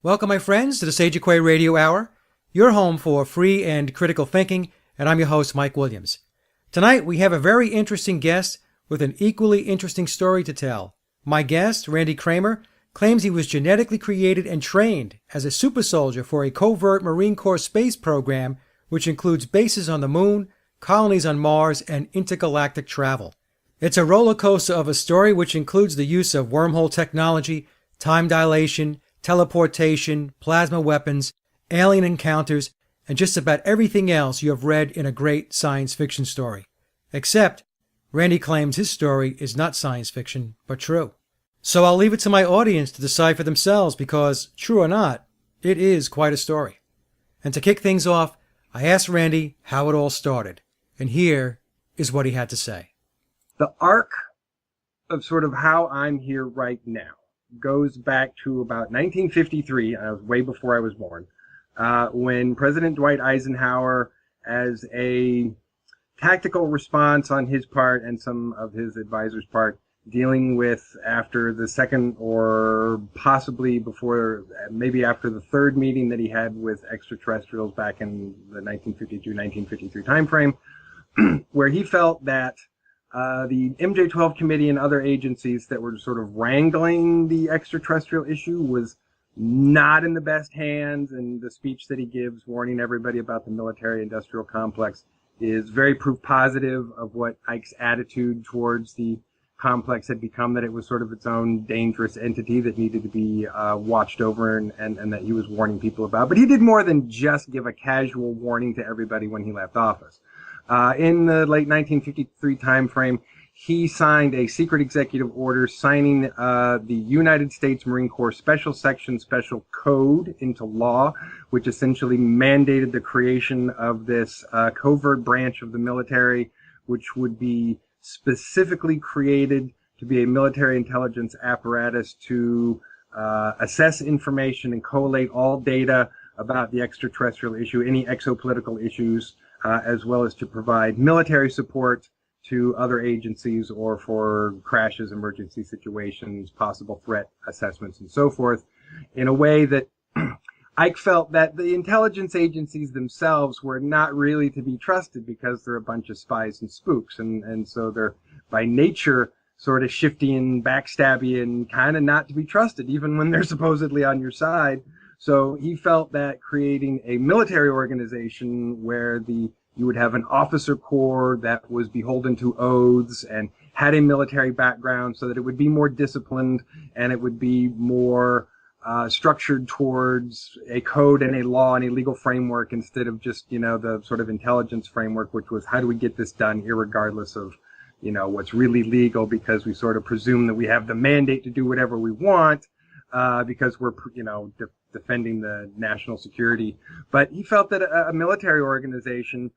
Welcome, my friends, to the Sage of Quay Radio Hour, your home for free and critical thinking, and I'm your host, Mike Williams. Tonight, we have a very interesting guest with an equally interesting story to tell. My guest, Randy Cramer, claims he was genetically created and trained as a super soldier for a covert Marine Corps space program, which includes bases on the moon, colonies on Mars, and intergalactic travel. It's a roller coaster of a story which includes the use of wormhole technology, time dilation, teleportation, plasma weapons, alien encounters, and just about everything else you have read in a great science fiction story. Except, Randy claims his story is not science fiction, but true. So I'll leave it to my audience to decide for themselves because, true or not, it is quite a story. And to kick things off, I asked Randy how it all started. And here is what he had to say. The arc of sort of how I'm here right now goes back to about 1953. I was way before I was born, when President Dwight Eisenhower, as a tactical response on his part and some of his advisors' part, dealing with after the second or possibly before, maybe after the third meeting that he had with extraterrestrials back in the 1952-1953 timeframe, where he felt that the MJ-12 committee and other agencies that were sort of wrangling the extraterrestrial issue was not in the best hands, and the speech that he gives warning everybody about the military-industrial complex is very proof positive of what Ike's attitude towards the complex had become, that it was sort of its own dangerous entity that needed to be watched over and that he was warning people about. But he did more than just give a casual warning to everybody when he left office. In the late 1953 timeframe, he signed a secret executive order signing the United States Marine Corps Special Section Special Code into law, which essentially mandated the creation of this covert branch of the military, which would be specifically created to be a military intelligence apparatus to assess information and collate all data about the extraterrestrial issue, any exopolitical issues, as well as to provide military support to other agencies or for crashes, emergency situations, possible threat assessments, and so forth, in a way that Ike felt that the intelligence agencies themselves were not really to be trusted because they're a bunch of spies and spooks, and so they're by nature sort of shifty and backstabby and kind of not to be trusted, even when they're supposedly on your side. So he felt that creating a military organization where you would have an officer corps that was beholden to oaths and had a military background so that it would be more disciplined and it would be more structured towards a code and a law and a legal framework instead of just, the sort of intelligence framework, which was how do we get this done irregardless of, what's really legal, because we sort of presume that we have the mandate to do whatever we want because we're, defending the national security. But he felt that a military organization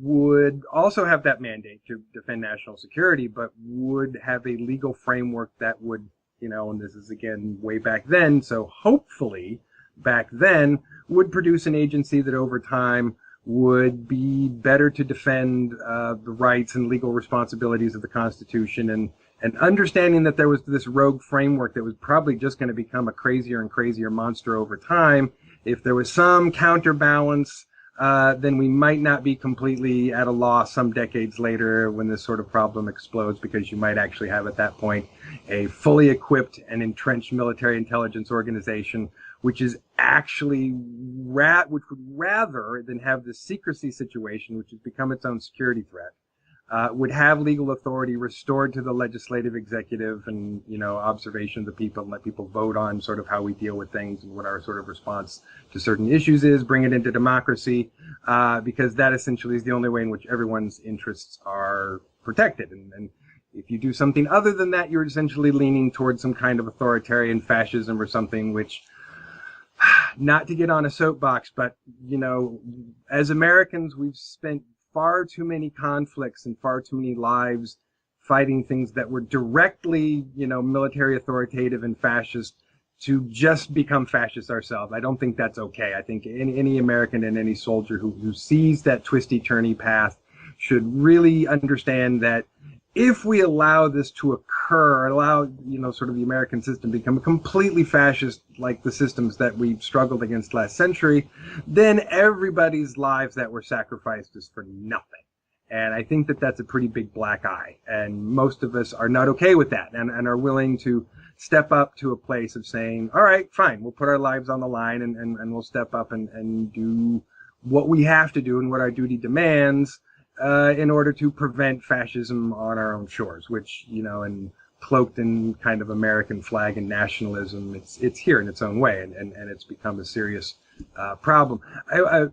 would also have that mandate to defend national security, but would have a legal framework that would, and this is again way back then, so hopefully back then would produce an agency that over time would be better to defend the rights and legal responsibilities of the Constitution, and understanding that there was this rogue framework that was probably just going to become a crazier and crazier monster over time. If there was some counterbalance, then we might not be completely at a loss some decades later when this sort of problem explodes, because you might actually have at that point a fully equipped and entrenched military intelligence organization, which is actually which would, rather than have this secrecy situation, which has become its own security threat, would have legal authority restored to the legislative, executive, and, observation of the people, and let people vote on sort of how we deal with things and what our sort of response to certain issues is, bring it into democracy, because that essentially is the only way in which everyone's interests are protected. And if you do something other than that, you're essentially leaning towards some kind of authoritarian fascism or something, which, not to get on a soapbox, but, as Americans, we've spent far too many conflicts and far too many lives fighting things that were directly, military authoritative and fascist to just become fascists ourselves. I don't think that's okay. I think any American and any soldier who sees that twisty, turny path should really understand that if we allow this to occur, allow, sort of the American system to become completely fascist like the systems that we've struggled against last century, then everybody's lives that were sacrificed is for nothing. And I think that that's a pretty big black eye. And most of us are not okay with that and are willing to step up to a place of saying, all right, fine, we'll put our lives on the line and we'll step up and do what we have to do and what our duty demands in order to prevent fascism on our own shores, which, and cloaked in kind of American flag and nationalism, it's here in its own way, and it's become a serious problem.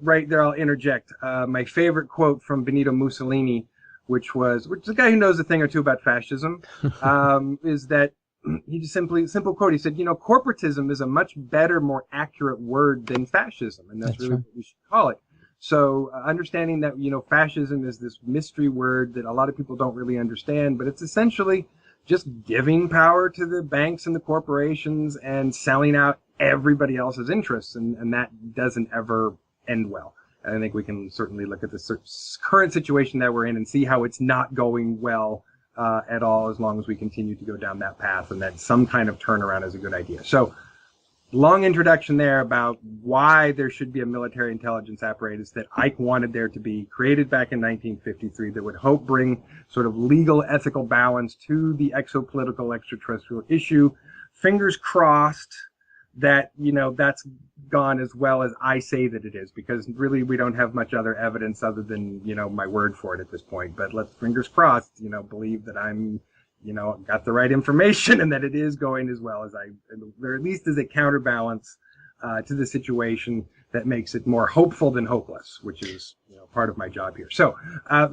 Right there, I'll interject. My favorite quote from Benito Mussolini, which is a guy who knows a thing or two about fascism, is that he just simple quote. He said, corporatism is a much better, more accurate word than fascism, and that's really right. What we should call it. So understanding that, fascism is this mystery word that a lot of people don't really understand, but it's essentially just giving power to the banks and the corporations and selling out everybody else's interests, and that doesn't ever end well. And I think we can certainly look at the current situation that we're in and see how it's not going well at all, as long as we continue to go down that path, and that some kind of turnaround is a good idea. So, long introduction there about why there should be a military intelligence apparatus that Ike wanted there to be, created back in 1953, that would hope bring sort of legal, ethical balance to the exopolitical extraterrestrial issue. Fingers crossed that, that's gone as well as I say that it is, because really we don't have much other evidence other than, my word for it at this point. But let's, fingers crossed, believe that I'm got the right information and that it is going as well as or at least as a counterbalance to the situation that makes it more hopeful than hopeless, which is, part of my job here. So,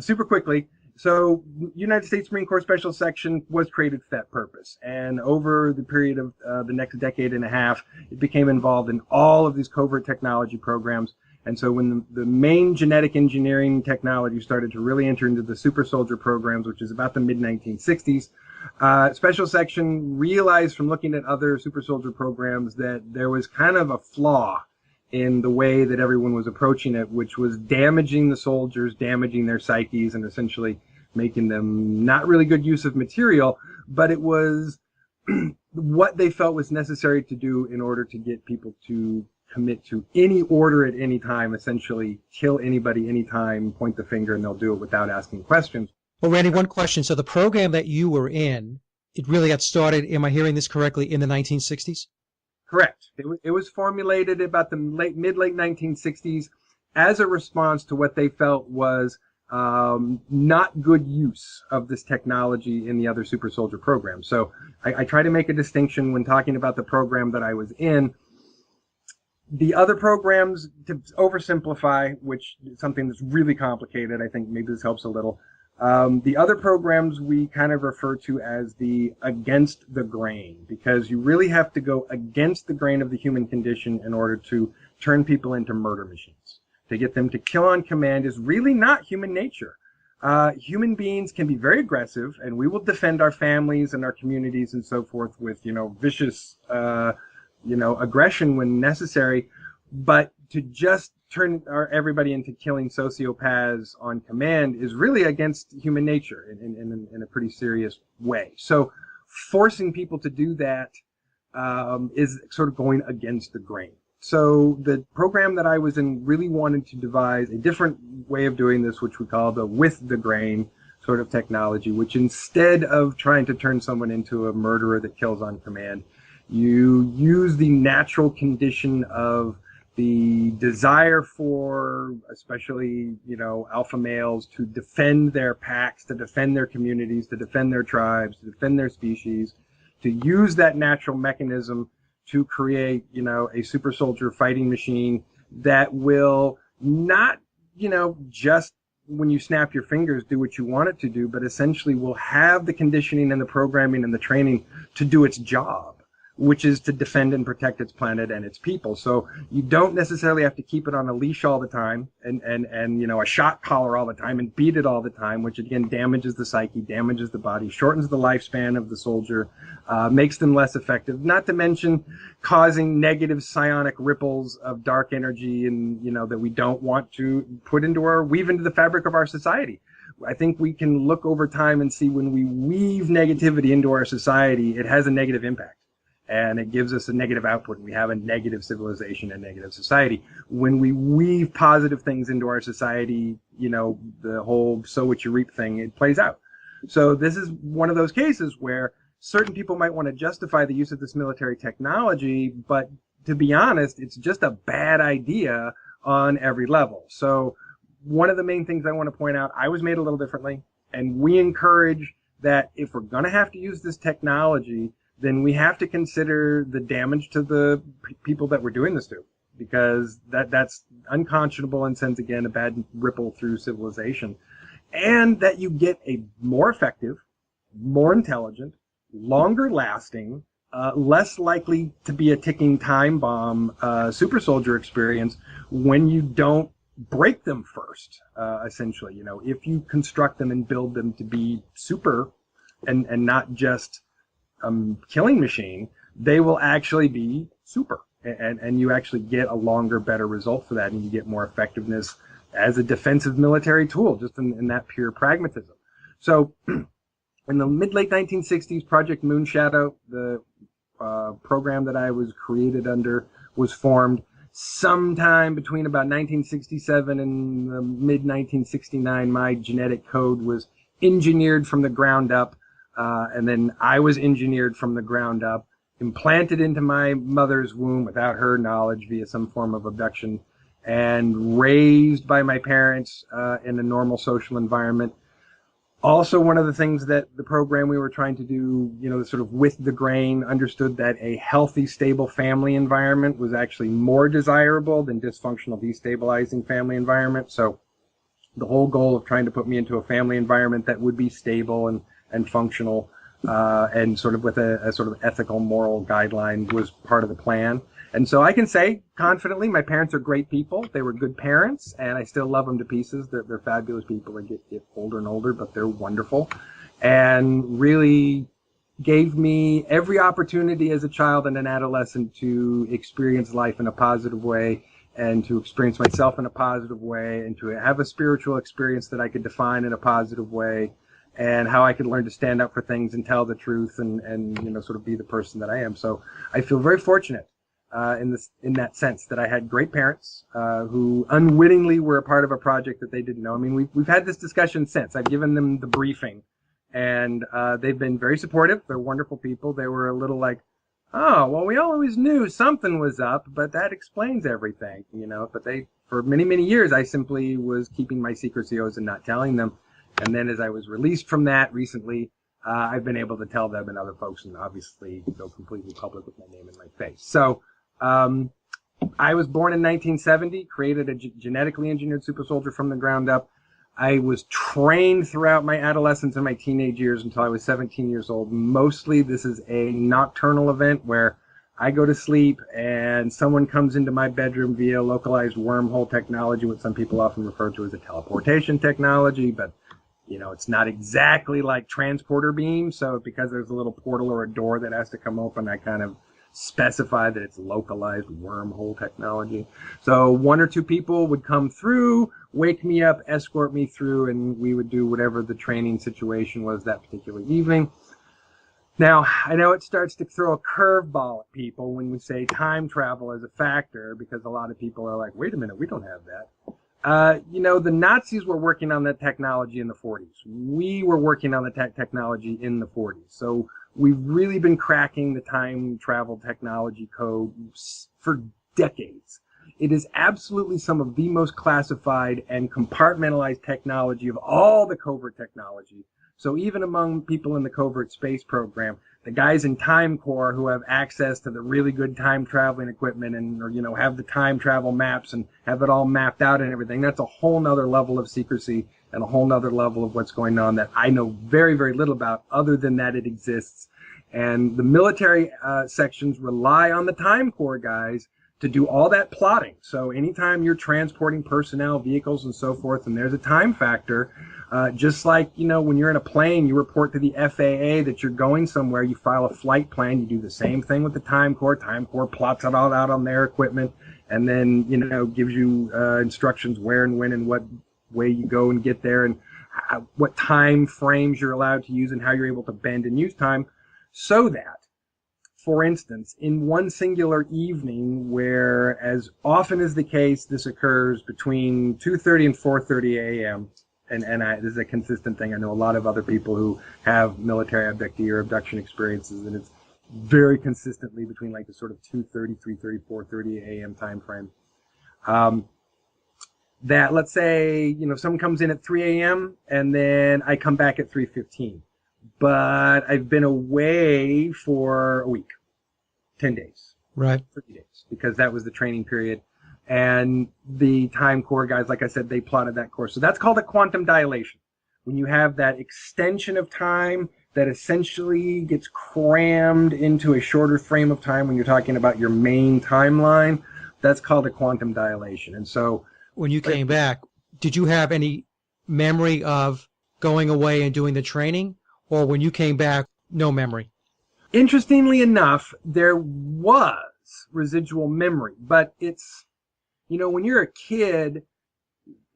super quickly. So, United States Marine Corps Special Section was created for that purpose. And over the period of the next decade and a half, it became involved in all of these covert technology programs. And so when the main genetic engineering technology started to really enter into the super soldier programs, which is about the mid-1960s, Special Section realized from looking at other super soldier programs that there was kind of a flaw in the way that everyone was approaching it, which was damaging the soldiers, damaging their psyches, and essentially making them not really good use of material, but it was what they felt was necessary to do in order to get people to commit to any order at any time, essentially kill anybody anytime, point the finger, and they'll do it without asking questions. Well, Randy, one question. So the program that you were in, it really got started, am I hearing this correctly, in the 1960s? Correct. It was formulated about the mid-late 1960s as a response to what they felt was not good use of this technology in the other super soldier programs. So I try to make a distinction when talking about the program that I was in. The other programs, to oversimplify, which is something that's really complicated, I think maybe this helps a little. The other programs we kind of refer to as the against the grain, because you really have to go against the grain of the human condition in order to turn people into murder machines. To get them to kill on command is really not human nature. Human beings can be very aggressive, and we will defend our families and our communities and so forth with, vicious, aggression when necessary. But to just turn everybody into killing sociopaths on command is really against human nature in a pretty serious way. So forcing people to do that is sort of going against the grain. So the program that I was in really wanted to devise a different way of doing this, which we call the with the grain sort of technology, which instead of trying to turn someone into a murderer that kills on command, you use the natural condition of the desire for, especially, alpha males to defend their packs, to defend their communities, to defend their tribes, to defend their species, to use that natural mechanism to create, a super soldier fighting machine that will not, just when you snap your fingers do what you want it to do, but essentially will have the conditioning and the programming and the training to do its job, which is to defend and protect its planet and its people. So you don't necessarily have to keep it on a leash all the time and a shot collar all the time and beat it all the time, which again damages the psyche, damages the body, shortens the lifespan of the soldier, makes them less effective, not to mention causing negative psionic ripples of dark energy and, that we don't want to weave into the fabric of our society. I think we can look over time and see when we weave negativity into our society, it has a negative impact. And it gives us a negative output. We have a negative civilization and negative society. When we weave positive things into our society, the whole sow what you reap thing, it plays out. So this is one of those cases where certain people might want to justify the use of this military technology, but to be honest, it's just a bad idea on every level. So one of the main things I want to point out, I was made a little differently, and we encourage that if we're going to have to use this technology, then we have to consider the damage to the people that we're doing this to, because that's unconscionable and sends, again, a bad ripple through civilization. And that you get a more effective, more intelligent, longer lasting, less likely to be a ticking time bomb super soldier experience when you don't break them first, essentially. If you construct them and build them to be super and not just killing machine, they will actually be super. And you actually get a longer, better result for that, and you get more effectiveness as a defensive military tool, just in that pure pragmatism. So in the mid-late 1960s, Project Moonshadow, the program that I was created under, was formed. Sometime between about 1967 and the mid-1969, my genetic code was engineered from the ground up. And then I was engineered from the ground up, implanted into my mother's womb without her knowledge via some form of abduction, and raised by my parents in a normal social environment. Also, one of the things that the program we were trying to do, sort of with the grain, understood that a healthy, stable family environment was actually more desirable than dysfunctional, destabilizing family environment. So the whole goal of trying to put me into a family environment that would be stable and functional, and sort of with a sort of ethical, moral guideline was part of the plan. And so I can say confidently, my parents are great people. They were good parents, and I still love them to pieces. They're fabulous people. They get older and older, but they're wonderful, and really gave me every opportunity as a child and an adolescent to experience life in a positive way, and to experience myself in a positive way, and to have a spiritual experience that I could define in a positive way, and how I could learn to stand up for things and tell the truth and sort of be the person that I am. So I feel very fortunate in that sense that I had great parents who unwittingly were a part of a project that they didn't know. I mean, we've had this discussion since. I've given them the briefing, and they've been very supportive. They're wonderful people. They were a little like, oh, well, we always knew something was up, but that explains everything, But for many, many years, I simply was keeping my secrecy oaths and not telling them. And then as I was released from that recently, I've been able to tell them and other folks, and obviously go completely public with my name and my face. So I was born in 1970, created a genetically engineered super soldier from the ground up. I was trained throughout my adolescence and my teenage years until I was 17 years old. Mostly this is a nocturnal event where I go to sleep and someone comes into my bedroom via localized wormhole technology, what some people often refer to as a teleportation technology, but it's not exactly like transporter beam. So because there's a little portal or a door that has to come open, I kind of specify that it's localized wormhole technology. So one or two people would come through, wake me up, escort me through, and we would do whatever the training situation was that particular evening. Now, I know it starts to throw a curveball at people when we say time travel as a factor, because a lot of people are like, wait a minute, we don't have that. The Nazis were working on that technology in the 40s. We were working on the technology in the 40s. So we've really been cracking the time travel technology code for decades. It is absolutely some of the most classified and compartmentalized technology of all the covert technology. So even among people in the covert space program, the guys in Time Corps who have access to the really good time traveling equipment and have the time travel maps and have it all mapped out and everything, that's a whole nother level of secrecy and a whole nother level of what's going on that I know very, very little about, other than that it exists. And the military sections rely on the Time Corps guys to do all that plotting. So anytime you're transporting personnel, vehicles, and so forth, and there's a time factor, just like, when you're in a plane, you report to the FAA that you're going somewhere, you file a flight plan, you do the same thing with the Time Corps. Time Corps plots it all out on their equipment, and then, gives you instructions where and when and what way you go and get there. And what time frames you're allowed to use and how you're able to bend and use time, so that, for instance, in one singular evening, where as often as the case this occurs between 2:30 and 4:30 a.m., this is a consistent thing. I know a lot of other people who have military abductee or abduction experiences, and it's very consistently between like the sort of 2:30, 3:30, 4:30 a.m. time frame. That, let's say, someone comes in at 3 a.m. and then I come back at 3:15. But I've been away for a week, 10 days. Right. 30 days, because that was the training period. And the time core guys, like I said, they plotted that course. So that's called a quantum dilation. When you have that extension of time that essentially gets crammed into a shorter frame of time when you're talking about your main timeline, that's called a quantum dilation. And so when you came back, did you have any memory of going away and doing the training? Or when you came back, no memory? Interestingly enough, there was residual memory, but it's, when you're a kid,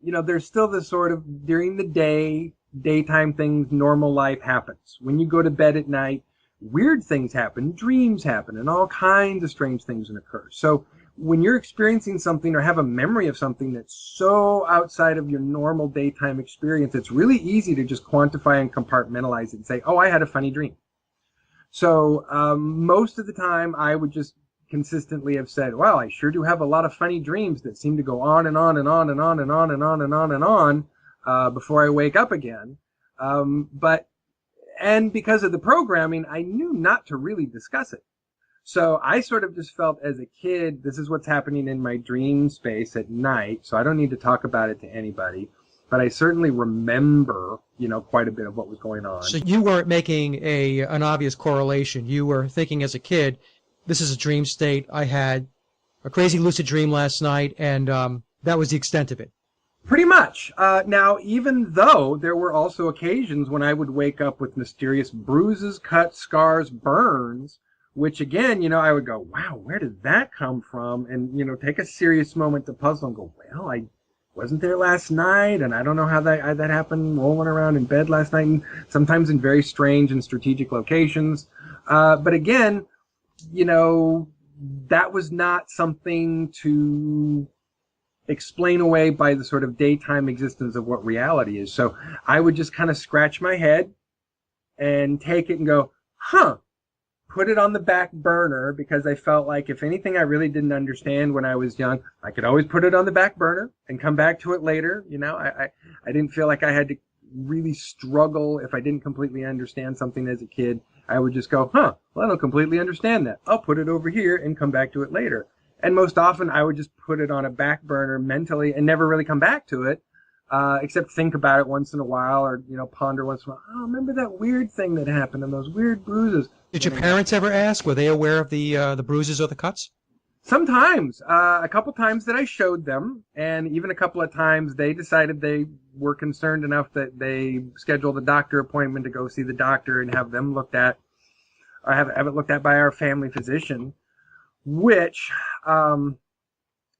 there's still this sort of during the day, daytime things, normal life happens. When you go to bed at night, weird things happen, dreams happen, and all kinds of strange things occur. So when you're experiencing something or have a memory of something that's so outside of your normal daytime experience, it's really easy to just quantify and compartmentalize it and say, oh, I had a funny dream. So most of the time I would just consistently have said, well, I sure do have a lot of funny dreams that seem to go on and on and on and on and on and on and on and on before I wake up again. And because of the programming, I knew not to really discuss it. So I sort of just felt as a kid, this is what's happening in my dream space at night, so I don't need to talk about it to anybody. But I certainly remember, quite a bit of what was going on. So you weren't making an obvious correlation. You were thinking as a kid, this is a dream state. I had a crazy lucid dream last night, and that was the extent of it. Pretty much. Now, even though there were also occasions when I would wake up with mysterious bruises, cuts, scars, burns, which again, I would go, wow, where did that come from? And, take a serious moment to puzzle and go, well, I wasn't there last night, and I don't know how that happened, rolling around in bed last night, and sometimes in very strange and strategic locations. But again, that was not something to explain away by the sort of daytime existence of what reality is. So I would just kind of scratch my head and take it and go, put it on the back burner, because I felt like if anything I really didn't understand when I was young, I could always put it on the back burner and come back to it later. I didn't feel like I had to really struggle if I didn't completely understand something as a kid. I would just go, well, I don't completely understand that. I'll put it over here and come back to it later. And most often I would just put it on a back burner mentally and never really come back to it. Except think about it once in a while, or ponder once in a while. Oh, remember that weird thing that happened and those weird bruises. Did your parents ever ask? Were they aware of the bruises or the cuts? Sometimes, a couple times that I showed them, and even a couple of times they decided they were concerned enough that they scheduled a doctor appointment to go see the doctor and have them looked at, or have it looked at by our family physician. Which,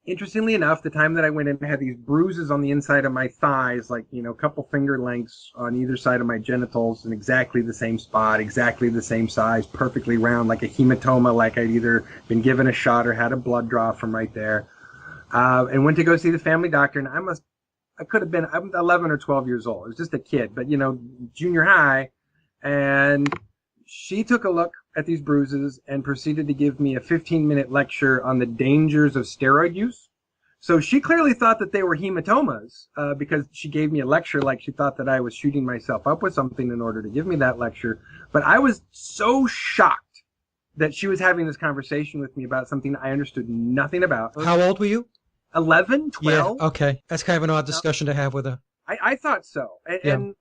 interestingly enough, the time that I went in, I had these bruises on the inside of my thighs, like, a couple finger lengths on either side of my genitals in exactly the same spot, exactly the same size, perfectly round, like a hematoma, like I'd either been given a shot or had a blood draw from right there. And went to go see the family doctor, and I'm 11 or 12 years old. I was just a kid, but, junior high. And she took a look at these bruises and proceeded to give me a 15-minute lecture on the dangers of steroid use. So she clearly thought that they were hematomas, because she gave me a lecture like she thought that I was shooting myself up with something in order to give me that lecture. But I was so shocked that she was having this conversation with me about something I understood nothing about. How old were you? 11, 12. Yeah, okay. That's kind of an odd discussion to have with her. I thought so. And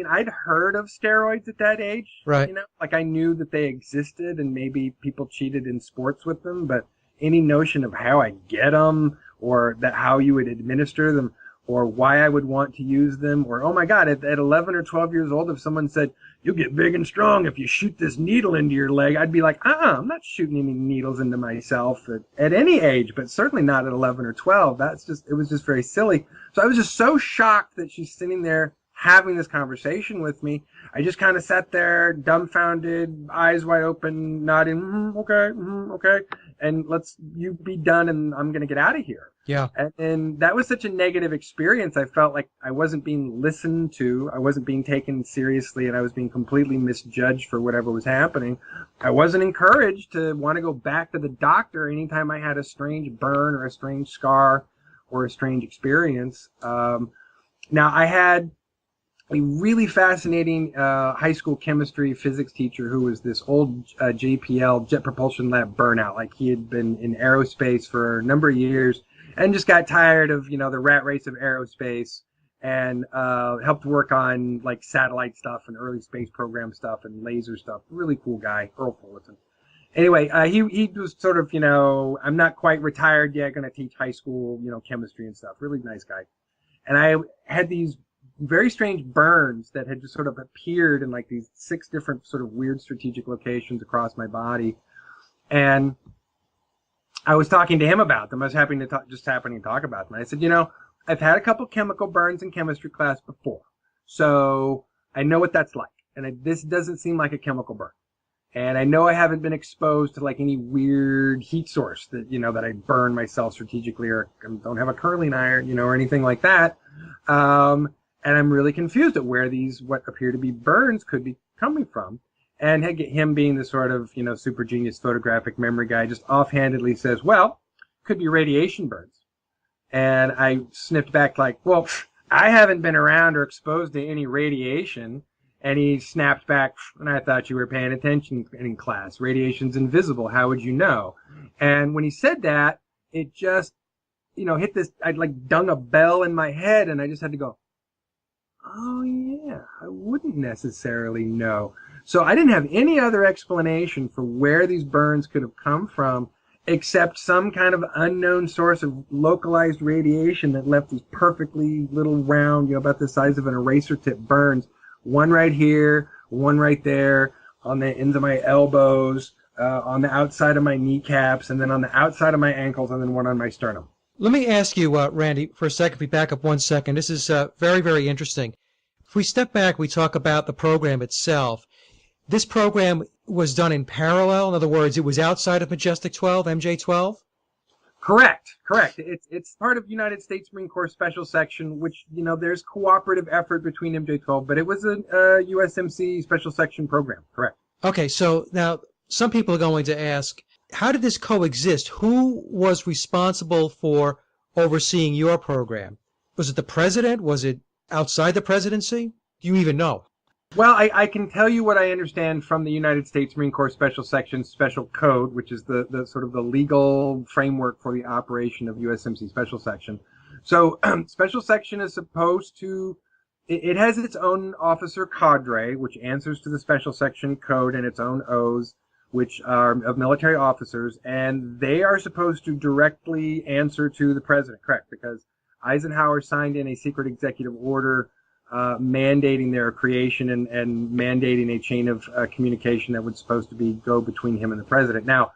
I'd heard of steroids at that age. Right. I knew that they existed and maybe people cheated in sports with them, but any notion of how I get them, or that how you would administer them, or why I would want to use them, or, oh my God, at 11 or 12 years old, if someone said, you'll get big and strong if you shoot this needle into your leg, I'd be like, I'm not shooting any needles into myself at any age, but certainly not at 11 or 12. It was just very silly. So I was just so shocked that she's sitting there having this conversation with me, I just kind of sat there, dumbfounded, eyes wide open, nodding, okay, okay, and you be done, and I'm gonna get out of here. Yeah. And that was such a negative experience. I felt like I wasn't being listened to, I wasn't being taken seriously, and I was being completely misjudged for whatever was happening. I wasn't encouraged to want to go back to the doctor anytime I had a strange burn or a strange scar or a strange experience. Now, I had a really fascinating high school chemistry physics teacher who was this old JPL, Jet Propulsion Lab burnout. Like, he had been in aerospace for a number of years and just got tired of, the rat race of aerospace, and helped work on like satellite stuff and early space program stuff and laser stuff. Really cool guy, Earl Fullerton. Anyway, he was sort of, I'm not quite retired yet, going to teach high school, chemistry and stuff. Really nice guy. And I had these very strange burns that had just sort of appeared in like these 6 different sort of weird strategic locations across my body. And I was talking to him about them. I was happening to talk about them. And I said, I've had a couple chemical burns in chemistry class before, so I know what that's like. And this doesn't seem like a chemical burn. And I know I haven't been exposed to like any weird heat source that, that I burn myself strategically, or don't have a curling iron, or anything like that. And I'm really confused at where these, what appear to be burns, could be coming from. And him being the sort of, super genius photographic memory guy, just offhandedly says, well, could be radiation burns. And I snipped back like, well, I haven't been around or exposed to any radiation. And he snapped back, and I thought you were paying attention in class. Radiation's invisible. How would you know? And when he said that, it just, hit this, I'd like dung a bell in my head, and I just had to go, oh yeah, I wouldn't necessarily know. So I didn't have any other explanation for where these burns could have come from, except some kind of unknown source of localized radiation that left these perfectly little round, about the size of an eraser tip burns. One right here, one right there, on the ends of my elbows, on the outside of my kneecaps, and then on the outside of my ankles, and then one on my sternum. Let me ask you, Randy, for a second, if we back up 1 second. This is very, very interesting. If we step back, we talk about the program itself. This program was done in parallel. In other words, it was outside of Majestic 12, MJ-12? Correct. It's part of United States Marine Corps Special Section, which, there's cooperative effort between MJ-12, but it was a USMC Special Section program. Correct. Okay, so now some people are going to ask, how did this coexist? Who was responsible for overseeing your program? Was it the president? Was it outside the presidency? Do you even know? Well, I can tell you what I understand from the United States Marine Corps Special Section Special Code, which is the sort of the legal framework for the operation of USMC Special Section. So Special Section is supposed to, it has its own officer cadre, which answers to the Special Section Code, and its own O's, which are of military officers, and they are supposed to directly answer to the president, correct? Because Eisenhower signed in a secret executive order mandating their creation and mandating a chain of communication that was supposed to go between him and the president. Now,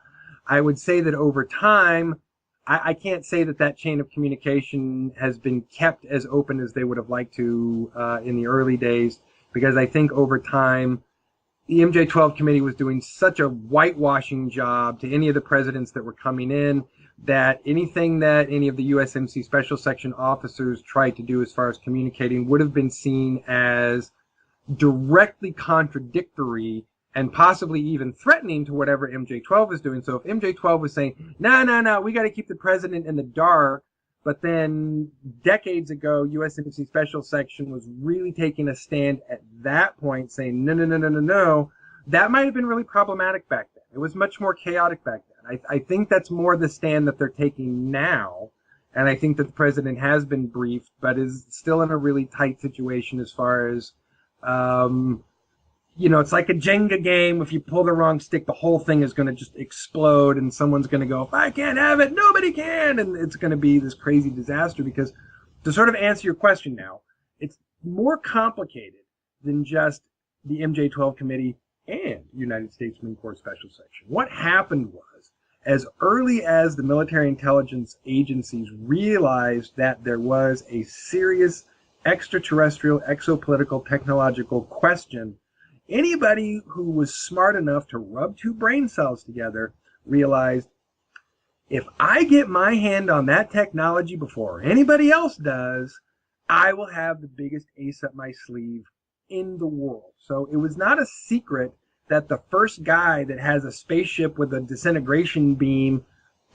I would say that over time, I can't say that chain of communication has been kept as open as they would have liked to in the early days, because I think over time, the MJ-12 committee was doing such a whitewashing job to any of the presidents that were coming in, that anything that any of the USMC Special Section officers tried to do as far as communicating would have been seen as directly contradictory and possibly even threatening to whatever MJ-12 was doing. So if MJ-12 was saying, no, we got to keep the president in the dark, but then decades ago, USMC Special Section was really taking a stand at that point, saying, no, that might have been really problematic back then. It was much more chaotic back then. I think that's more the stand that they're taking now, and I think that the president has been briefed, but is still in a really tight situation as far as, it's like a Jenga game. If you pull the wrong stick, the whole thing is going to just explode, and someone's going to go, if I can't have it, nobody can, and it's going to be this crazy disaster. Because to sort of answer your question now, it's more complicated than just the MJ-12 committee and United States Marine Corps Special Section. What happened was, as early as the military intelligence agencies realized that there was a serious extraterrestrial, exopolitical, technological question, anybody who was smart enough to rub two brain cells together realized, if I get my hand on that technology before anybody else does, I will have the biggest ace up my sleeve in the world. So it was not a secret that the first guy that has a spaceship with a disintegration beam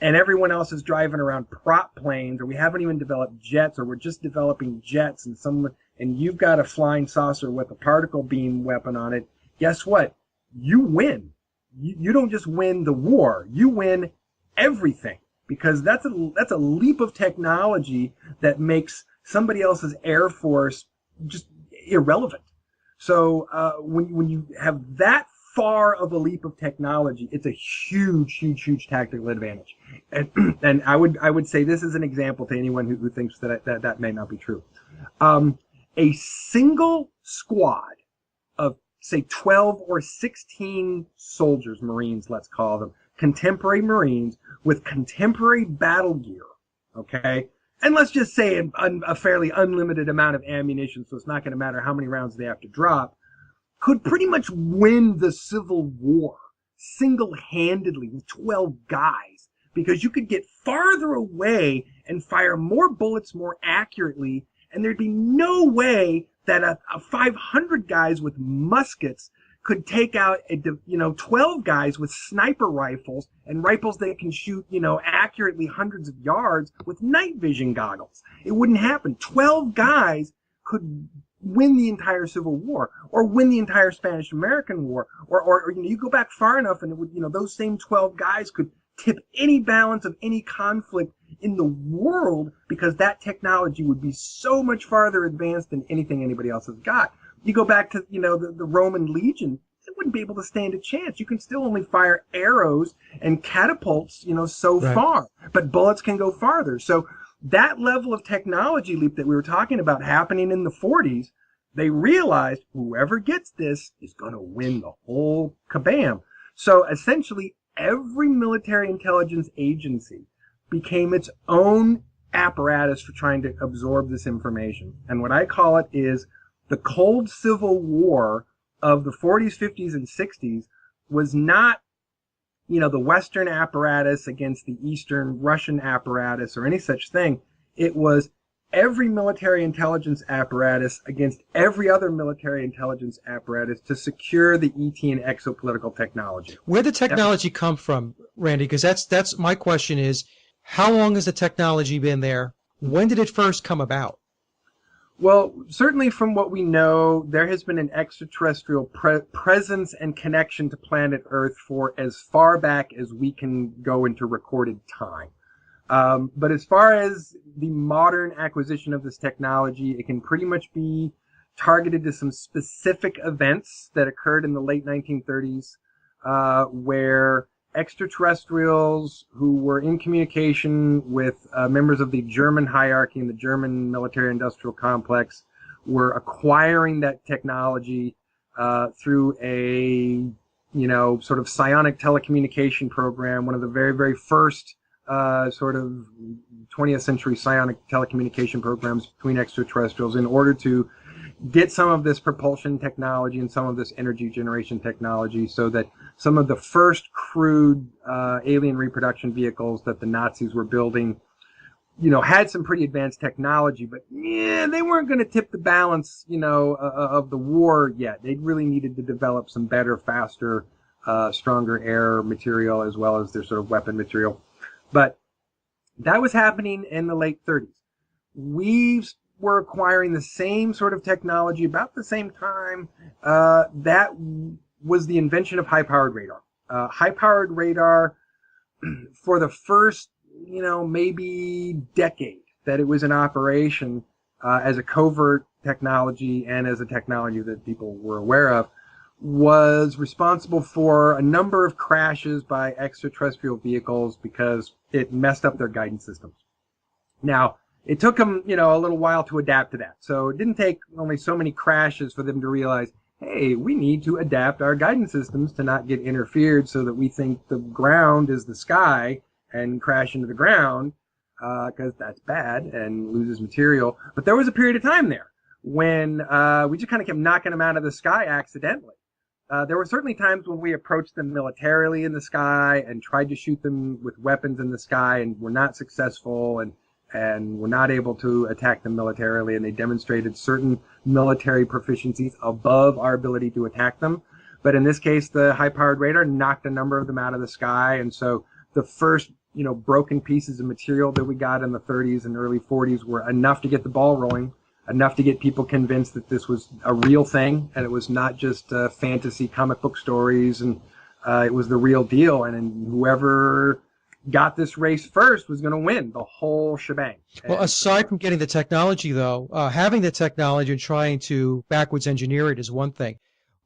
and everyone else is driving around prop planes, or we haven't even developed jets, or we're just developing jets, and you've got a flying saucer with a particle beam weapon on it, guess what? You win. You don't just win the war, you win everything, because that's a leap of technology that makes somebody else's air force just irrelevant. So when you have that far of a leap of technology, it's a huge tactical advantage. And I would say this is an example to anyone who thinks that may not be true. A single squad of, say, 12 or 16 soldiers, Marines, let's call them, contemporary Marines with contemporary battle gear, okay? And let's just say a fairly unlimited amount of ammunition, so it's not going to matter how many rounds they have to drop, could pretty much win the Civil War single-handedly with 12 guys, because you could get farther away and fire more bullets more accurately, and there'd be no way that a 500 guys with muskets could take out 12 guys with sniper rifles and rifles that can shoot, accurately hundreds of yards with night vision goggles. It wouldn't happen. 12 guys could win the entire Civil War, or win the entire Spanish-American War, or you go back far enough and it would, those same 12 guys could tip any balance of any conflict in the world, because that technology would be so much farther advanced than anything anybody else has got. You go back to, the Roman legion, it wouldn't be able to stand a chance. You can still only fire arrows and catapults, so Right. far, but bullets can go farther. So that level of technology leap that we were talking about happening in the 40s, they realized whoever gets this is going to win the whole kabam. So essentially, every military intelligence agency became its own apparatus for trying to absorb this information. And what I call it is the Cold Civil War of the 40s, 50s, and 60s was not, the Western apparatus against the Eastern Russian apparatus or any such thing. It was every military intelligence apparatus against every other military intelligence apparatus to secure the ET and exopolitical technology. Where did technology come from, Randy? Because that's my question is, how long has the technology been there? When did it first come about? Well, certainly from what we know, there has been an extraterrestrial presence and connection to planet Earth for as far back as we can go into recorded time. But as far as the modern acquisition of this technology, it can pretty much be targeted to some specific events that occurred in the late 1930s, where extraterrestrials who were in communication with members of the German hierarchy and the German military-industrial complex were acquiring that technology through a, sort of psionic telecommunication program, one of the very, very first sort of 20th century psionic telecommunication programs between extraterrestrials, in order to get some of this propulsion technology and some of this energy generation technology, so that some of the first crude alien reproduction vehicles that the Nazis were building, had some pretty advanced technology, but they weren't going to tip the balance, of the war yet. They really needed to develop some better, faster, stronger air material, as well as their sort of weapon material. But that was happening in the late 30s. We were acquiring the same sort of technology about the same time. That was the invention of high-powered radar. High-powered radar, for the first, maybe decade that it was in operation as a covert technology and as a technology that people were aware of, was responsible for a number of crashes by extraterrestrial vehicles because it messed up their guidance systems. Now, it took them, a little while to adapt to that. So it didn't take only so many crashes for them to realize, hey, we need to adapt our guidance systems to not get interfered, so that we think the ground is the sky and crash into the ground, because that's bad and loses material. But there was a period of time there when we just kind of kept knocking them out of the sky accidentally. There were certainly times when we approached them militarily in the sky and tried to shoot them with weapons in the sky and were not successful and were not able to attack them militarily, and they demonstrated certain military proficiencies above our ability to attack them. But in this case, the high-powered radar knocked a number of them out of the sky, and so the first, broken pieces of material that we got in the 30s and early 40s were enough to get the ball rolling, enough to get people convinced that this was a real thing, and it was not just fantasy comic book stories, and it was the real deal, and whoever got this race first was going to win the whole shebang. Well, aside from getting the technology, though, having the technology and trying to backwards engineer it is one thing.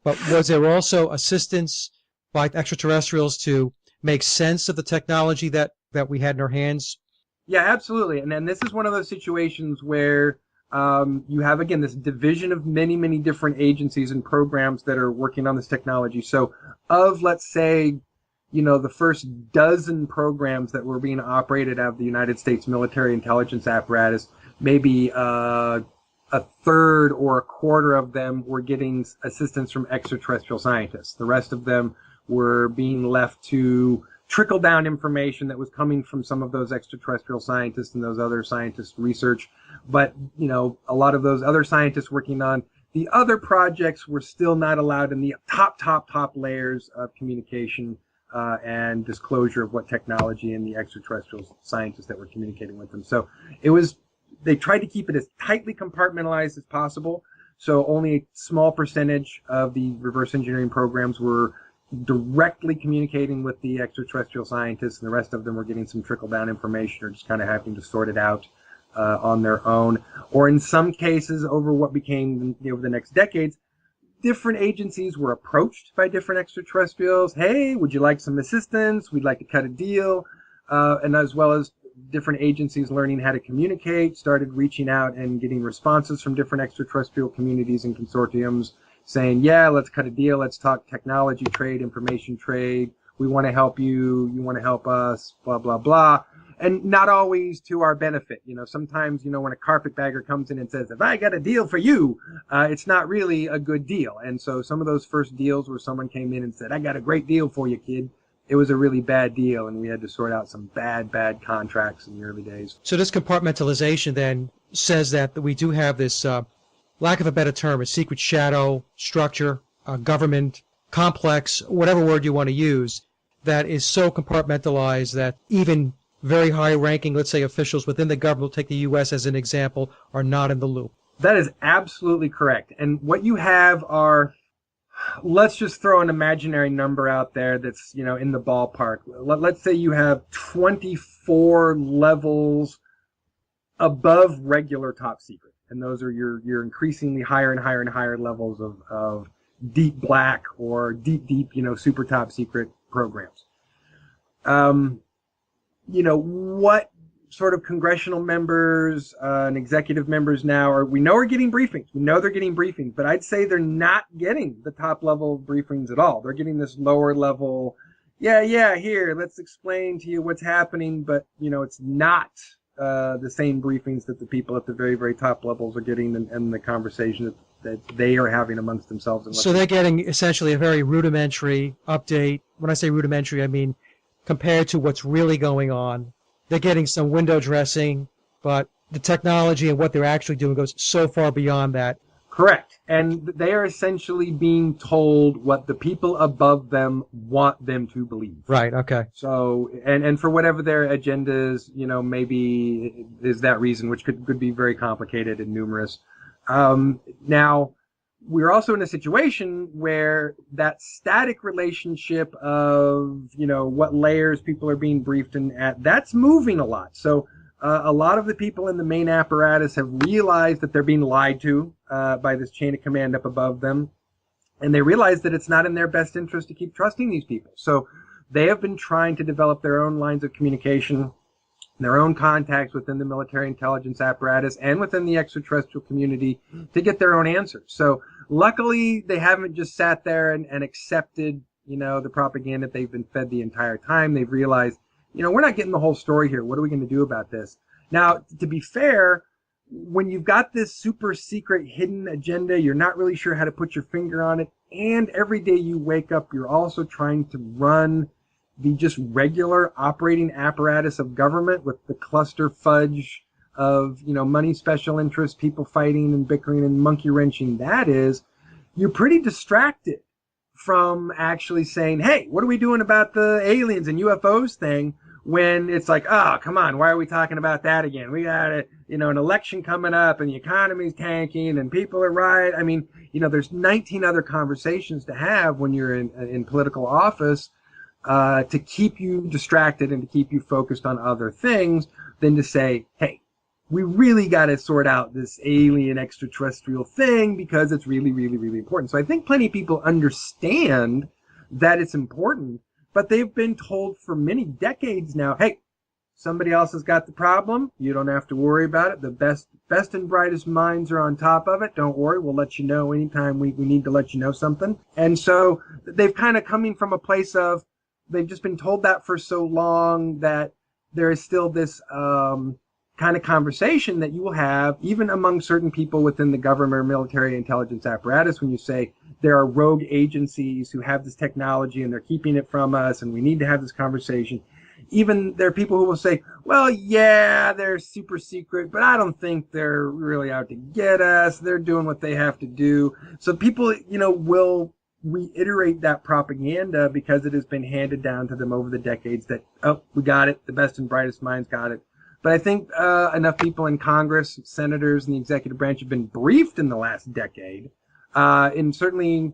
But was there also assistance by extraterrestrials to make sense of the technology that we had in our hands? Yeah, absolutely. And then this is one of those situations where you have, again, this division of many, many different agencies and programs that are working on this technology. So of, let's say, the first dozen programs that were being operated out of the United States military intelligence apparatus, maybe a third or a quarter of them were getting assistance from extraterrestrial scientists. The rest of them were being left to trickle down information that was coming from some of those extraterrestrial scientists and those other scientists' research. But, a lot of those other scientists working on the other projects were still not allowed in the top layers of communication and disclosure of what technology and the extraterrestrial scientists that were communicating with them. So they tried to keep it as tightly compartmentalized as possible. So only a small percentage of the reverse engineering programs were directly communicating with the extraterrestrial scientists, and the rest of them were getting some trickle-down information or just kind of having to sort it out on their own. Or in some cases, over what became, over the next decades, different agencies were approached by different extraterrestrials. Hey, would you like some assistance? We'd like to cut a deal. And as well as different agencies learning how to communicate, started reaching out and getting responses from different extraterrestrial communities and consortiums saying, yeah, let's cut a deal. Let's talk technology trade, information trade. We want to help you. You want to help us, blah, blah, blah. And not always to our benefit. Sometimes, when a carpetbagger comes in and says, if I got a deal for you, it's not really a good deal. And so some of those first deals where someone came in and said, I got a great deal for you, kid, it was a really bad deal, and we had to sort out some bad contracts in the early days. So this compartmentalization then says that we do have this, lack of a better term, a secret shadow structure, a government complex, whatever word you want to use, that is so compartmentalized that even very high-ranking, let's say, officials within the government, we'll take the U.S. as an example, are not in the loop. That is absolutely correct. And what you have are, let's just throw an imaginary number out there that's, in the ballpark. Let's say you have 24 levels above regular top secret. And those are your increasingly higher and higher and higher levels of deep black or deep, super top secret programs. What sort of congressional members and executive members now we know are getting briefings. We know they're getting briefings, but I'd say they're not getting the top level briefings at all. They're getting this lower level, here, let's explain to you what's happening, but, it's not the same briefings that the people at the very, very top levels are getting and the conversation that they are having amongst themselves. So they're getting essentially a very rudimentary update. When I say rudimentary, I mean compared to what's really going on. They're getting some window dressing, but the technology and what they're actually doing goes so far beyond that. Correct. And they are essentially being told what the people above them want them to believe. Right, okay. So, and for whatever their agendas, maybe is that reason, which could be very complicated and numerous. Now, we're also in a situation where that static relationship of, what layers people are being briefed at, that's moving a lot. So a lot of the people in the main apparatus have realized that they're being lied to by this chain of command up above them. And they realize that it's not in their best interest to keep trusting these people. So they have been trying to develop their own lines of communication, their own contacts within the military intelligence apparatus and within the extraterrestrial community to get their own answers. So luckily, they haven't just sat there and accepted, the propaganda they've been fed the entire time. They've realized, we're not getting the whole story here. What are we going to do about this? Now, to be fair, when you've got this super secret hidden agenda, you're not really sure how to put your finger on it, and every day you wake up, you're also trying to run the just regular operating apparatus of government with the cluster fudge of, money, special interests, people fighting and bickering and monkey wrenching that is, you're pretty distracted from actually saying, hey, what are we doing about the aliens and UFOs thing? When it's like, oh, come on, why are we talking about that again? We got an election coming up and the economy's tanking and people are right. I mean, there's 19 other conversations to have when you're in political office to keep you distracted and to keep you focused on other things than to say, hey, we really got to sort out this alien extraterrestrial thing because it's really, really, really important. So I think plenty of people understand that it's important, but they've been told for many decades now, hey, somebody else has got the problem. You don't have to worry about it. The best and brightest minds are on top of it. Don't worry. We'll let you know anytime we need to let you know something. And so they've kind of coming from a place of, they've just been told that for so long that there is still this kind of conversation that you will have even among certain people within the government or military intelligence apparatus when you say there are rogue agencies who have this technology and they're keeping it from us and we need to have this conversation. Even there are people who will say, well, yeah, they're super secret, but I don't think they're really out to get us. They're doing what they have to do. So people, will reiterate that propaganda because it has been handed down to them over the decades that, oh, we got it. The best and brightest minds got it. But I think enough people in Congress, senators, and the executive branch have been briefed in the last decade. And certainly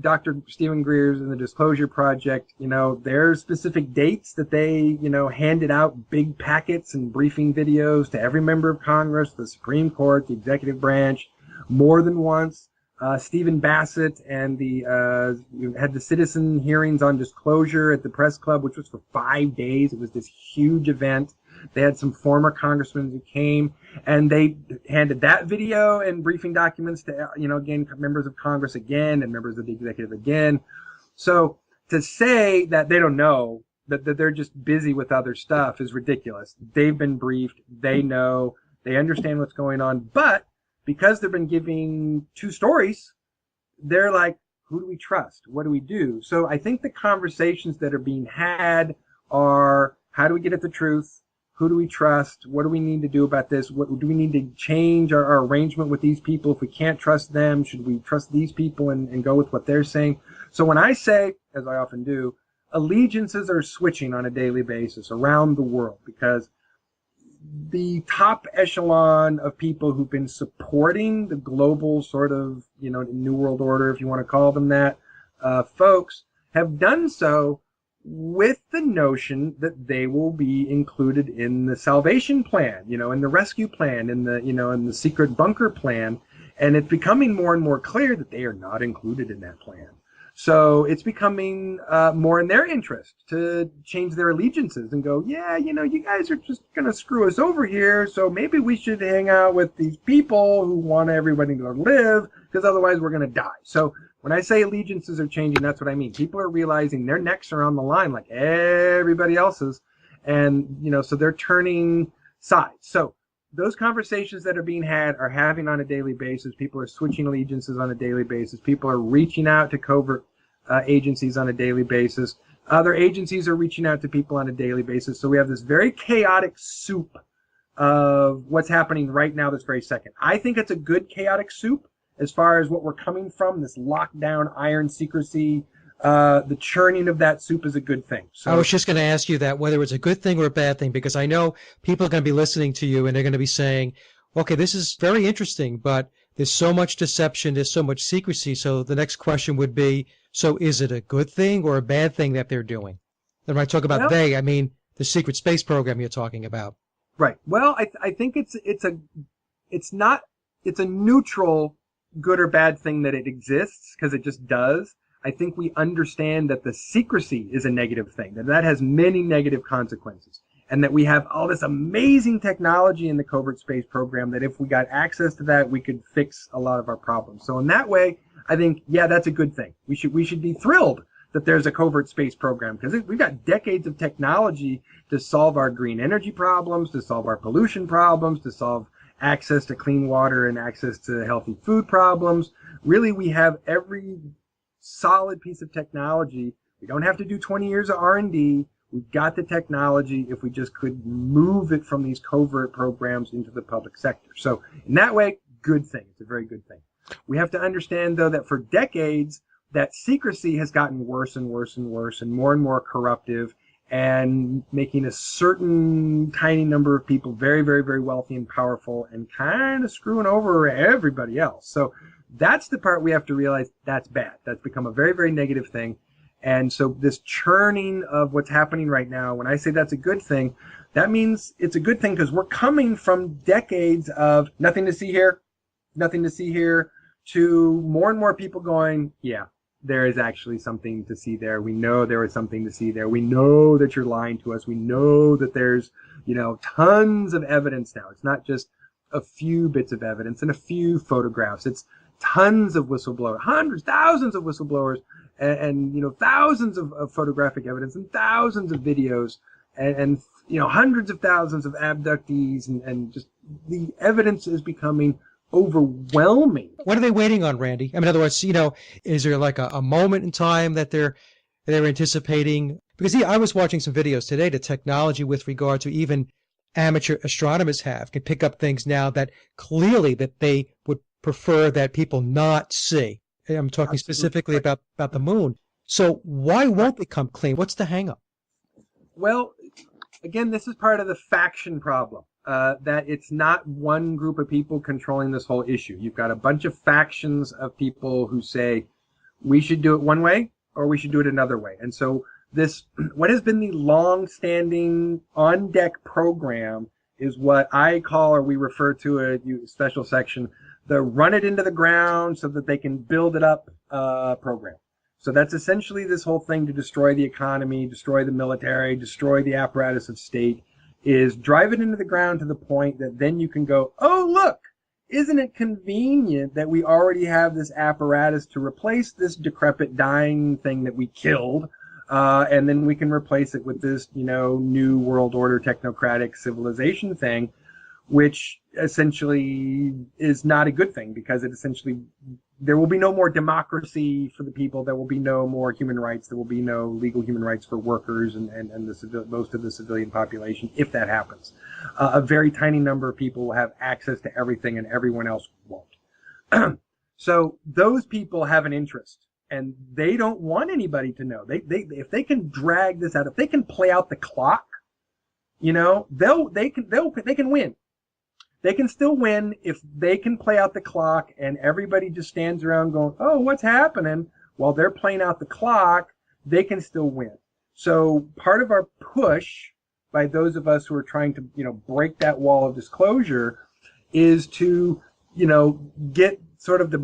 Dr. Stephen Greer's and the Disclosure Project, there's specific dates that they, handed out big packets and briefing videos to every member of Congress, the Supreme Court, the executive branch, more than once. Stephen Bassett and had the citizen hearings on disclosure at the press club, which was for 5 days. It was this huge event. They had some former congressmen who came, and they handed that video and briefing documents to, again, members of Congress again and members of the executive again. So to say that they don't know, that they're just busy with other stuff is ridiculous. They've been briefed. They know. They understand what's going on. But because they've been giving two stories, they're like, who do we trust? What do we do? So I think the conversations that are being had are, how do we get at the truth? Who do we trust? What do we need to do about this? What do we need to change our arrangement with these people? If we can't trust them, should we trust these people and go with what they're saying? So when I say, as I often do, allegiances are switching on a daily basis around the world because the top echelon of people who've been supporting the global sort of, New World Order, if you want to call them that, folks have done so with the notion that they will be included in the salvation plan, in the rescue plan, in the secret bunker plan. And it's becoming more and more clear that they are not included in that plan. So it's becoming more in their interest to change their allegiances and go, yeah, you guys are just going to screw us over here. So maybe we should hang out with these people who want everybody to live because otherwise we're going to die. So when I say allegiances are changing, that's what I mean. People are realizing their necks are on the line like everybody else's. And, so they're turning sides. So those conversations that are being had are having on a daily basis. People are switching allegiances on a daily basis. People are reaching out to covert agencies on a daily basis. Other agencies are reaching out to people on a daily basis. So we have this very chaotic soup of what's happening right now this very second. I think it's a good chaotic soup as far as what we're coming from, this lockdown, iron secrecy. The churning of that soup is a good thing. So I was just going to ask you that, whether it's a good thing or a bad thing, because I know people are going to be listening to you and they're going to be saying, okay, this is very interesting, but there's so much deception, there's so much secrecy. So the next question would be, so is it a good thing or a bad thing that they're doing? And when I talk about they, I mean the secret space program you're talking about. Right. Well, I think it's a neutral good or bad thing that it exists because it just does. I think we understand that the secrecy is a negative thing, that has many negative consequences, and that we have all this amazing technology in the covert space program that if we got access to that, we could fix a lot of our problems. So in that way, I think, yeah, that's a good thing. We should be thrilled that there's a covert space program because we've got decades of technology to solve our green energy problems, to solve our pollution problems, to solve access to clean water and access to healthy food problems. Really, we have every solid piece of technology. We don't have to do 20 years of R&D. We've got the technology if we just could move it from these covert programs into the public sector. So in that way, good thing. It's a very good thing. We have to understand, though, that for decades, that secrecy has gotten worse and worse and worse and more corruptive, and making a certain tiny number of people very, very, very wealthy and powerful and kind of screwing over everybody else. So that's the part we have to realize that's bad. That's become a very, very negative thing. And so this churning of what's happening right now, when I say that's a good thing, that means it's a good thing because we're coming from decades of nothing to see here, to more and more people going, yeah, there is actually something to see there. We know there is something to see there. We know that you're lying to us. We know that there's, tons of evidence now. It's not just a few bits of evidence and a few photographs. It's tons of whistleblowers, hundreds, thousands of whistleblowers, and thousands of photographic evidence and thousands of videos and hundreds of thousands of abductees and just the evidence is becoming overwhelming. What are they waiting on, Randy? I mean, in other words, is there like a moment in time that they're anticipating? Because I was watching some videos today. The technology with regard to even amateur astronomers can pick up things now that clearly that they would prefer that people not see. I'm talking specifically about the moon. So why won't they come clean? What's the hang up? Well, again, this is part of the faction problem. That it's not one group of people controlling this whole issue. You've got a bunch of factions of people who say we should do it one way or we should do it another way. And so what has been the long-standing on-deck program is what I call, or we refer to a special section, the run it into the ground so that they can build it up program. So that's essentially this whole thing to destroy the economy, destroy the military, destroy the apparatus of state, is drive it into the ground to the point that then you can go, oh, look, isn't it convenient that we already have this apparatus to replace this decrepit, dying thing that we killed, and then we can replace it with this, new world order technocratic civilization thing, which essentially is not a good thing because it essentially, there will be no more democracy for the people. There will be no more human rights. There will be no legal human rights for workers and most of the civilian population if that happens. A very tiny number of people will have access to everything and everyone else won't. So those people have an interest and they don't want anybody to know. If they can drag this out, if they can play out the clock, they can win. They can still win if they can play out the clock and everybody just stands around going, oh, what's happening? While they're playing out the clock, they can still win. So part of our push by those of us who are trying to, break that wall of disclosure is to, get sort of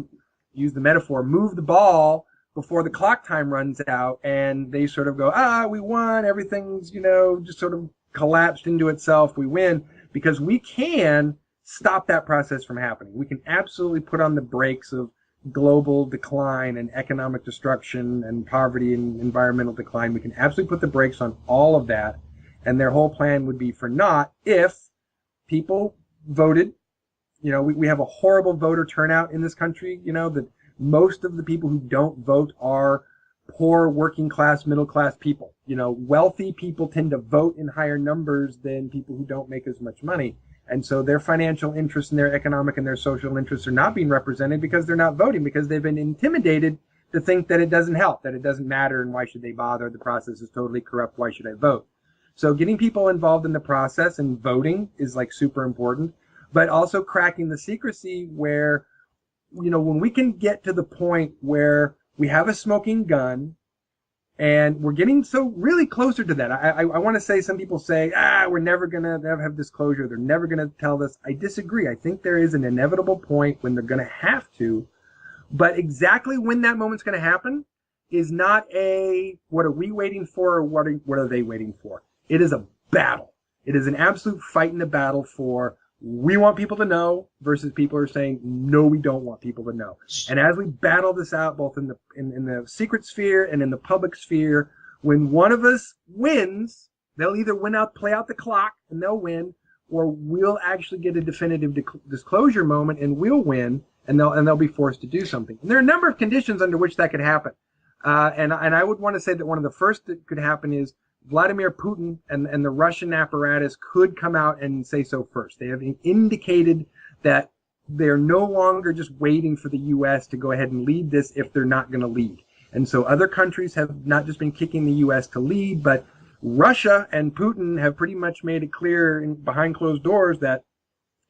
use the metaphor, move the ball before the clock time runs out and they sort of go, we won. Everything's, just sort of collapsed into itself. We win because we can stop that process from happening. We can absolutely put on the brakes of global decline and economic destruction and poverty and environmental decline. We can absolutely put the brakes on all of that. And their whole plan would be for naught if people voted. We have a horrible voter turnout in this country, that most of the people who don't vote are poor, working class, middle class people. Wealthy people tend to vote in higher numbers than people who don't make as much money. And so their financial interests and their economic and their social interests are not being represented because they're not voting, because they've been intimidated to think that it doesn't help, that it doesn't matter, and why should they bother? The process is totally corrupt. Why should I vote? So getting people involved in the process and voting is like super important, but also cracking the secrecy where, when we can get to the point where we have a smoking gun, and we're getting so really closer to that. I want to say, some people say, we're never going to have disclosure. They're never going to tell this. I disagree. I think there is an inevitable point when they're going to have to. But exactly when that moment's going to happen is not what are we waiting for or what are they waiting for? It is a battle. It is an absolute fight in the battle for we want people to know versus people are saying, no, we don't want people to know. And as we battle this out, both in the secret sphere and in the public sphere, when one of us wins, they'll either play out the clock and they'll win, or we'll actually get a definitive disclosure moment and we'll win, and they'll be forced to do something. And there are a number of conditions under which that could happen. And I would want to say that one of the first that could happen is Vladimir Putin and the Russian apparatus could come out and say so first. They have indicated that they're no longer just waiting for the U.S. to go ahead and lead this if they're not going to lead. And so other countries have not just been kicking the U.S. to lead, but Russia and Putin have pretty much made it clear behind closed doors that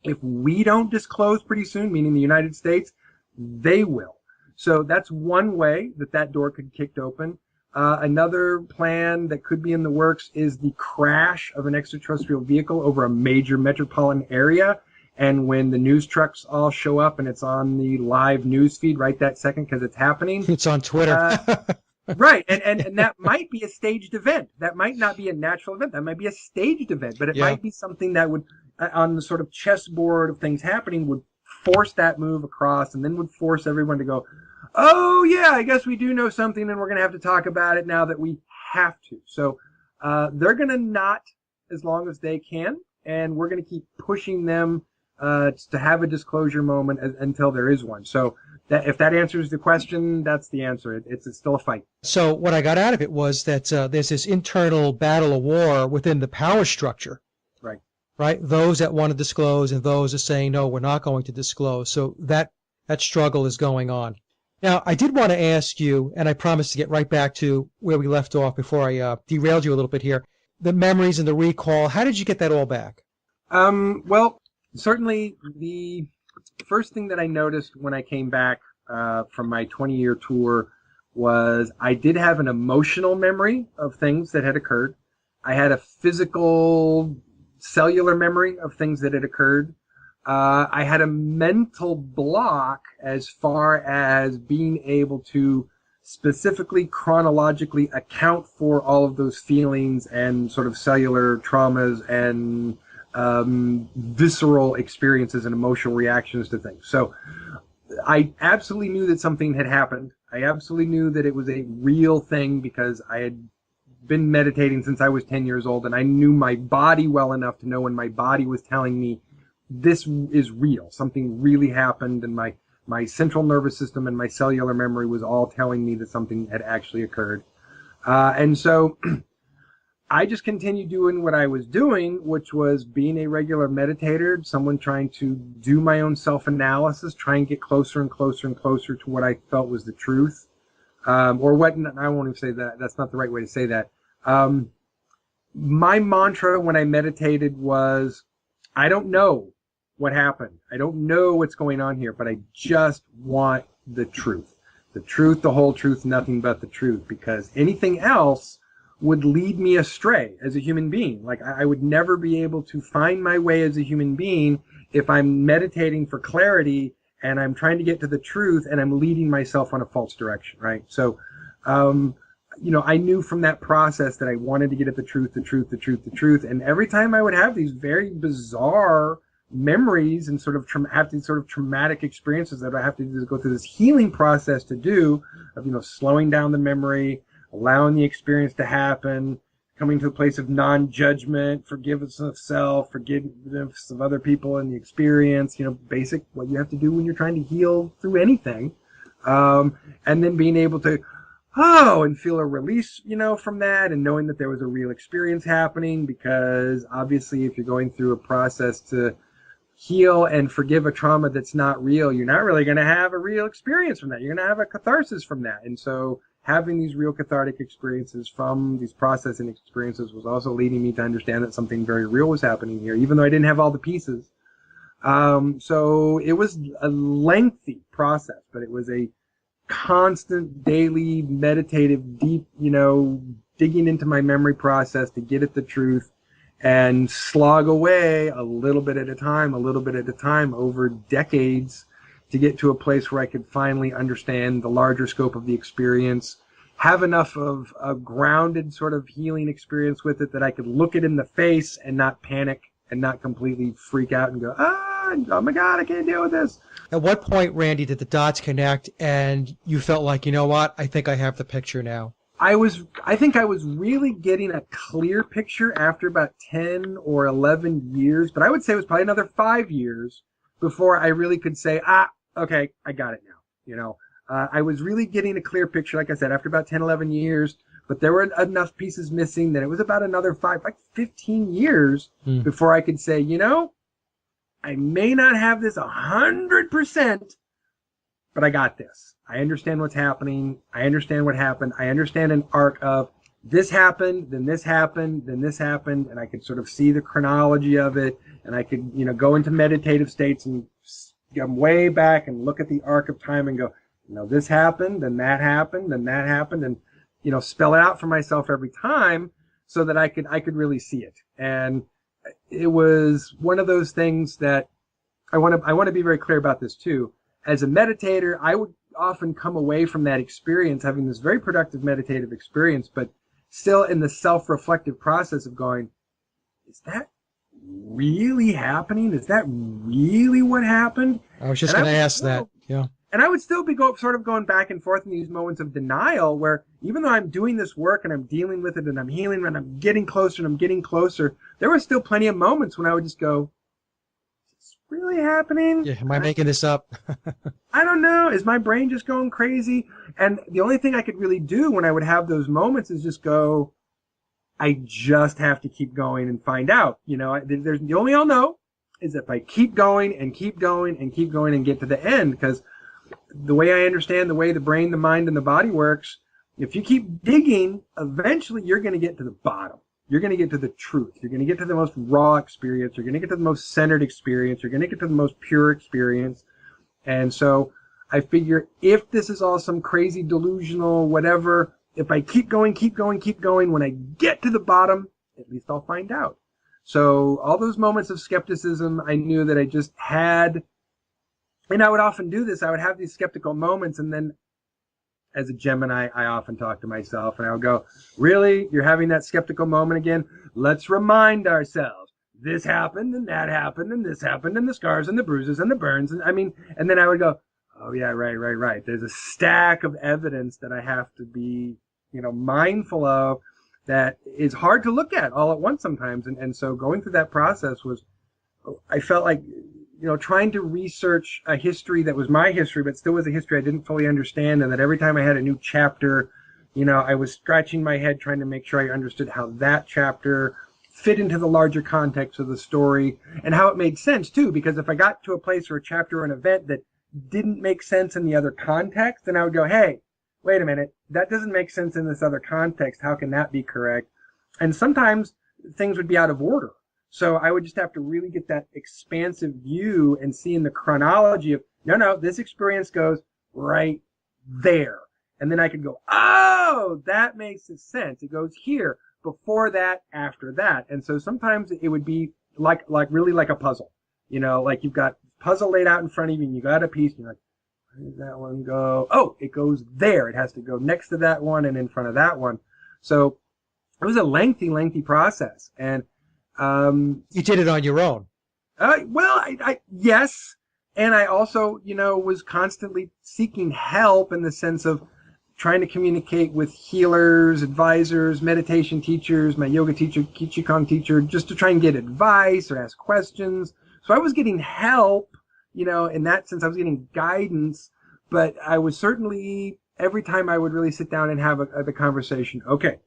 if we don't disclose pretty soon, meaning the United States, they will. So that's one way that door could be kicked open. Another plan that could be in the works is the crash of an extraterrestrial vehicle over a major metropolitan area. And when the news trucks all show up and it's on the live news feed right that second because it's happening. It's on Twitter. Right. And that might be a staged event. That might not be a natural event. That might be a staged event, but it might be something that would, on the sort of chessboard of things happening, would force that move across and then would force everyone to go, oh, yeah, I guess we do know something and we're going to have to talk about it now that we have to. So they're going to not as long as they can, and we're going to keep pushing them to have a disclosure moment until there is one. So if that answers the question, that's the answer. It's still a fight. So what I got out of it was that there's this internal battle of war within the power structure. Right. Right? Those that want to disclose and those are saying, no, we're not going to disclose. So that struggle is going on. Now, I did want to ask you, and I promised to get right back to where we left off before I derailed you a little bit here, the memories and the recall. How did you get that all back? Well, certainly the first thing that I noticed when I came back from my 20-year tour was I did have an emotional memory of things that had occurred. I had a physical, cellular memory of things that had occurred. I had a mental block as far as being able to specifically chronologically account for all of those feelings and sort of cellular traumas and visceral experiences and emotional reactions to things. So I absolutely knew that something had happened. I absolutely knew that it was a real thing because I had been meditating since I was 10 years old, and I knew my body well enough to know when my body was telling me this is real. Something really happened, and my central nervous system and my cellular memory was all telling me that something had actually occurred. And so I just continued doing what I was doing, which was being a regular meditator, someone trying to do my own self-analysis, try and get closer and closer and closer to what I felt was the truth. Or what, I won't even say that. That's not the right way to say that. My mantra when I meditated was, I don't know what happened. I don't know what's going on here, but I just want the truth. The truth, the whole truth, nothing but the truth, because anything else would lead me astray as a human being. Like I would never be able to find my way as a human being if I'm meditating for clarity and I'm trying to get to the truth and I'm leading myself on a false direction, right? So, I knew from that process that I wanted to get at the truth, the truth, the truth, the truth. And every time I would have these very bizarre memories and sort of have these sort of traumatic experiences that I have to go through this healing process to do of, slowing down the memory, allowing the experience to happen, coming to a place of non-judgment, forgiveness of self, forgiveness of other people in the experience, basic what you have to do when you're trying to heal through anything. And then being able to, and feel a release, from that, and knowing that there was a real experience happening, because obviously if you're going through a process to heal and forgive a trauma that's not real, you're not really going to have a real experience from that. You're going to have a catharsis from that. And so having these real cathartic experiences from these processing experiences was also leading me to understand that something very real was happening here, even though I didn't have all the pieces. So it was a lengthy process, but it was a constant, daily, meditative, deep, digging into my memory process to get at the truth and slog away a little bit at a time over decades to get to a place where I could finally understand the larger scope of the experience, have enough of a grounded sort of healing experience with it that I could look it in the face and not panic and not completely freak out and go, oh my God, I can't deal with this. At what point, Randy, did the dots connect and you felt like, you know what, I think I have the picture now? I think I was really getting a clear picture after about 10 or 11 years, but I would say it was probably another 5 years before I really could say, okay, I got it now. I was really getting a clear picture, like I said, after about 10, 11 years, but there were enough pieces missing that it was about another 15 years Hmm. before I could say, I may not have this 100%, but I got this. I understand what's happening. I understand what happened. I understand an arc of this happened, then this happened, then this happened, and I could sort of see the chronology of it, and I could, go into meditative states and come way back and look at the arc of time and go, this happened, then that happened, then that happened, and spell it out for myself every time so that I could really see it. And it was one of those things that I want to be very clear about this too. As a meditator, I would often come away from that experience having this very productive meditative experience, but still in the self-reflective process of going, is that really happening? Is that really what happened? I was just And I going to would ask that. still Yeah. and I would still be sort of going back and forth in these moments of denial where even though I'm doing this work and I'm dealing with it and I'm healing and I'm getting closer and I'm getting closer, there were still plenty of moments when I would just go, is this really happening? Yeah. Am I making this up? I don't know. Is my brain just going crazy? And the only thing I could really do when I would have those moments is just go, I just have to keep going and find out. There's the only I'll know is if I keep going and keep going and keep going and get to the end. Because the way I understand the way the brain, the mind, and the body works, if you keep digging, eventually you're going to get to the bottom. You're going to get to the truth. You're going to get to the most raw experience. You're going to get to the most centered experience. You're going to get to the most pure experience. And so I figure if this is all some crazy delusional whatever, if I keep going, keep going, keep going, when I get to the bottom, at least I'll find out. So all those moments of skepticism, I knew that I just had, and I would often do this. I would have these skeptical moments, and then as a Gemini, I often talk to myself, and I would go, really? You're having that skeptical moment again? Let's remind ourselves. This happened, and that happened, and this happened, and the scars, and the bruises, and the burns, and then I would go, oh yeah, right. There's a stack of evidence that I have to be, mindful of that is hard to look at all at once sometimes. And so going through that process I felt like, trying to research a history that was my history, but still was a history I didn't fully understand. And that every time I had a new chapter, I was scratching my head trying to make sure I understood how that chapter fit into the larger context of the story and how it made sense too. Because if I got to a place or a chapter or an event that didn't make sense in the other context, then I would go, hey, wait a minute, that doesn't make sense in this other context. How can that be correct? And sometimes things would be out of order. So I would just have to really get that expansive view and see in the chronology of, no, this experience goes right there. And then I could go, oh, that makes sense. It goes here, before that, after that. And so sometimes it would be like really like a puzzle. Like you've got puzzle laid out in front of you and you got a piece and you're like, where does that one go? Oh, it goes there. It has to go next to that one and in front of that one. So it was a lengthy process. And You did it on your own. well, yes, and I also, was constantly seeking help in the sense of trying to communicate with healers, advisors, meditation teachers, my yoga teacher, Qigong teacher, just to try and get advice or ask questions. So I was getting help, in that sense, I was getting guidance, but I was certainly every time I would really sit down and have the conversation. Okay,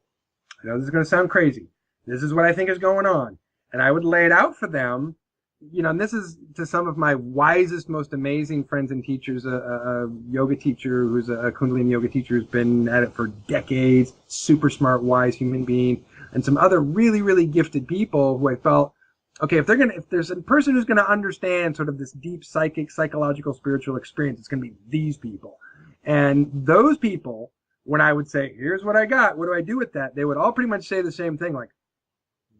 I know this is going to sound crazy. This is what I think is going on. And I would lay it out for them, and this is to some of my wisest, most amazing friends and teachers, a yoga teacher who's a Kundalini yoga teacher who's been at it for decades, super smart, wise human being, and some other really, really gifted people who I felt, okay, if there's a person who's going to understand sort of this deep psychic, psychological, spiritual experience, it's going to be these people. And those people, when I would say, here's what I got, what do I do with that? They would all pretty much say the same thing, like,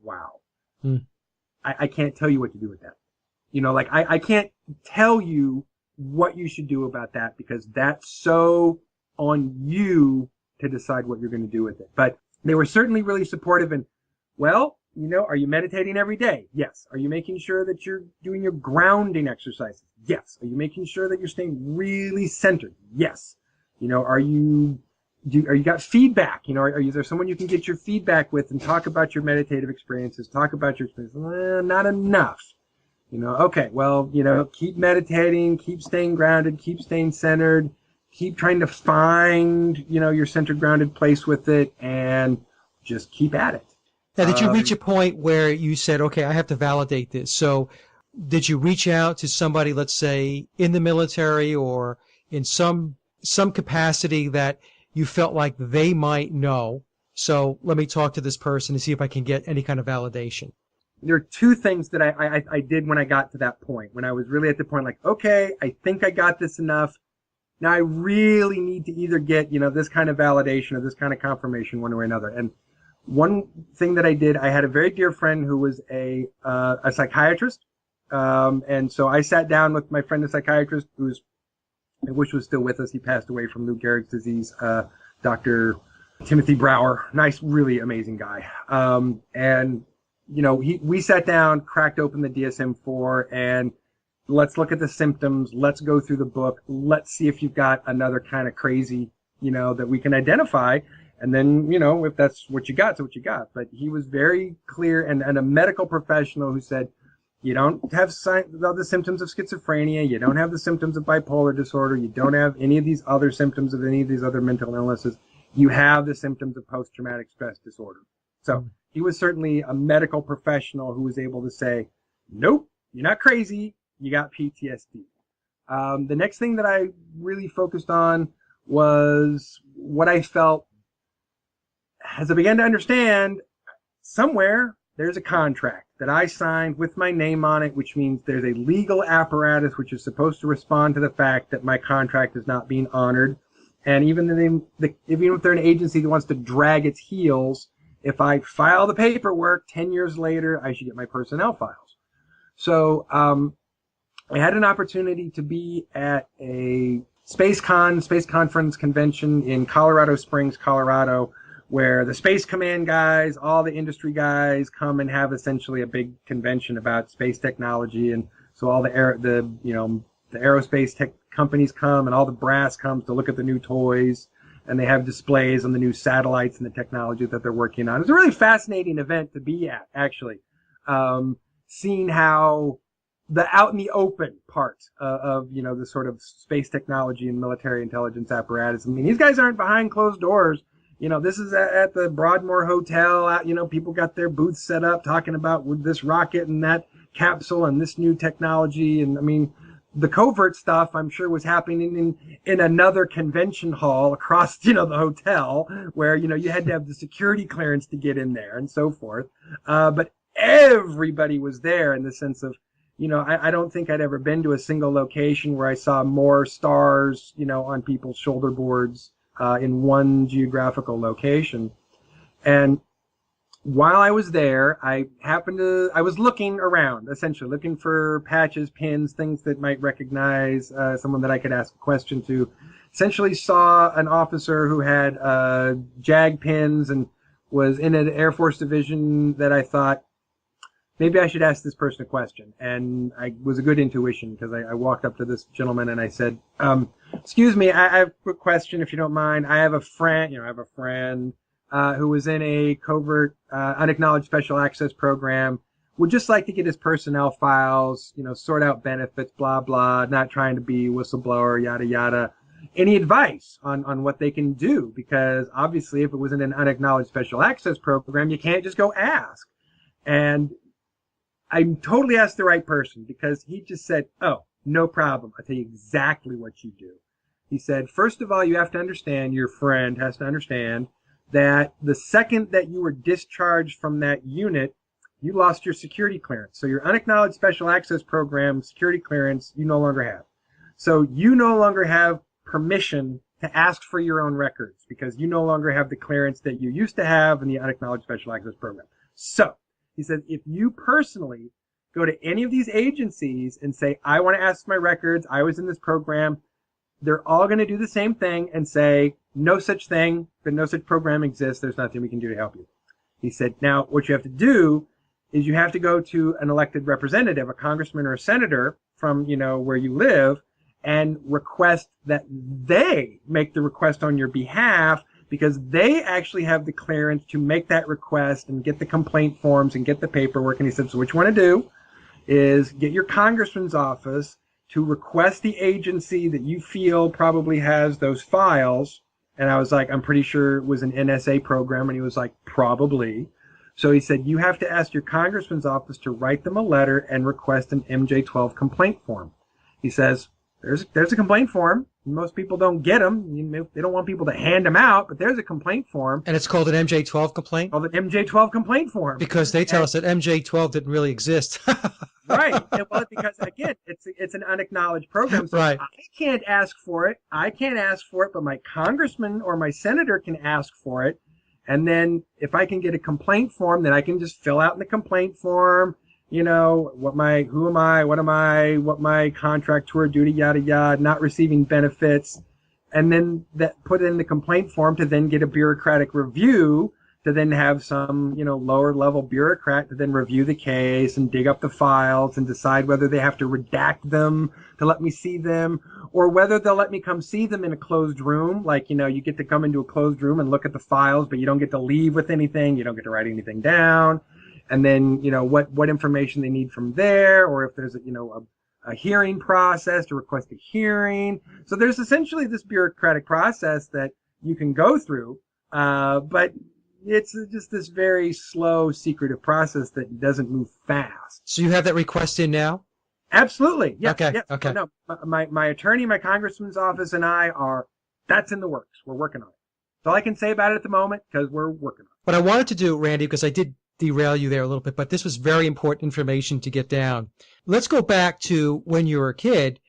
wow. Hmm. I can't tell you what to do with that. I can't tell you what you should do about that because that's so on you to decide what you're going to do with it. But they were certainly really supportive and, well, are you meditating every day? Yes. Are you making sure that you're doing your grounding exercises? Yes. Are you making sure that you're staying really centered? Yes. Are you are you got feedback? Is there someone you can get your feedback with and talk about your meditative experiences, talk about your experiences? Not enough. Okay, well, keep meditating, keep staying grounded, keep staying centered, keep trying to find, your centered, grounded place with it, and just keep at it. Now, did you reach a point where you said, okay, I have to validate this? So did you reach out to somebody, let's say, in the military or in some capacity that you felt like they might know? So let me talk to this person to see if I can get any kind of validation. There are two things that I did when I got to that point, when I was really at the point like, okay, I think I got this enough. Now I really need to either get, this kind of validation or this kind of confirmation one way or another. And one thing that I did, I had a very dear friend who was a psychiatrist. And so I sat down with my friend, the psychiatrist, I wish was still with us. He passed away from Lou Gehrig's disease, Dr. Timothy Brower. Nice, really amazing guy. And we sat down, cracked open the DSM-4, and let's look at the symptoms. Let's go through the book. Let's see if you've got another kind of crazy, that we can identify. And then, if that's what you got, it's what you got. But he was very clear and a medical professional who said, you don't have the symptoms of schizophrenia. You don't have the symptoms of bipolar disorder. You don't have any of these other symptoms of any of these other mental illnesses. You have the symptoms of post-traumatic stress disorder. So he was certainly a medical professional who was able to say, nope, you're not crazy. You got PTSD. The next thing that I really focused on was what I felt as I began to understand somewhere there's a contract that I signed with my name on it, which means there's a legal apparatus which is supposed to respond to the fact that my contract is not being honored. And even if they're an agency that wants to drag its heels, if I file the paperwork 10 years later, I should get my personnel files. So I had an opportunity to be at a Space Conference convention in Colorado Springs, Colorado, where the Space Command guys, all the industry guys come and have essentially a big convention about space technology. And so all the aerospace tech companies come and all the brass comes to look at the new toys. And they have displays on the new satellites and the technology that they're working on. It's a really fascinating event to be at, actually. Seeing how the out in the open part of the sort of space technology and military intelligence apparatus. I mean, these guys aren't behind closed doors. This is at the Broadmoor Hotel. People got their booths set up talking about this rocket and that capsule and this new technology. And I mean, the covert stuff, I'm sure, was happening in another convention hall across, the hotel where, you had to have the security clearance to get in there and so forth. But everybody was there in the sense of, I don't think I'd ever been to a single location where I saw more stars, on people's shoulder boards in one geographical location. And while I was there, I was looking around, essentially looking for patches, pins, things that might recognize someone that I could ask a question to. Essentially saw an officer who had JAG pins and was in an Air Force division that I thought, maybe I should ask this person a question. And I was a good intuition because I walked up to this gentleman and I said, excuse me, I have a question if you don't mind. I have a friend, who was in a covert, unacknowledged special access program. Would just like to get his personnel files, sort out benefits, blah, blah, not trying to be whistleblower, yada, yada. Any advice on what they can do? Because obviously if it was in an unacknowledged special access program, you can't just go ask. And I totally asked the right person because he just said, oh, no problem. I'll tell you exactly what you do. He said, first of all, you have to understand, your friend has to understand that the second that you were discharged from that unit, you lost your security clearance. So your unacknowledged special access program security clearance, you no longer have. So you no longer have permission to ask for your own records because you no longer have the clearance that you used to have in the unacknowledged special access program. So he said, if you personally go to any of these agencies and say, I want to ask my records, I was in this program, they're all going to do the same thing and say, no such thing, but no such program exists. There's nothing we can do to help you. He said, now what you have to do is you have to go to an elected representative, a congressman or a senator from, where you live and request that they make the request on your behalf because they actually have the clearance to make that request and get the complaint forms and get the paperwork. And he said, so what you want to do is get your congressman's office to request the agency that you feel probably has those files. And I was like, I'm pretty sure it was an NSA program. And he was like, probably. So he said, you have to ask your congressman's office to write them a letter and request an MJ-12 complaint form. He says, there's a complaint form. Most people don't get them. They don't want people to hand them out, but there's a complaint form. And it's called an MJ-12 complaint? Called an MJ-12 complaint form. Because they tell us that MJ-12 didn't really exist. Right. Well, because, again, it's an unacknowledged program. So right. I can't ask for it. But my congressman or my senator can ask for it. And then if I can get a complaint form, then I can just fill out in the complaint form, who am I, what my contract, tour duty, yada, yada, not receiving benefits. And then put it in the complaint form to then get a bureaucratic review, to then have some, lower level bureaucrat to then review the case and dig up the files and decide whether they have to redact them to let me see them, or whether they'll let me come see them in a closed room. Like, you get to come into a closed room and look at the files, but you don't get to leave with anything. You don't get to write anything down. And then, what information they need from there, or if there's a hearing process to request a hearing. So there's essentially this bureaucratic process that you can go through, but it's just this very slow, secretive process that doesn't move fast. So you have that request in now? Absolutely. Yeah. Okay. Yeah. Okay. No, my attorney, my congressman's office, and that's in the works. We're working on it. That's all I can say about it at the moment, because we're working on it. What I wanted to do, Randy, because I did derail you there a little bit, but this was very important information to get down. Let's go back to when you were a kid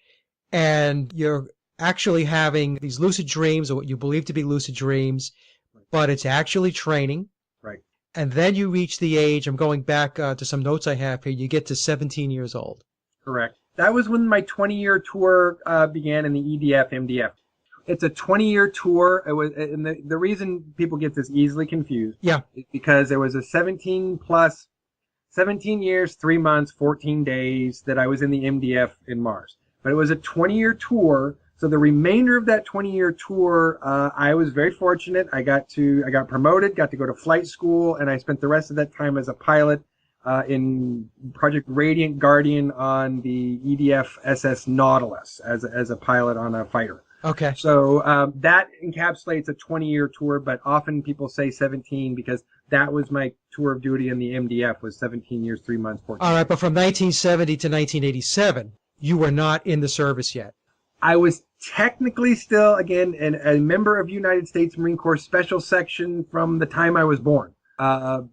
and you're actually having these lucid dreams, or what you believe to be lucid dreams, but it's actually training. Right. And then you reach the age, I'm going back to some notes I have here, you get to 17 years old. Correct. That was when my 20-year tour began in the EDF, MDF. It's a 20-year tour. It was, and the reason people get this easily confused, is because there was a 17 years, 3 months, 14 days that I was in the MDF in Mars. But it was a 20-year tour. So the remainder of that 20-year tour, I was very fortunate. I got promoted, got to go to flight school, and I spent the rest of that time as a pilot in Project Radiant Guardian on the EDF SS Nautilus as a pilot on a fighter. Okay. So that encapsulates a 20-year tour, but often people say 17 because that was my tour of duty in the MDF, was 17 years, 3 months, 14 All right, days. but from 1970 to 1987, you were not in the service yet. I was technically still, again, a member of United States Marine Corps Special Section from the time I was born. So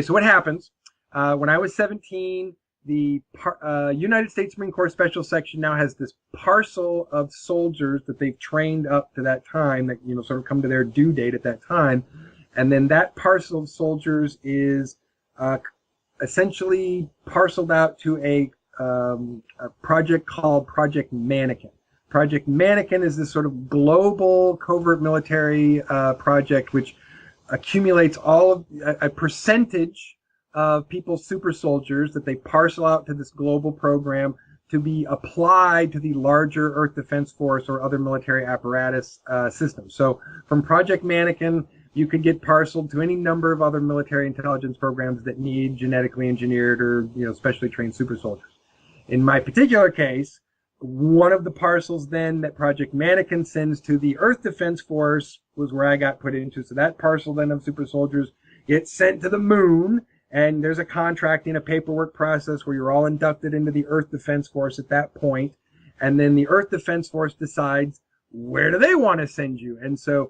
what happens? When I was 17, the United States Marine Corps Special Section now has this parcel of soldiers that they've trained up to that time that, sort of come to their due date at that time. And then that parcel of soldiers is essentially parceled out to a project called Project Mannequin. Project Mannequin is this sort of global covert military project which accumulates all of a percentage of people's super soldiers that they parcel out to this global program to be applied to the larger Earth Defense Force or other military apparatus systems. So from Project Mannequin, you could get parceled to any number of other military intelligence programs that need genetically engineered or specially trained super soldiers. In my particular case, one of the parcels then that Project Mannequin sends to the Earth Defense Force was where I got put into. So that parcel then of super soldiers gets sent to the moon, and there's a contracting, a paperwork process where you're all inducted into the Earth Defense Force at that point. And then the Earth Defense Force decides where do they want to send you. And so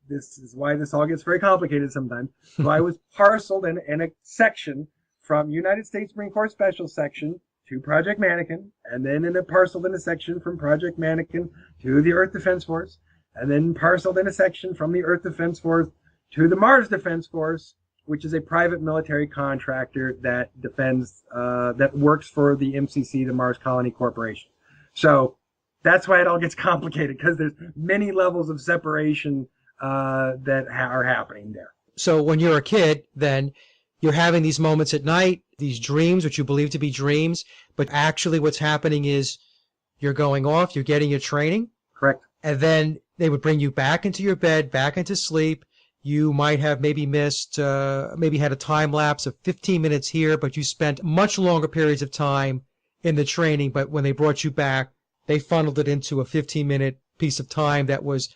this is why this all gets very complicated sometimes. So I was parceled in a section from United States Marine Corps Special Section to Project Mannequin, and then parceled in a section from Project Mannequin to the Earth Defense Force, and then parceled in a section from the Earth Defense Force to the Mars Defense Force, which is a private military contractor that that works for the MCC, the Mars Colony Corporation. So that's why it all gets complicated, because there's many levels of separation that are happening there. So when you're a kid, then you're having these moments at night, these dreams, which you believe to be dreams, but actually what's happening is you're going off, you're getting your training. Correct. And then They would bring you back into your bed, back into sleep. You might have maybe missed, maybe had a time lapse of 15 minutes here, but you spent much longer periods of time in the training. But when they brought you back, they funneled it into a 15-minute piece of time that was,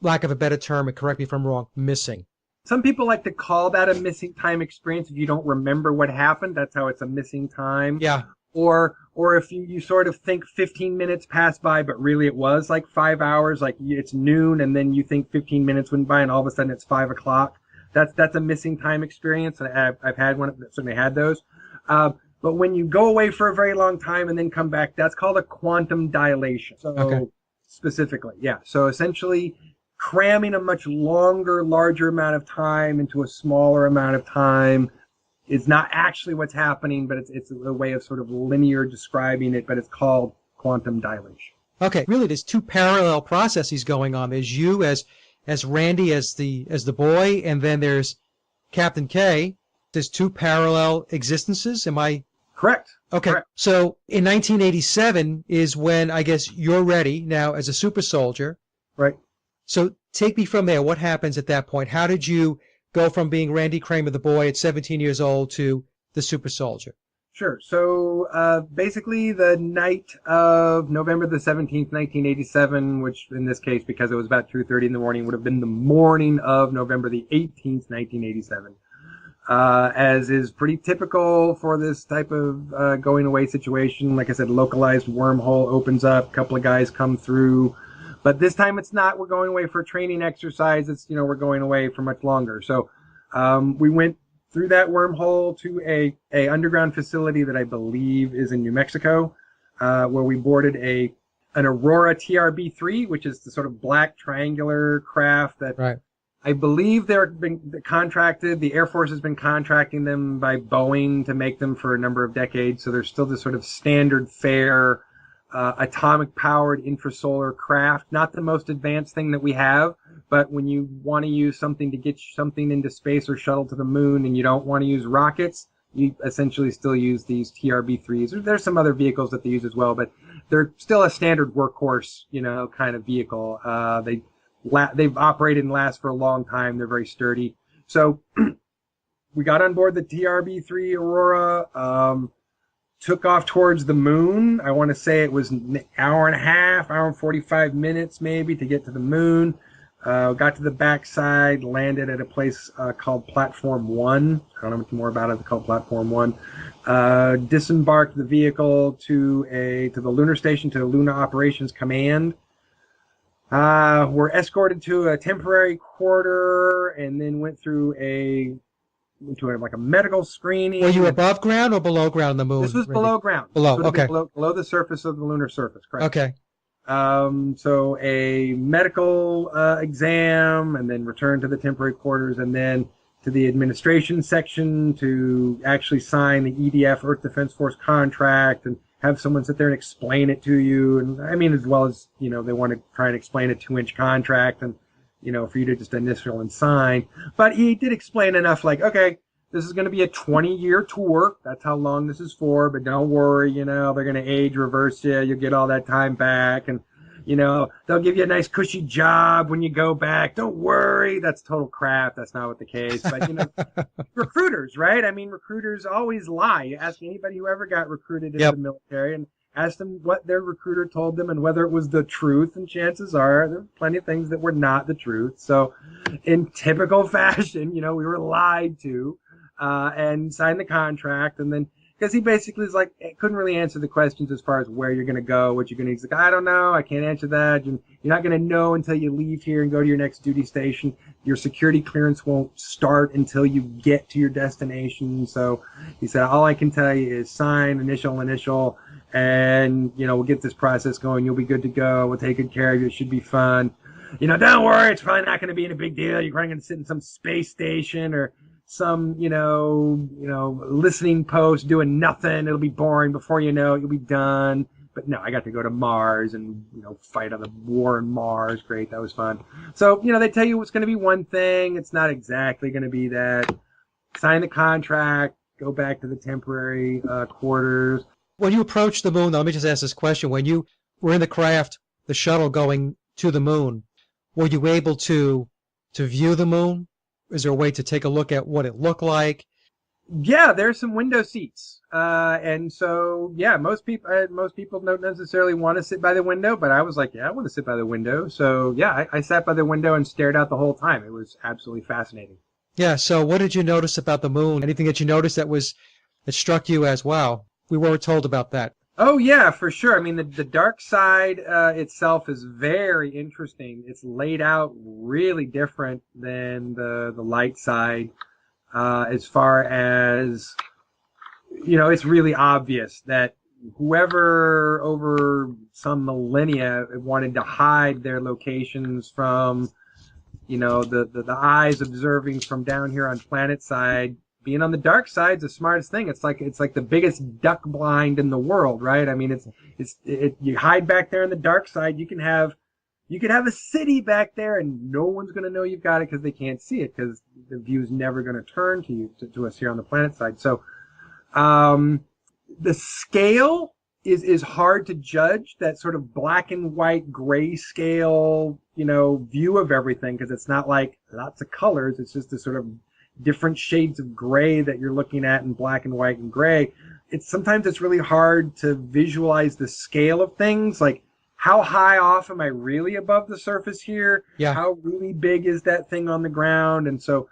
lack of a better term, and correct me if I'm wrong, missing. Some people like to call that a missing time experience. If you don't remember what happened, that's how it's a missing time. Yeah. Or if you sort of think 15 minutes passed by, but really it was like 5 hours, like it's noon, and then you think 15 minutes went by, and all of a sudden it's 5 o'clock. That's a missing time experience. I've had one, certainly had those. But when you go away for a very long time and then come back, that's called a quantum dilation. So Okay. specifically, yeah. So essentially, cramming a much longer, larger amount of time into a smaller amount of time is not actually what's happening, but it's a way of sort of linear describing it, but it's called quantum dilation. Okay. Really, there's two parallel processes going on. There's you as Randy as the boy, and then there's Captain K. There's two parallel existences. Am I Correct. okay? Correct. So in 1987 is when I guess you're ready now as a super soldier. Right. So take me from there. What happens at that point? How did you go from being Randy Cramer, the boy at 17 years old, to the super soldier? Sure. So basically, the night of November the 17th, 1987, which in this case, because it was about 2:30 in the morning, would have been the morning of November the 18th, 1987. As is pretty typical for this type of going away situation. Like I said, localized wormhole opens up, a couple of guys come through. But this time it's not, we're going away for a training exercise. It's, we're going away for much longer. So we went through that wormhole to a underground facility that I believe is in New Mexico, where we boarded an Aurora TRB-3, which is the sort of black triangular craft that Right. I believe they're been contracted. The Air Force has been contracting them by Boeing to make them for a number of decades. So they're still this sort of standard fare, atomic powered infrasolar craft. Not the most advanced thing that we have, but when you want to use something to get something into space or shuttle to the moon and you don't want to use rockets, you essentially still use these TRB-3s. There's some other vehicles that they use as well, but they're still a standard workhorse, kind of vehicle. They've operated and last for a long time. They're very sturdy. So we got on board the TRB-3 Aurora, took off towards the moon. I want to say it was an hour and a half, hour and 45 minutes maybe to get to the moon. Got to the backside, landed at a place called Platform 1. I don't know much more about it. It's called Platform 1. Disembarked the vehicle to the lunar station, to the Lunar Operations Command. Were escorted to a temporary quarter and then went through like a medical screening. Were you above ground or below ground on the moon? This was Randy? below ground. Below, This would have okay. been below the surface of the lunar surface, correct? Okay. So a medical exam, and then return to the temporary quarters, and then to the administration section to actually sign the EDF, Earth Defense Force contract, and have someone sit there and explain it to you. And I mean, as well as, they want to try and explain a 2-inch contract and, for you to just initial and sign. But he did explain enough, like, okay, this is going to be a 20-year tour. That's how long this is for. But don't worry, they're going to age reverse you. You'll get all that time back. And, they'll give you a nice cushy job when you go back. Don't worry. That's total crap. That's not what the case. But, recruiters, right? I mean, recruiters always lie. You ask anybody who ever got recruited into the military and ask them what their recruiter told them and whether it was the truth. And chances are there were plenty of things that were not the truth. So in typical fashion, we were lied to. And signed the contract, and then because he basically is like couldn't really answer the questions as far as where you're going to go, what you're going to. He's like, I don't know, I can't answer that. You're not going to know until you leave here and go to your next duty station. Your security clearance won't start until you get to your destination. So he said, all I can tell you is sign, initial, and we'll get this process going. You'll be good to go. We'll take good care of you. It should be fun. Don't worry, it's probably not going to be a big deal. You're probably going to sit in some space station or some, listening post doing nothing. It'll be boring. Before you know it, you'll be done. But no, I got to go to Mars and, fight on the war on Mars. Great. That was fun. So, they tell you it's going to be one thing. It's not exactly going to be that. Sign the contract, go back to the temporary quarters. When you approach the moon, let me just ask this question. When you were in the craft, the shuttle going to the moon, were you able to view the moon? Is there a way to take a look at what it looked like? Yeah, there's some window seats, and so yeah, most people don't necessarily want to sit by the window, but I was like, yeah, I want to sit by the window. So yeah, I sat by the window and stared out the whole time. It was absolutely fascinating. Yeah, so what did you notice about the moon? Anything that you noticed that struck you as wow? We weren't told about that. Oh yeah, for sure. I mean, the dark side itself is very interesting. It's laid out really different than the light side, as far as it's really obvious that whoever over some millennia wanted to hide their locations from, the eyes observing from down here on planet side. Being on the dark side's the smartest thing. It's like the biggest duck blind in the world, right? I mean, you hide back there on the dark side. You could have a city back there, and no one's going to know you've got it because they can't see it because the view's never going to turn to us here on the planet side. So um, the scale is hard to judge. That sort of black and white gray scale, view of everything, because it's not like lots of colors. It's just a sort of different shades of gray that you're looking at in black and white and gray. Sometimes it's really hard to visualize the scale of things. Like, how high off am I really above the surface here? Yeah. How really big is that thing on the ground? And so,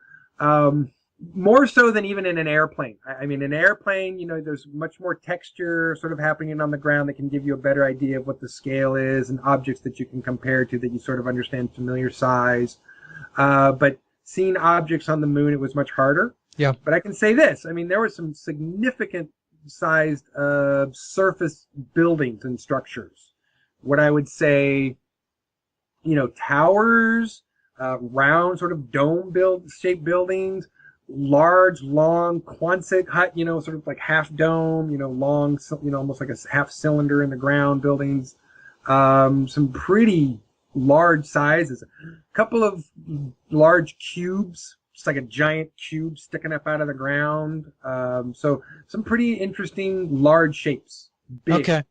more so than even in an airplane. I mean, an airplane, there's much more texture sort of happening on the ground that can give you a better idea of what the scale is and objects that you can compare to that you sort of understand familiar size. But seeing objects on the moon, it was much harder. Yeah. But I can say this. I mean, there were some significant sized surface buildings and structures. What I would say, towers, round sort of shaped buildings, large, long Quonset hut, sort of like half dome, long, almost like a half cylinder in the ground buildings. Some pretty large sizes. A couple of large cubes, just like a giant cube sticking up out of the ground. So some pretty interesting large shapes. Okay.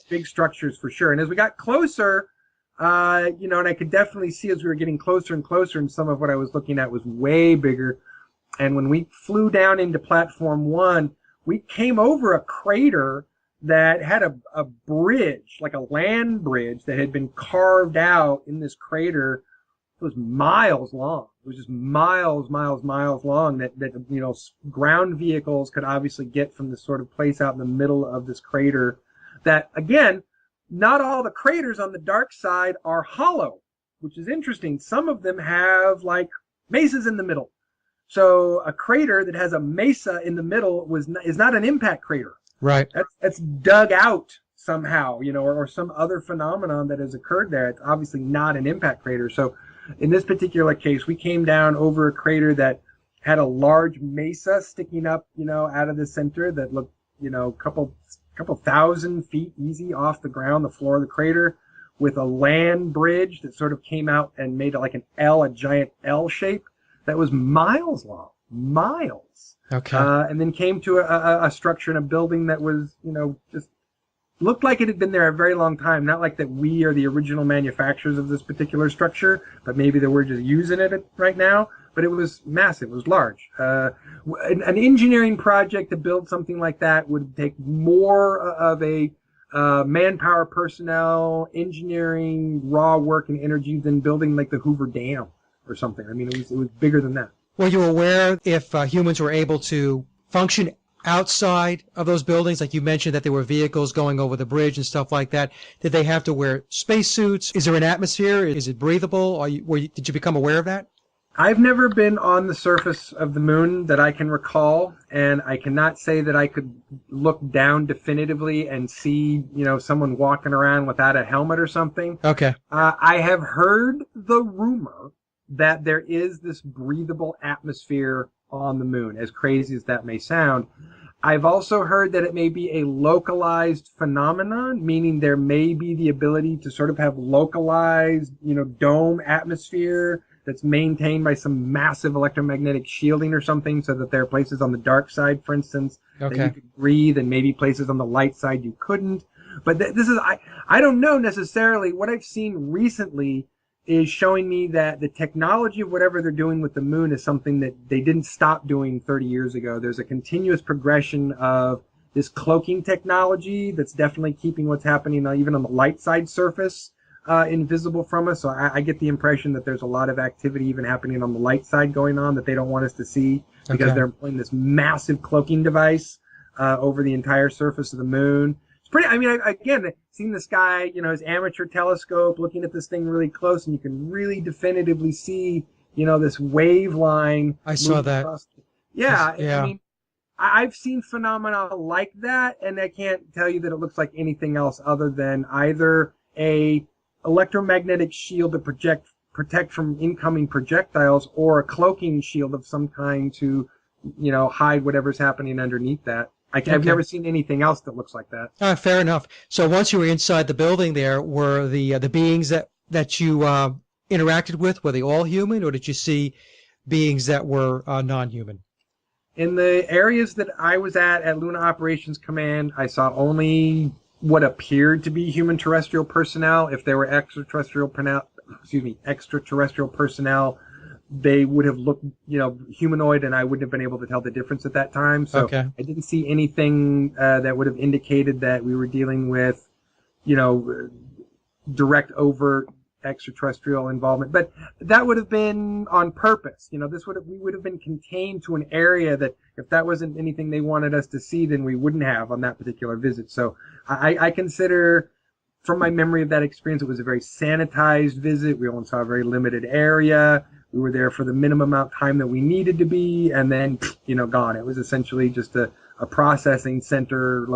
Big structures for sure. And as we got closer, and I could definitely see as we were getting closer and closer, and some of what I was looking at was way bigger. And when we flew down into platform 1, we came over a crater that had a bridge, like a land bridge that had been carved out in this crater. It was miles long. It was just miles long that ground vehicles could obviously get from this sort of place out in the middle of this crater. That, again, not all the craters on the dark side are hollow, which is interesting. Some of them have like mesas in the middle. So a crater that has a mesa in the middle is not an impact crater. Right. That's dug out somehow, or some other phenomenon that has occurred there. It's obviously not an impact crater. So in this particular case, we came down over a crater that had a large mesa sticking up, out of the center that looked, a couple thousand feet easy off the ground, the floor of the crater, with a land bridge that sort of came out and made it like a giant L shape that was miles long, miles. Okay. And then came to a structure in a building that was, just looked like it had been there a very long time. Not like that we are the original manufacturers of this particular structure, but maybe that we're just using it right now. But it was massive. It was large. An engineering project to build something like that would take more of a manpower, personnel, engineering, raw work, and energy than building like the Hoover Dam or something. I mean, it was bigger than that. Were you aware if humans were able to function outside of those buildings? Like you mentioned that there were vehicles going over the bridge and stuff like that. Did they have to wear spacesuits? Is there an atmosphere? Is it breathable? Did you become aware of that? I've never been on the surface of the moon that I can recall, and I cannot say that I could look down definitively and see, someone walking around without a helmet or something. Okay. I have heard the rumor that there is this breathable atmosphere on the moon, as crazy as that may sound. I've also heard that it may be a localized phenomenon, meaning there may be the ability to sort of have localized, dome atmosphere that's maintained by some massive electromagnetic shielding or something, so that there are places on the dark side, for instance, that you could breathe, and maybe places on the light side you couldn't. But this is, I don't know necessarily. What I've seen recently is showing me that the technology of whatever they're doing with the moon is something that they didn't stop doing 30 years ago. There's a continuous progression of this cloaking technology that's definitely keeping what's happening even on the light side surface invisible from us. So I get the impression that there's a lot of activity even happening on the light side going on that they don't want us to see because they're employing this massive cloaking device over the entire surface of the moon. It's pretty, I mean, again, seeing this guy, his amateur telescope, looking at this thing really close, and you can really definitively see, this wave line. I saw that. Yeah, Yeah. I mean, I've seen phenomena like that, and I can't tell you that it looks like anything else other than either a electromagnetic shield to protect from incoming projectiles, or a cloaking shield of some kind to, hide whatever's happening underneath that. I've never seen anything else that looks like that. Fair enough. So once you were inside the building there, were the beings that you interacted with, were they all human, or did you see beings that were non-human? In the areas that I was at Luna Operations Command, I saw only what appeared to be human terrestrial personnel. If there were extraterrestrial personnel, they would have looked, humanoid, and I wouldn't have been able to tell the difference at that time. So I didn't see anything that would have indicated that we were dealing with, direct, overt extraterrestrial involvement. But that would have been on purpose. We would have been contained to an area that if that wasn't anything they wanted us to see, then we wouldn't have on that particular visit. So I consider, from my memory of that experience, it was a very sanitized visit. We only saw a very limited area. We were there for the minimum amount of time that we needed to be, and then, gone. It was essentially just a processing center.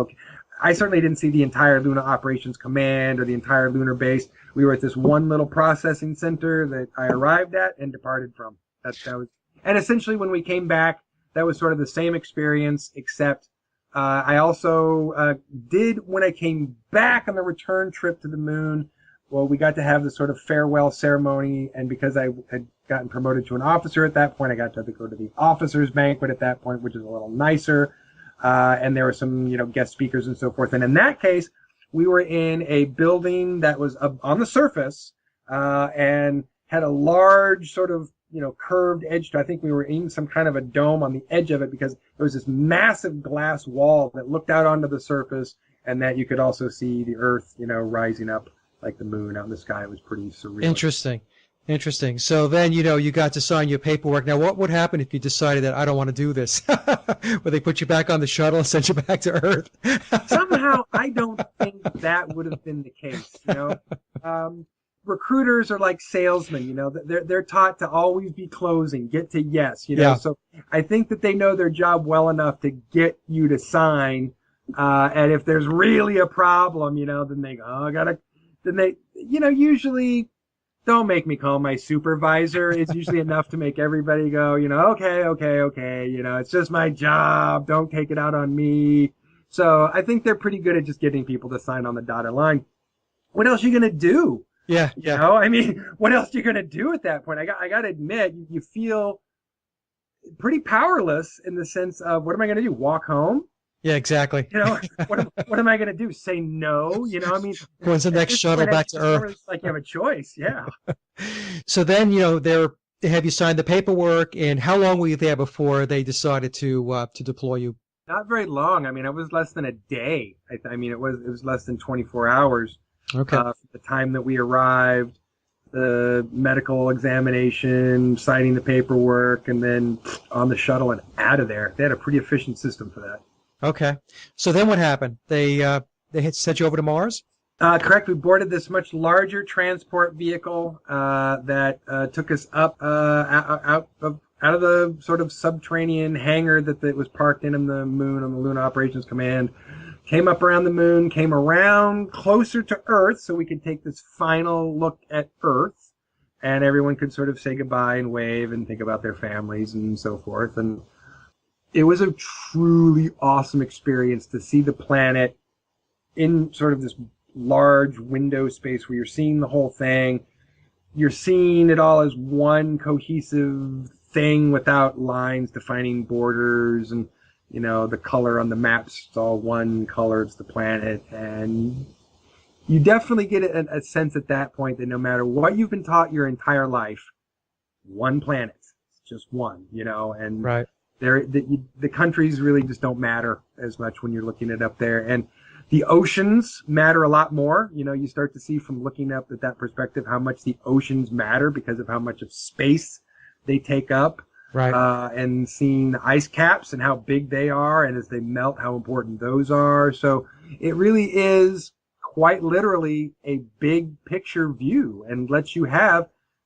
I certainly didn't see the entire Luna Operations Command or the entire lunar base. We were at this one little processing center that I arrived at and departed from. That was, and essentially when we came back, that was sort of the same experience, except I also did, when I came back on the return trip to the moon, well, we got to have this sort of farewell ceremony, and because I had gotten promoted to an officer at that point, I got to go to the officers' banquet at that point, which is a little nicer, and there were some, guest speakers and so forth. And in that case, we were in a building that was on the surface and had a large sort of, curved edge to, I think we were in some kind of a dome on the edge of it, because there was this massive glass wall that looked out onto the surface, and that you could also see the Earth, rising up like the moon out in the sky. It was pretty surreal. Interesting. So then, you got to sign your paperwork. Now, what would happen if you decided that I don't want to do this? Would they put you back on the shuttle and send you back to Earth? Somehow, I don't think that would have been the case. Recruiters are like salesmen. They're taught to always be closing, get to yes. Yeah. So I think that they know their job well enough to get you to sign. And if there's really a problem, then they go, oh, I gotta. Then they, usually. Don't make me call my supervisor. It's usually enough to make everybody go, okay. It's just my job. Don't take it out on me. So I think they're pretty good at just getting people to sign on the dotted line. What else are you going to do? Yeah. What else are you going to do at that point? I got to admit, you feel pretty powerless in the sense of, what am I going to do? Walk home? Yeah, exactly. What am I going to do? Say no? When's the next shuttle back to Earth? It's like you have a choice. Yeah. So then, they have you sign the paperwork, and how long were you there before they decided to deploy you? Not very long. It was less than a day. It was less than 24 hours. Okay. From the time that we arrived, the medical examination, signing the paperwork, and then on the shuttle and out of there. They had a pretty efficient system for that. Okay. So then what happened? They had sent you over to Mars? Correct. We boarded this much larger transport vehicle that took us up out of the sort of subterranean hangar that was parked in the moon on the Luna Operations Command. Came up around the moon, came around closer to Earth so we could take this final look at Earth, and everyone could sort of say goodbye and wave and think about their families and so forth. And it was a truly awesome experience to see the planet in sort of this large window space where you're seeing the whole thing. You're seeing it all as one cohesive thing without lines defining borders, and the color on the maps, it's all one color, it's the planet. And you definitely get a sense at that point that no matter what you've been taught your entire life, one planet, just one, and Right. the countries really just don't matter as much when you're looking it up there. And the oceans matter a lot more. You start to see from looking up at that perspective how much the oceans matter because of how much of space they take up. Right. And seeing the ice caps and how big they are, and as they melt, how important those are. So it really is quite literally a big picture view and lets you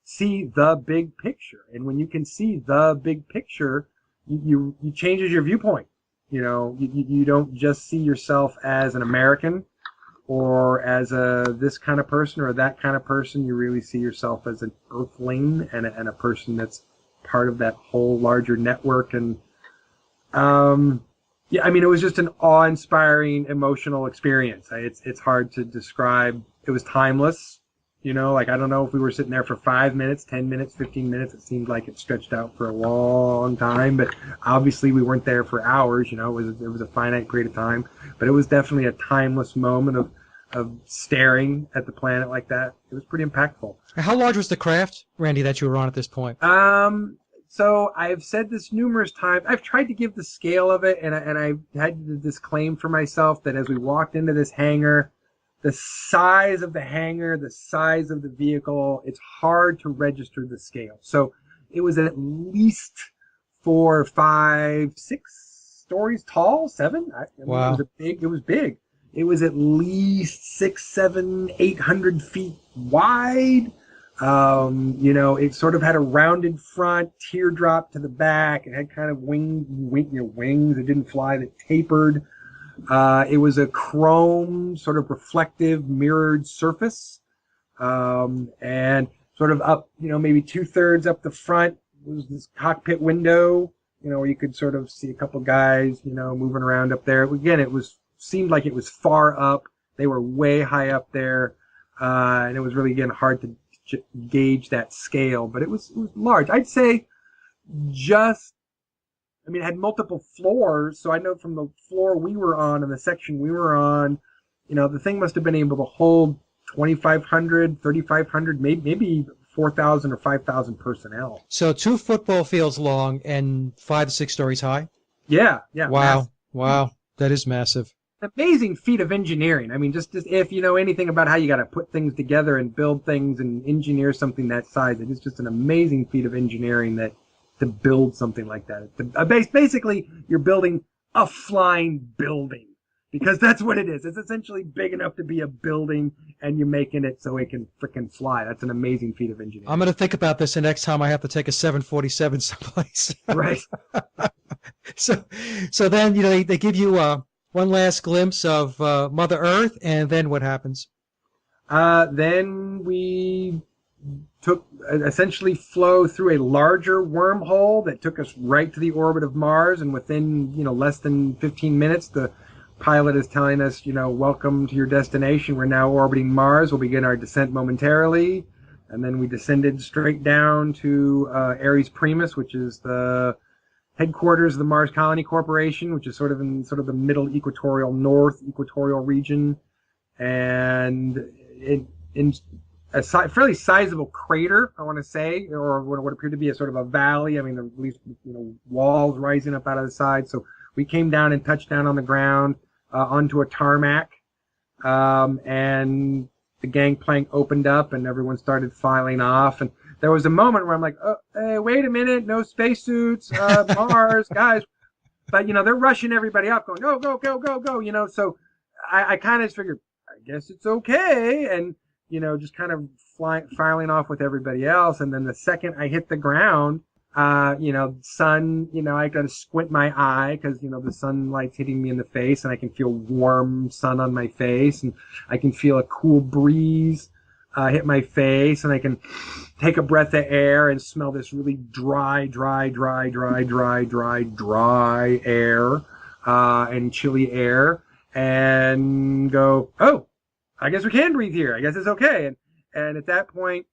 see the big picture. And when you can see the big picture, you changes your viewpoint. You don't just see yourself as an American or as this kind of person or that kind of person. You really see yourself as an earthling and a person that's part of that whole larger network. And yeah, I mean, it was just an awe-inspiring emotional experience. It's hard to describe. It was timeless. Like, I don't know if we were sitting there for 5 minutes, 10 minutes, 15 minutes. It seemed like it stretched out for a long time, but obviously we weren't there for hours. It was a finite period of time, but it was definitely a timeless moment of staring at the planet like that. It was pretty impactful. How large was the craft, Randy, that you were on at this point? So I've said this numerous times. I've tried to give the scale of it, and I had this claim for myself that as we walked into this hangar, the size of the hangar, the size of the vehicle, it's hard to register the scale. So it was at least 4, 5, 6 stories tall, 7. Wow. It was big. It was at least 6, 7, 800 feet wide. It sort of had a rounded front, teardrop to the back. It had kind of wings. It didn't fly, that tapered. It was a chrome, sort of reflective, mirrored surface. And sort of up, maybe 2/3 up the front was this cockpit window, where you could sort of see a couple guys, moving around up there. Again, seemed like it was far up. They were way high up there. And it was really, again, hard to gauge that scale, but it was large. I'd say it had multiple floors, so I know from the floor we were on and the section we were on, the thing must have been able to hold 2,500, 3,500, maybe 4,000 or 5,000 personnel. So 2 football fields long and 5 to 6 stories high? Yeah. Wow. Massive. Wow. That is massive. Amazing feat of engineering. I mean, just if you know anything about how you got to put things together and build things and engineer something that size, it is just an amazing feat of engineering to build something like that. Basically, you're building a flying building because that's what it is. It's essentially big enough to be a building, and you're making it so it can frickin' fly. That's an amazing feat of engineering. I'm going to think about this the next time I have to take a 747 someplace. Right. So then, they give you one last glimpse of Mother Earth, and then what happens? Then we essentially flow through a larger wormhole that took us right to the orbit of Mars, and within less than 15 minutes, the pilot is telling us, welcome to your destination. We're now orbiting Mars. We'll begin our descent momentarily, and then we descended straight down to Ares Primus, which is the headquarters of the Mars Colony Corporation, which is sort of in the middle equatorial, north equatorial region, and in a fairly sizable crater, I want to say, or what appeared to be a sort of a valley. I mean, at least walls rising up out of the side. So we came down and touched down on the ground onto a tarmac, and the gangplank opened up, and everyone started filing off. And there was a moment where I'm like, oh, hey, wait a minute, no spacesuits, Mars, guys. But, they're rushing everybody up, going, go, go, go, go, go, So I kind of figured, I guess it's okay. And, just kind of filing off with everybody else. And then the second I hit the ground, sun, I got to squint my eye because, the sunlight's hitting me in the face, and I can feel warm sun on my face, and I can feel a cool breeze hit my face, and I can take a breath of air and smell this really dry air, and chilly air, and go, oh, I guess we can breathe here. I guess it's okay. And at that point,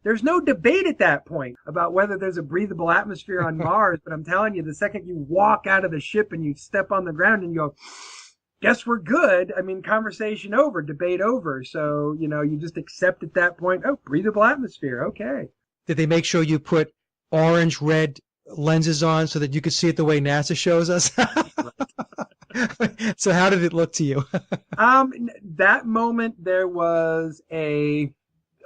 there's no debate at that point about whether there's a breathable atmosphere on Mars, but I'm telling you, the second you walk out of the ship and you step on the ground and you go, guess we're good. I mean, conversation over, debate over. So, you just accept at that point, oh, breathable atmosphere. Okay. Did they make sure you put orange, red lenses on so that you could see it the way NASA shows us? So how did it look to you? That moment there was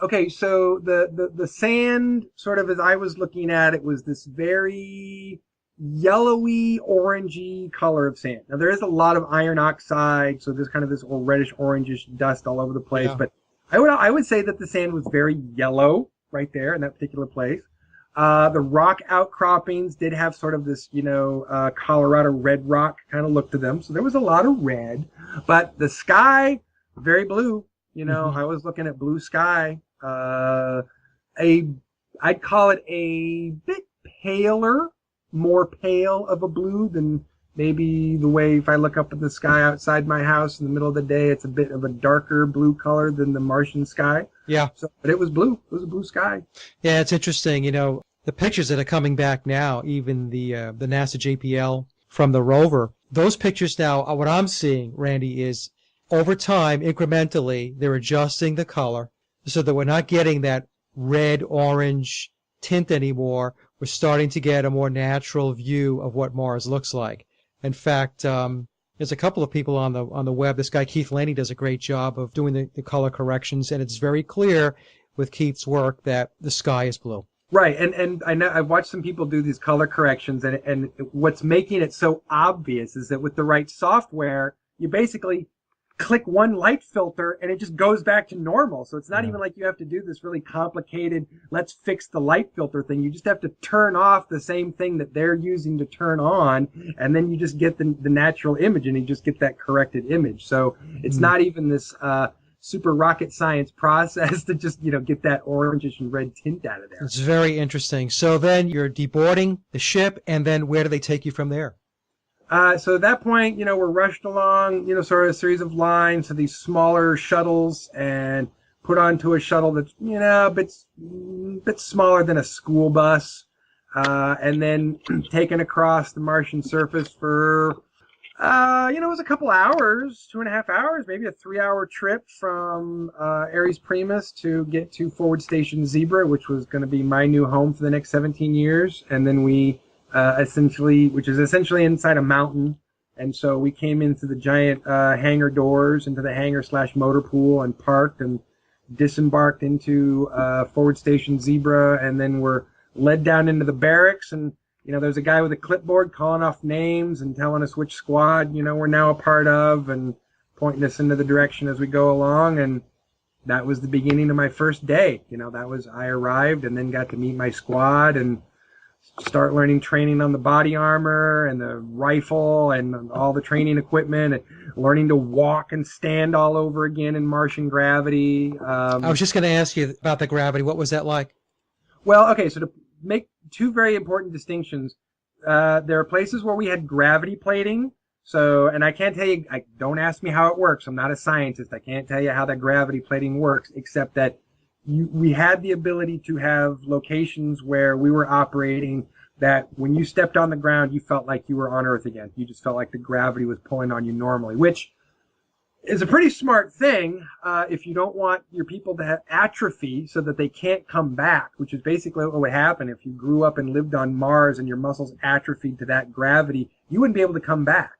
okay, so the sand, sort of as I was looking at it, was this very yellowy, orangey color of sand. Now there is a lot of iron oxide, so there's kind of this reddish, orangish dust all over the place. Yeah. But I would say that the sand was very yellow right there in that particular place. The rock outcroppings did have sort of this, Colorado red rock kind of look to them. So there was a lot of red, but the sky, very blue. Mm-hmm. I was looking at blue sky. I'd call it a bit paler, more pale of a blue than maybe the way if I look up at the sky outside my house in the middle of the day, it's a bit of a darker blue color than the Martian sky. Yeah. So, but it was blue. It was a blue sky. Yeah, it's interesting. The pictures that are coming back now, even the NASA JPL from the rover, those pictures now, what I'm seeing, Randy, is over time, incrementally, they're adjusting the color so that we're not getting that red, orange tint anymore. We're starting to get a more natural view of what Mars looks like. In fact, there's a couple of people on the web. This guy Keith Laney does a great job of doing the color corrections, and it's very clear with Keith's work that the sky is blue. Right, and I know I've watched some people do these color corrections, and what's making it so obvious is that with the right software, you basically click one light filter and it just goes back to normal. So it's not even like you have to do this really complicated, let's fix the light filter thing. You just have to turn off the same thing that they're using to turn on, and then you just get the natural image, and you just get that corrected image. So it's not even this super rocket science process to just, get that orangish and red tint out of there. It's very interesting. So then you're deboarding the ship, and then where do they take you from there? So at that point, we're rushed along, sort of a series of lines to these smaller shuttles and put onto a shuttle that's, a bit smaller than a school bus, and then taken across the Martian surface for, it was a couple hours, 2.5 hours, maybe a 3-hour trip from Ares Primus to get to Forward Station Zebra, which was going to be my new home for the next 17 years. And then we which is essentially inside a mountain. And so we came into the giant hangar doors, into the hangar/motor pool, and parked and disembarked into Forward Station Zebra, and then we're led down into the barracks. And, there's a guy with a clipboard calling off names and telling us which squad, we're now a part of, and pointing us into the direction as we go along. And that was the beginning of my first day. I arrived and then got to meet my squad and start learning training on the body armor and the rifle and all the training equipment, and learning to walk and stand all over again in Martian gravity. I was just going to ask you about the gravity. What was that like? Well, okay, so to make two very important distinctions, there are places where we had gravity plating. So, and I can't tell you, don't ask me how it works. I'm not a scientist. I can't tell you how that gravity plating works, except that we had the ability to have locations where we were operating that when you stepped on the ground, you felt like you were on Earth again. You just felt like the gravity was pulling on you normally, which is a pretty smart thing if you don't want your people to have atrophy so that they can't come back, which is basically what would happen if you grew up and lived on Mars and your muscles atrophied to that gravity. You wouldn't be able to come back.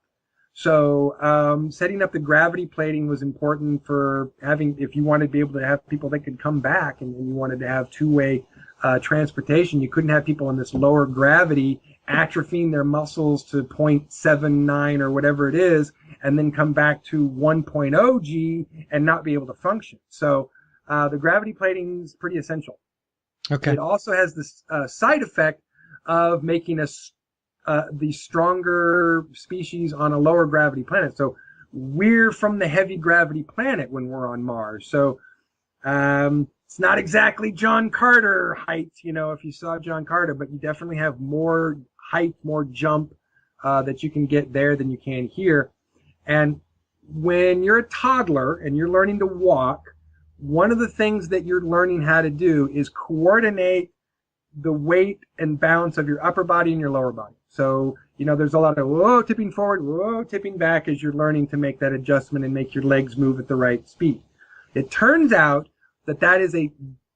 So setting up the gravity plating was important for having, if you wanted to be able to have people that could come back, and you wanted to have two-way transportation, you couldn't have people in this lower gravity atrophying their muscles to 0.79 or whatever it is, and then come back to 1.0 G and not be able to function. So the gravity plating is pretty essential. Okay. It also has this side effect of making us the stronger species on a lower gravity planet. So we're from the heavy gravity planet when we're on Mars. So it's not exactly John Carter height, if you saw John Carter, but you definitely have more height, more jump that you can get there than you can here. And when you're a toddler and you're learning to walk, one of the things that you're learning how to do is coordinate the weight and balance of your upper body and your lower body. So there's a lot of whoa, tipping forward, whoa, tipping back as you're learning to make that adjustment and make your legs move at the right speed. It turns out that is a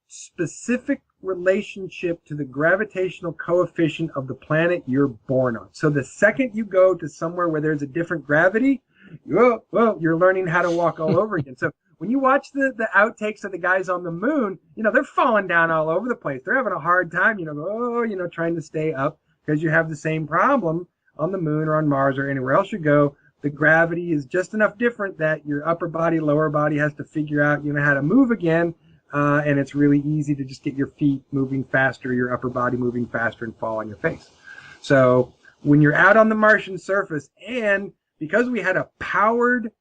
specific relationship to the gravitational coefficient of the planet you're born on. So the second you go to somewhere where there's a different gravity, whoa, you're learning how to walk all over again. So when you watch the outtakes of the guys on the moon, they're falling down all over the place. They're having a hard time, trying to stay up because you have the same problem on the moon or on Mars or anywhere else you go. The gravity is just enough different that your upper body, lower body has to figure out, how to move again. And it's really easy to just get your feet moving faster, your upper body moving faster, and fall on your face. So when you're out on the Martian surface, and because we had a powered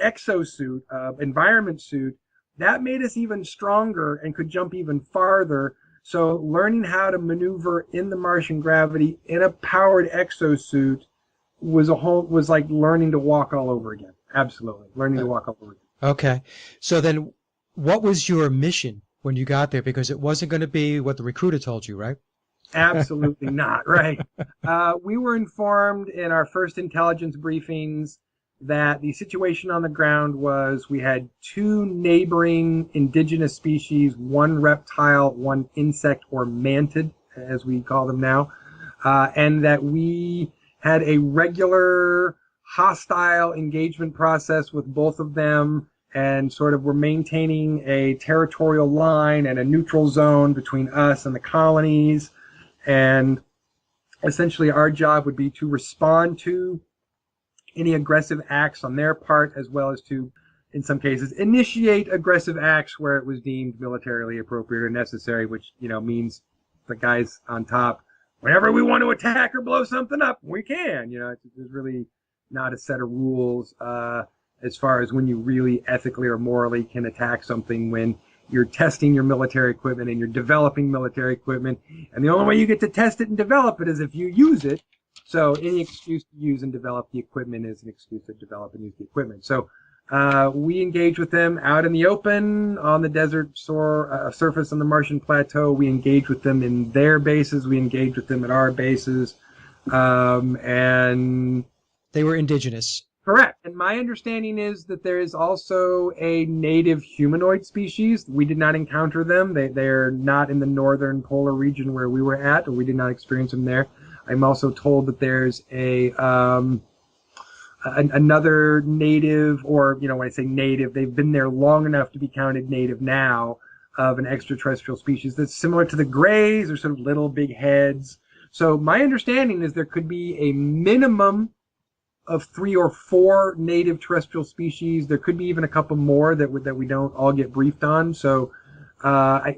exosuit, environment suit, that made us even stronger and could jump even farther. So learning how to maneuver in the Martian gravity in a powered exosuit was like learning to walk all over again. Absolutely, learning to walk all over again. Okay, so then what was your mission when you got there? Because it wasn't going to be what the recruiter told you, right? Absolutely not, right. We were informed in our first intelligence briefings that the situation on the ground was we had two neighboring indigenous species, one reptile, one insect or mantid, as we call them now, and that we had a regular hostile engagement process with both of them, and sort of were maintaining a territorial line and a neutral zone between us and the colonies. And essentially our job would be to respond to any aggressive acts on their part, as well as to, in some cases, initiate aggressive acts where it was deemed militarily appropriate or necessary, which, means the guys on top, whenever we want to attack or blow something up, we can. There's really not a set of rules as far as when you really ethically or morally can attack something when you're testing your military equipment and you're developing military equipment. And the only way you get to test it and develop it is if you use it. So any excuse to use and develop the equipment is an excuse to develop and use the equipment. So we engage with them out in the open, on the desert surface on the Martian plateau. We engage with them in their bases. We engage with them at our bases. And they were indigenous. Correct. And my understanding is that there is also a native humanoid species. We did not encounter them. They're not in the northern polar region where we were at, or we did not experience them there. I'm also told that there's another native, or, when I say native, they've been there long enough to be counted native now, of an extraterrestrial species that's similar to the Greys, or sort of little big heads. So my understanding is there could be a minimum of 3 or 4 native terrestrial species. There could be even a couple more that we don't all get briefed on. So the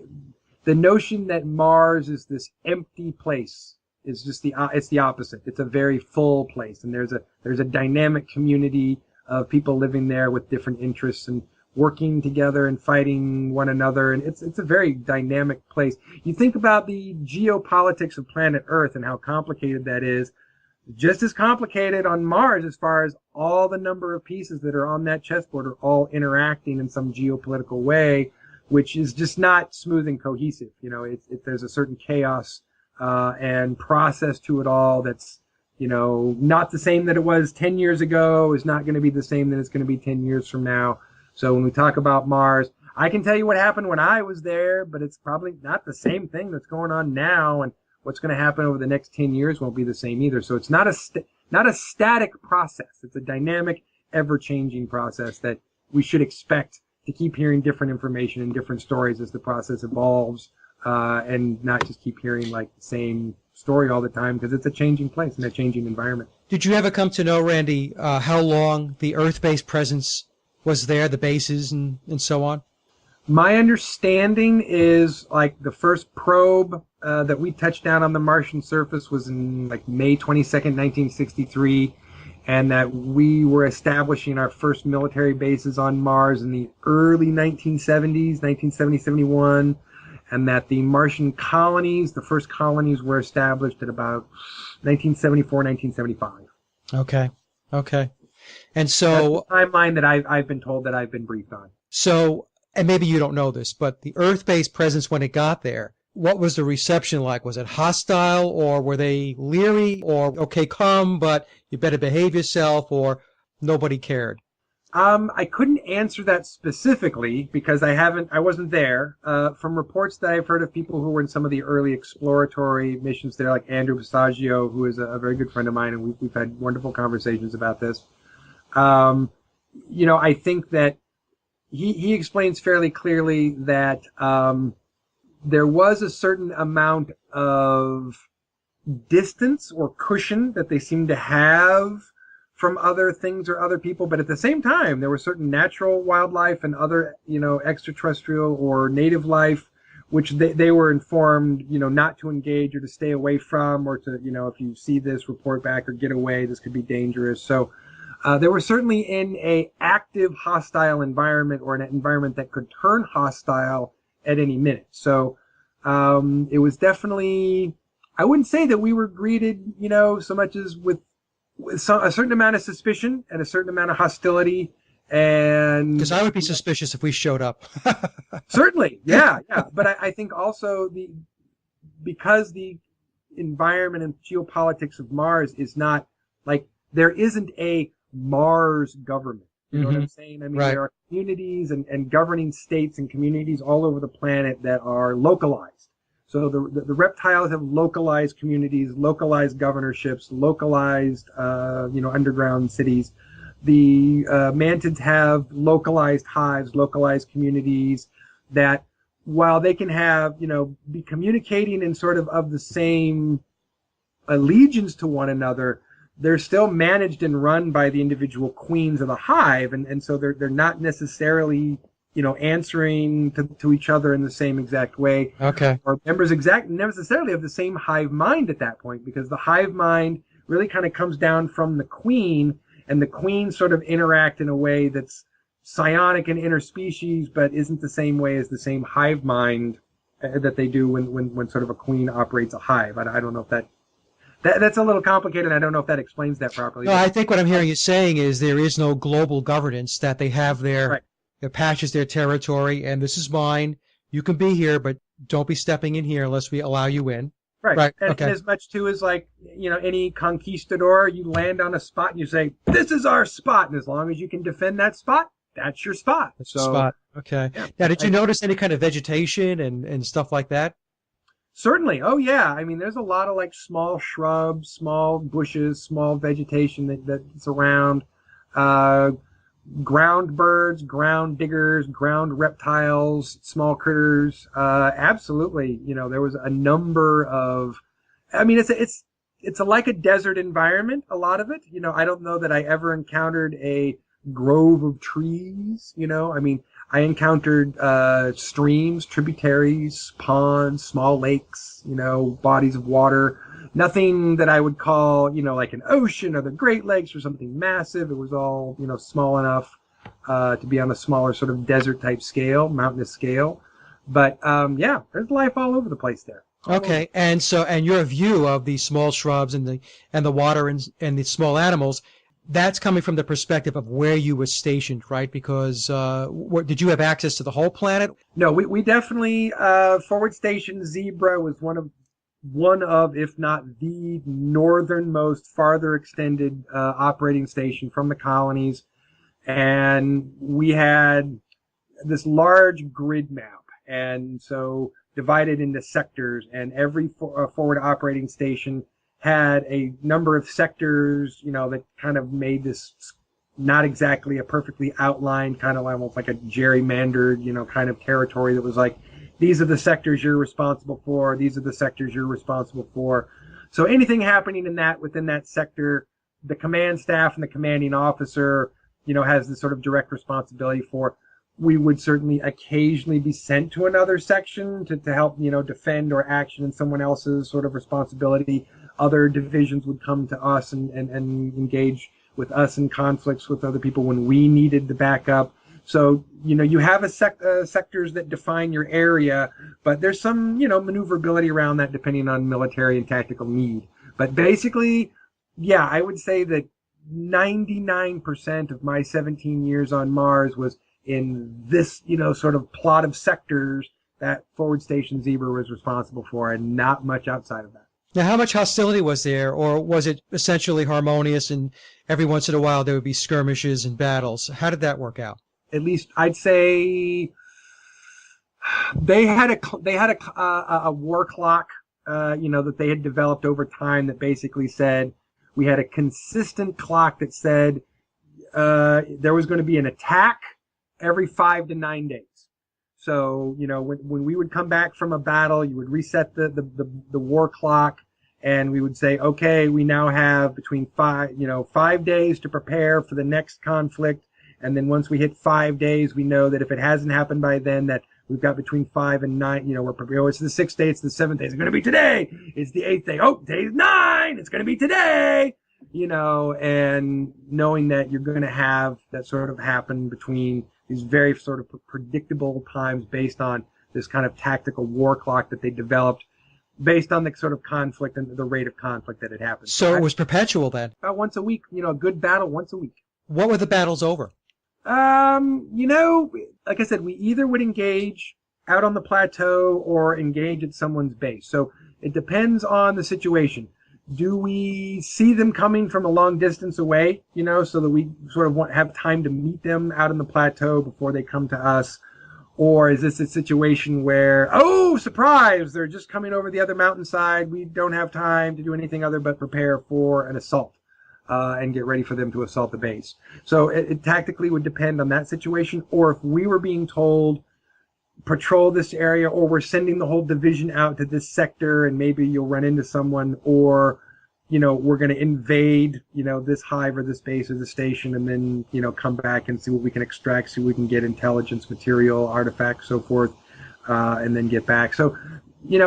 notion that Mars is this empty place is just it's the opposite. It's a very full place, and there's a dynamic community of people living there with different interests and working together and fighting one another, and it's a very dynamic place. You think about the geopolitics of planet Earth and how complicated that is. Just as complicated on Mars, as far as all the number of pieces that are on that chessboard are all interacting in some geopolitical way, which is just not smooth and cohesive. There's a certain chaos and process to it all that's, not the same that it was 10 years ago, is not going to be the same that it's going to be 10 years from now. So when we talk about Mars, I can tell you what happened when I was there, but it's probably not the same thing that's going on now. And what's going to happen over the next 10 years won't be the same either. So it's not a static process. It's a dynamic, ever-changing process that we should expect to keep hearing different information and different stories as the process evolves, and not just keep hearing like the same story all the time, because it's a changing place and a changing environment. Did you ever come to know, Randy, how long the Earth-based presence was there, the bases and so on? My understanding is like the first probe that we touched down on the Martian surface was in like May 22nd, 1963, and that we were establishing our first military bases on Mars in the early 1970s, 1970, 71, and that the Martian colonies, the first colonies, were established at about 1974, 1975. Okay. And so that's the timeline that I've been told, that I've been briefed on. So, and maybe you don't know this, but the Earth-based presence, when it got there, what was the reception like? Was it hostile, or were they leery, or okay, come, but you better behave yourself, or nobody cared? I couldn't answer that specifically because I wasn't there. From reports that I've heard of people who were in some of the early exploratory missions there, like Andrew Passaggio, who is a very good friend of mine, and we've had wonderful conversations about this. Um, I think that he explains fairly clearly that there was a certain amount of distance or cushion that they seemed to have from other things or other people, but at the same time, there was certain natural wildlife and other, extraterrestrial or native life, which they were informed, not to engage or to stay away from, or to, if you see this, report back or get away. This could be dangerous. So they were certainly in a active hostile environment, or an environment that could turn hostile at any minute. So it was definitely, I wouldn't say that we were greeted, so much as with a certain amount of suspicion and a certain amount of hostility. Because And I would be suspicious if we showed up. certainly, yeah, yeah. But I think also because the environment and geopolitics of Mars is not like, there isn't a Mars government. You know what Hmm. I'm saying? I mean, Right. there are communities and governing states and communities all over the planet that are localized. So the reptiles have localized communities, localized governorships, localized underground cities. The mantids have localized hives, localized communities that, while they can have, be communicating in sort of the same allegiance to one another, they're still managed and run by the individual queens of the hive, and so they're not necessarily, answering to each other in the same exact way, Okay. or members exact necessarily of the same hive mind at that point, because the hive mind really kind of comes down from the queen, and the queen sort of interact in a way that's psionic and interspecies, but isn't the same way as the same hive mind that they do when sort of a queen operates a hive. I don't know if that's a little complicated. I don't know if that explains that properly, No, but I think what I'm hearing you saying is there is no global governance, that they have right, their patches, their territory, and this is mine. You can be here, but don't be stepping in here unless we allow you in. right. Right. And Okay. as much too as, like, any conquistador, you land on a spot and you say, "This is our spot," and as long as you can defend that spot, that's your spot. That's the So spot. Okay. yeah, Now, did you I notice any kind of vegetation and stuff like that? certainly. Oh yeah, I mean, there's a lot of like small shrubs, small bushes, small vegetation that's around. Uh, Ground birds, ground diggers, ground reptiles, small critters. Absolutely, there was a number of. I mean, it's like a desert environment. A lot of it. I don't know that I ever encountered a grove of trees. I mean, I encountered streams, tributaries, ponds, small lakes. Bodies of water. Nothing that I would call, like an ocean or the Great Lakes or something massive. It was all, small enough to be on a smaller sort of desert type scale, mountainous scale. But yeah, there's life all over the place there. All over. Okay. And your view of the small shrubs and the water and the small animals, that's coming from the perspective of where you were stationed, right? Because did you have access to the whole planet? No, we definitely forward station Zebra was one of, if not the northernmost, farther extended operating station from the colonies, and we had this large grid map, and so divided into sectors, and every forward operating station had a number of sectors, that kind of made this not exactly a perfectly outlined, kind of almost like a gerrymandered, kind of territory that was like, these are the sectors you're responsible for, these are the sectors you're responsible for. So anything happening within that sector, the command staff and the commanding officer, has this sort of direct responsibility for. We would certainly occasionally be sent to another section to help, defend or action in someone else's sort of responsibility. Other divisions would come to us and engage with us in conflicts with other people when we needed the backup. So, you have sectors that define your area, but there's some, maneuverability around that depending on military and tactical need. But basically, yeah, I would say that 99% of my 17 years on Mars was in this, sort of plot of sectors that forward station zebra was responsible for, and not much outside of that. Now, how much hostility was there, or was it essentially harmonious and every once in a while there would be skirmishes and battles? How did that work out? At least I'd say they had a war clock, that they had developed over time that basically said we had a consistent clock that said there was going to be an attack every 5 to 9 days. So, when we would come back from a battle, you would reset the war clock, and we would say, okay, we now have between 5 days to prepare for the next conflict. And then once we hit 5 days, we know that if it hasn't happened by then, that we've got between 5 and 9, we're prepared. Oh, it's the 6th day, it's the 7th day, it's going to be today. It's the 8th day. Oh, day's 9, it's going to be today. And knowing that you're going to have that sort of happen between these very sort of predictable times based on this kind of tactical war clock that they developed based on the sort of conflict and the rate of conflict that had happened. So it was perpetual then? About once a week, a good battle once a week. What were the battles over? Like I said, we either would engage out on the plateau or engage at someone's base. So it depends on the situation. Do we see them coming from a long distance away, so that we sort of have time to meet them out on the plateau before they come to us? Or is this a situation where, oh, surprise, they're just coming over the other mountainside. We don't have time to do anything other but prepare for an assault and get ready for them to assault the base. So it tactically would depend on that situation. Or if we were being told, patrol this area, or we're sending the whole division out to this sector and maybe you'll run into someone, or we're going to invade this hive or this base or the station, and then come back and see what we can extract, see what we can get intelligence, material, artifacts, so forth, and then get back. So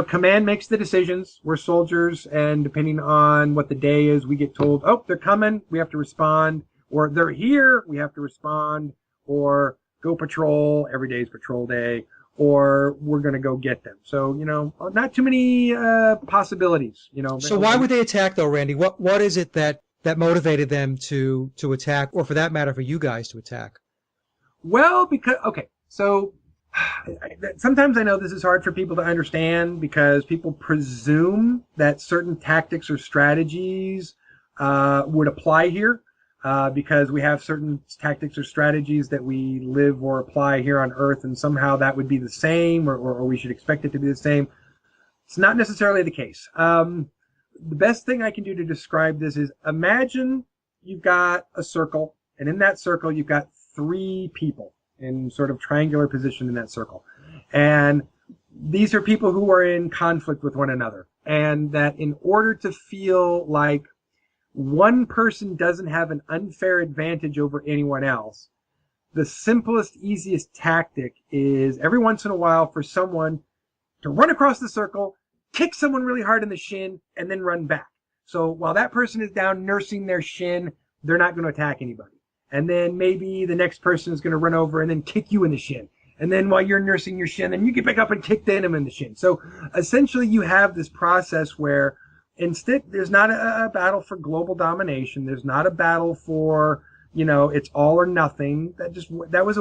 command makes the decisions. We're soldiers, and depending on what the day is, we get told, oh, they're coming, we have to respond, or they're here, we have to respond, or go patrol, every day is patrol day, or we're going to go get them. So, not too many possibilities, So why would they attack though, Randy? What is it that motivated them to attack, or for that matter, for you guys to attack? Well, so sometimes I know this is hard for people to understand because people presume that certain tactics or strategies would apply here. Because we have certain tactics or strategies that we live or apply here on Earth, and somehow that would be the same, or we should expect it to be the same. It's not necessarily the case. The best thing I can do to describe this is, imagine you've got a circle, and in that circle you've got 3 people in sort of triangular position in that circle. And these are people who are in conflict with one another. And that in order to feel like one person doesn't have an unfair advantage over anyone else, the simplest, easiest tactic is every once in a while for someone to run across the circle, kick someone really hard in the shin, and then run back. So while that person is down nursing their shin, they're not going to attack anybody. And then maybe the next person is going to run over and then kick you in the shin. And then while you're nursing your shin, then you get back up and kick the enemy in the shin. So essentially you have this process where instead, there's not a battle for global domination. There's not a battle for, it's all or nothing. That was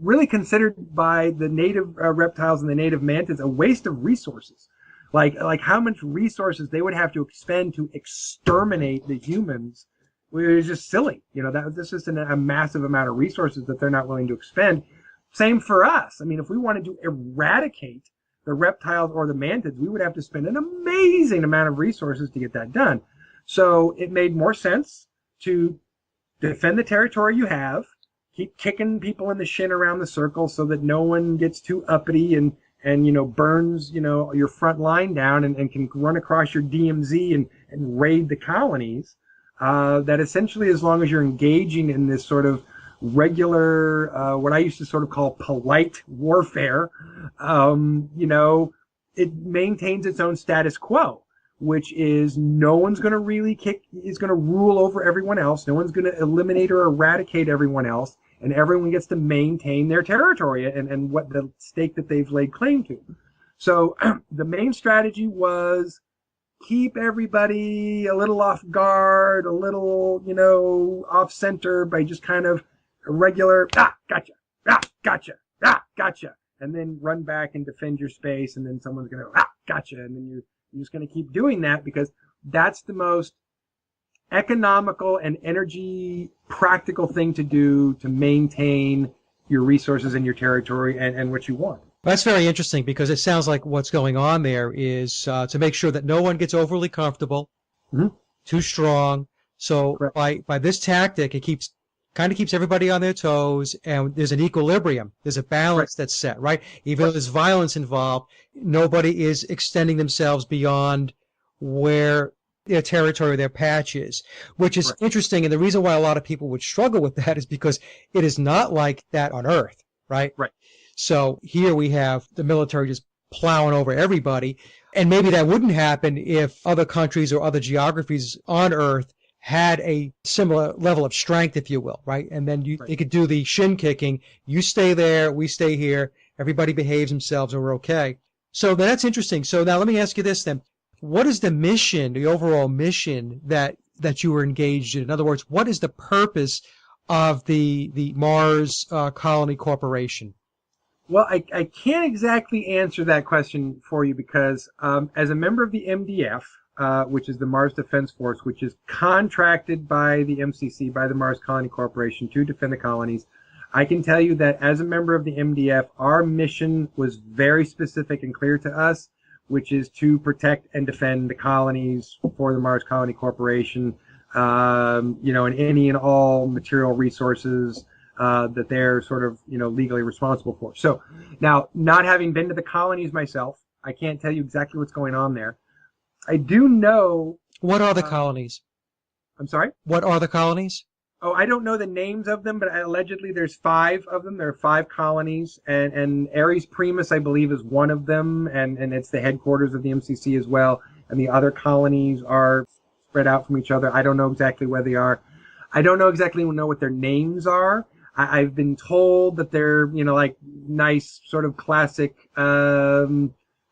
really considered by the native reptiles and the native mantids a waste of resources. Like how much resources they would have to expend to exterminate the humans was just silly. This is a massive amount of resources that they're not willing to expend. Same for us. I mean, if we wanted to eradicate the reptiles or the mantids, we would have to spend an amazing amount of resources to get that done. So it made more sense to defend the territory you have, keep kicking people in the shin around the circle so that no one gets too uppity and burns, your front line down and can run across your DMZ and raid the colonies. That essentially, as long as you're engaging in this sort of regular, what I used to sort of call polite warfare, it maintains its own status quo, which is no one's going to is going to rule over everyone else. No one's going to eliminate or eradicate everyone else, and everyone gets to maintain their territory and what the stake that they've laid claim to. So the main strategy was keep everybody a little off guard, a little, off center by just kind of a regular, gotcha, gotcha, gotcha. and then run back and defend your space, and then someone's going to, gotcha. And then you're just going to keep doing that because that's the most economical and energy practical thing to do to maintain your resources and your territory and what you want. That's very interesting because it sounds like what's going on there is to make sure that no one gets overly comfortable, too strong. So by this tactic, it kind of keeps everybody on their toes, and there's an equilibrium. There's a balance that's set, right? Even though there's violence involved, nobody is extending themselves beyond where their territory, their patch is, which is interesting. And the reason why a lot of people would struggle with that is because it is not like that on Earth, right? Right. So here we have the military just plowing over everybody. And maybe that wouldn't happen if other countries or other geographies on Earth had a similar level of strength, if you will, right? And then they could do the shin kicking. You stay there, we stay here. Everybody behaves themselves, and we're okay. So that's interesting. So now let me ask you this then. What is the mission, the overall mission that you were engaged in? In other words, what is the purpose of the Mars Colony Corporation? Well, I can't exactly answer that question for you because as a member of the MDF, which is the Mars Defense Force, which is contracted by the MCC, by the Mars Colony Corporation to defend the colonies, I can tell you that as a member of the MDF, our mission was very specific and clear to us, which is to protect and defend the colonies for the Mars Colony Corporation, and any and all material resources that they're sort of, legally responsible for. So now, not having been to the colonies myself, I can't tell you exactly what's going on there. I do know. What are the colonies? I'm sorry? What are the colonies? Oh, I don't know the names of them, but allegedly there's 5 of them. There are 5 colonies, and Ares Primus, I believe, is one of them, and it's the headquarters of the MCC as well. And the other colonies are spread out from each other. I don't know exactly where they are. I don't exactly know what their names are. I've been told that they're, like nice sort of classic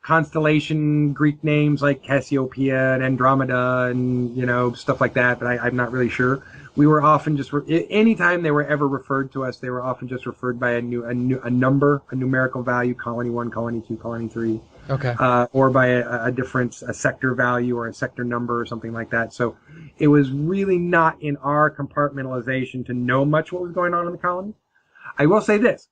constellation Greek names like Cassiopeia and Andromeda and, stuff like that, but I'm not really sure. We were often just, anytime they were ever referred to us, they were often just referred by a number, a numerical value, colony 1, colony 2, colony 3. Okay. Or by a sector value or a sector number or something like that. So it was really not in our compartmentalization to know much what was going on in the colony. I will say this.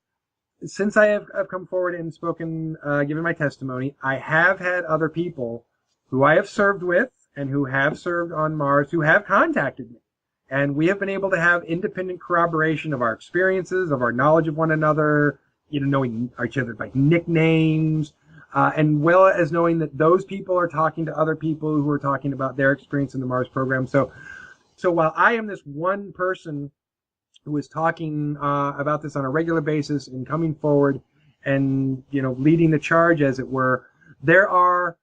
Since I have come forward and spoken, given my testimony, I have had other people who I have served with and who have served on Mars who have contacted me. And we have been able to have independent corroboration of our experiences, of our knowledge of one another, knowing each other by nicknames, and well as knowing that those people are talking to other people who are talking about their experience in the Mars program. So while I am this one person who is talking about this on a regular basis and coming forward and, leading the charge, as it were, there are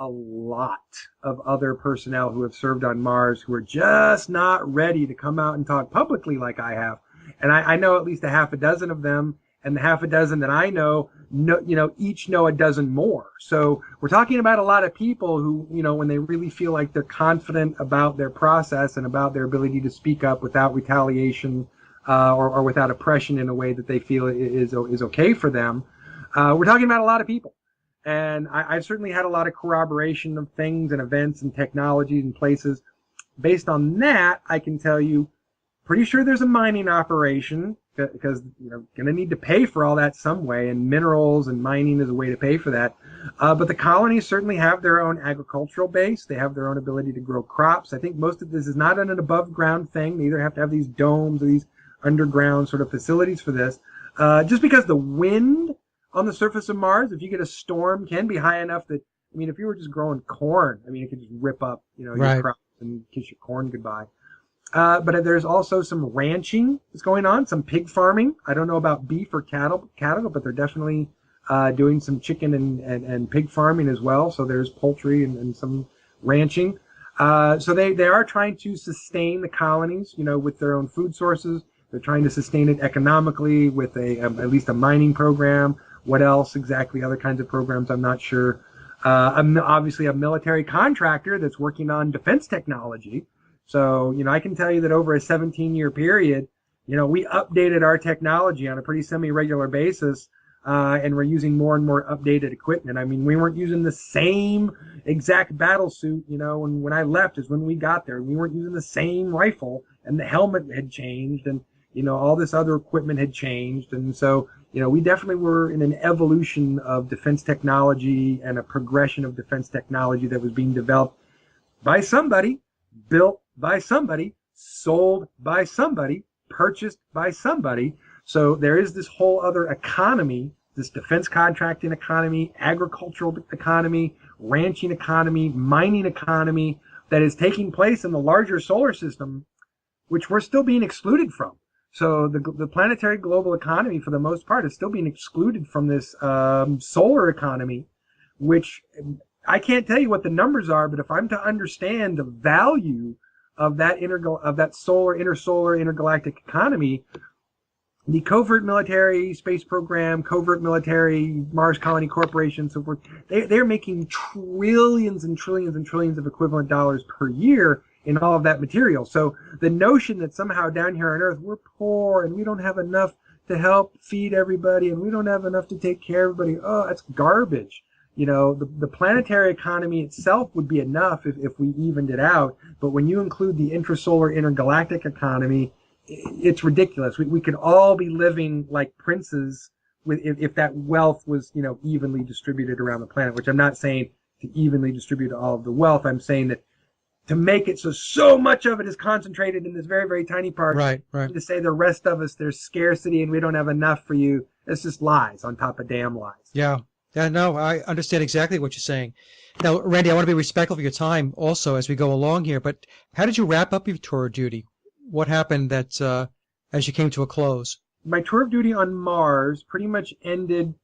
a lot of other personnel who have served on Mars who are just not ready to come out and talk publicly like I have. And I know at least a half a dozen of them, and the half a dozen that I know, each know a dozen more. So we're talking about a lot of people who, when they really feel like they're confident about their process and about their ability to speak up without retaliation or without oppression in a way that they feel is okay for them. We're talking about a lot of people. And I've certainly had a lot of corroboration of things and events and technologies and places. Based on that, I can tell you, pretty sure there's a mining operation because going to need to pay for all that some way, and minerals and mining is a way to pay for that. But the colonies certainly have their own agricultural base. They have their own ability to grow crops. I think most of this is not an above ground thing. They either have to have these domes or these underground sort of facilities for this. Just because the wind on the surface of Mars, if you get a storm, can be high enough that, if you were just growing corn, it could just rip up, your crops and kiss your corn goodbye. But there's also some ranching that's going on, some pig farming. I don't know about beef or cattle, but they're definitely doing some chicken and pig farming as well. So there's poultry and some ranching. So they are trying to sustain the colonies, with their own food sources. They're trying to sustain it economically with at least a mining program. What else exactly? Other kinds of programs, I'm not sure. I'm obviously a military contractor that's working on defense technology. So, I can tell you that over a 17-year period, we updated our technology on a pretty semi-regular basis and we're using more and more updated equipment. I mean, we weren't using the same exact battle suit, when I left is when we got there. We weren't using the same rifle, and the helmet had changed, and, all this other equipment had changed. And so, we definitely were in an evolution of defense technology and a progression of defense technology that was being developed by somebody, built by somebody, sold by somebody, purchased by somebody. So there is this whole other economy, this defense contracting economy, agricultural economy, ranching economy, mining economy that is taking place in the larger solar system, which we're still being excluded from. So the planetary global economy, for the most part, is still being excluded from this solar economy, which I can't tell you what the numbers are, but if I'm to understand the value of that intersolar intergalactic economy, the covert military space program, covert military Mars colony corporation, so forth, they're making trillions and trillions and trillions of equivalent dollars per year in all of that material. So the notion that somehow down here on Earth we're poor and we don't have enough to help feed everybody and we don't have enough to take care of everybody, that's garbage. The planetary economy itself would be enough if we evened it out. But when you include the intrasolar intergalactic economy, it's ridiculous. We could all be living like princes if that wealth was, evenly distributed around the planet, which I'm not saying to evenly distribute all of the wealth. I'm saying that to make it so much of it is concentrated in this very, very tiny part. Right. To say the rest of us, there's scarcity and we don't have enough for you. It's just lies on top of damn lies. Yeah. Yeah, no, I understand exactly what you're saying. Now, Randy, I want to be respectful of your time also as we go along here, but how did you wrap up your tour of duty? What happened as you came to a close? My tour of duty on Mars pretty much ended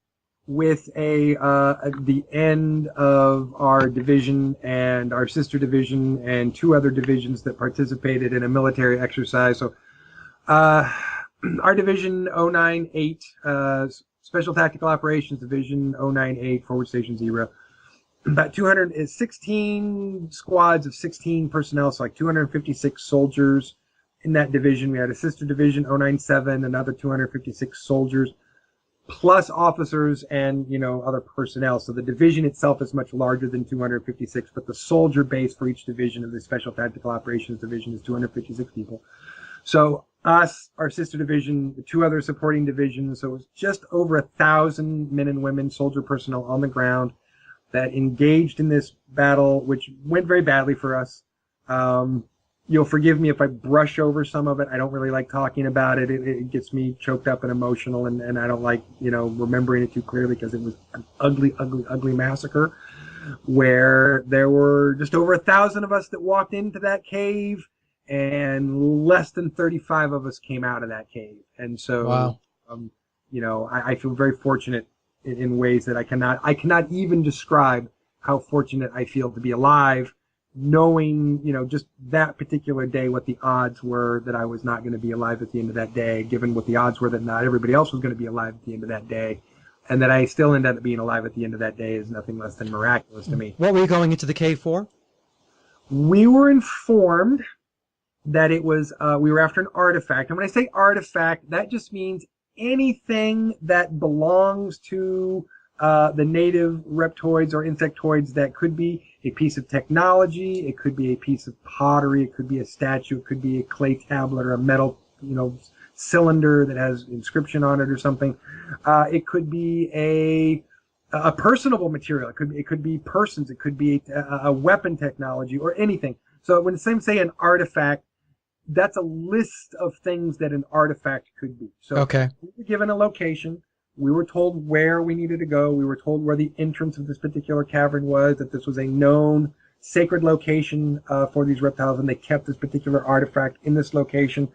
with the end of our division and our sister division and two other divisions that participated in a military exercise. So our division 098, Special Tactical Operations Division 098, Forward Station 0, about 216 squads of 16 personnel, so like 256 soldiers in that division. We had a sister division 097, another 256 soldiers, plus officers and, other personnel. So the division itself is much larger than 256, but the soldier base for each division of the Special Tactical Operations Division is 256 people. So us, our sister division, the two other supporting divisions, so it was just over 1,000 men and women, soldier personnel on the ground that engaged in this battle, which went very badly for us. You'll forgive me if I brush over some of it. I don't really like talking about it. It gets me choked up and emotional, and I don't like, remembering it too clearly because it was an ugly, ugly, ugly massacre where there were just over 1,000 of us that walked into that cave, and less than 35 of us came out of that cave. And so, wow. I feel very fortunate in ways that I cannot even describe how fortunate I feel to be alive, knowing, just that particular day, what the odds were that I was not going to be alive at the end of that day, given what the odds were that not everybody else was going to be alive at the end of that day. And that I still ended up being alive at the end of that day is nothing less than miraculous to me. What were you going into the cave for? We were informed that it was, we were after an artifact. And when I say artifact, that just means anything that belongs to the native reptoids or insectoids. That could be a piece of technology, it could be a piece of pottery, it could be a statue, it could be a clay tablet or a metal, cylinder that has inscription on it or something. It could be a personable material. It could be persons. It could be a weapon technology or anything. So when some say an artifact, that's a list of things that an artifact could be. So okay. We were given a location. We were told where we needed to go. We were told where the entrance of this particular cavern was, that this was a known sacred location for these reptiles, and they kept this particular artifact in this location,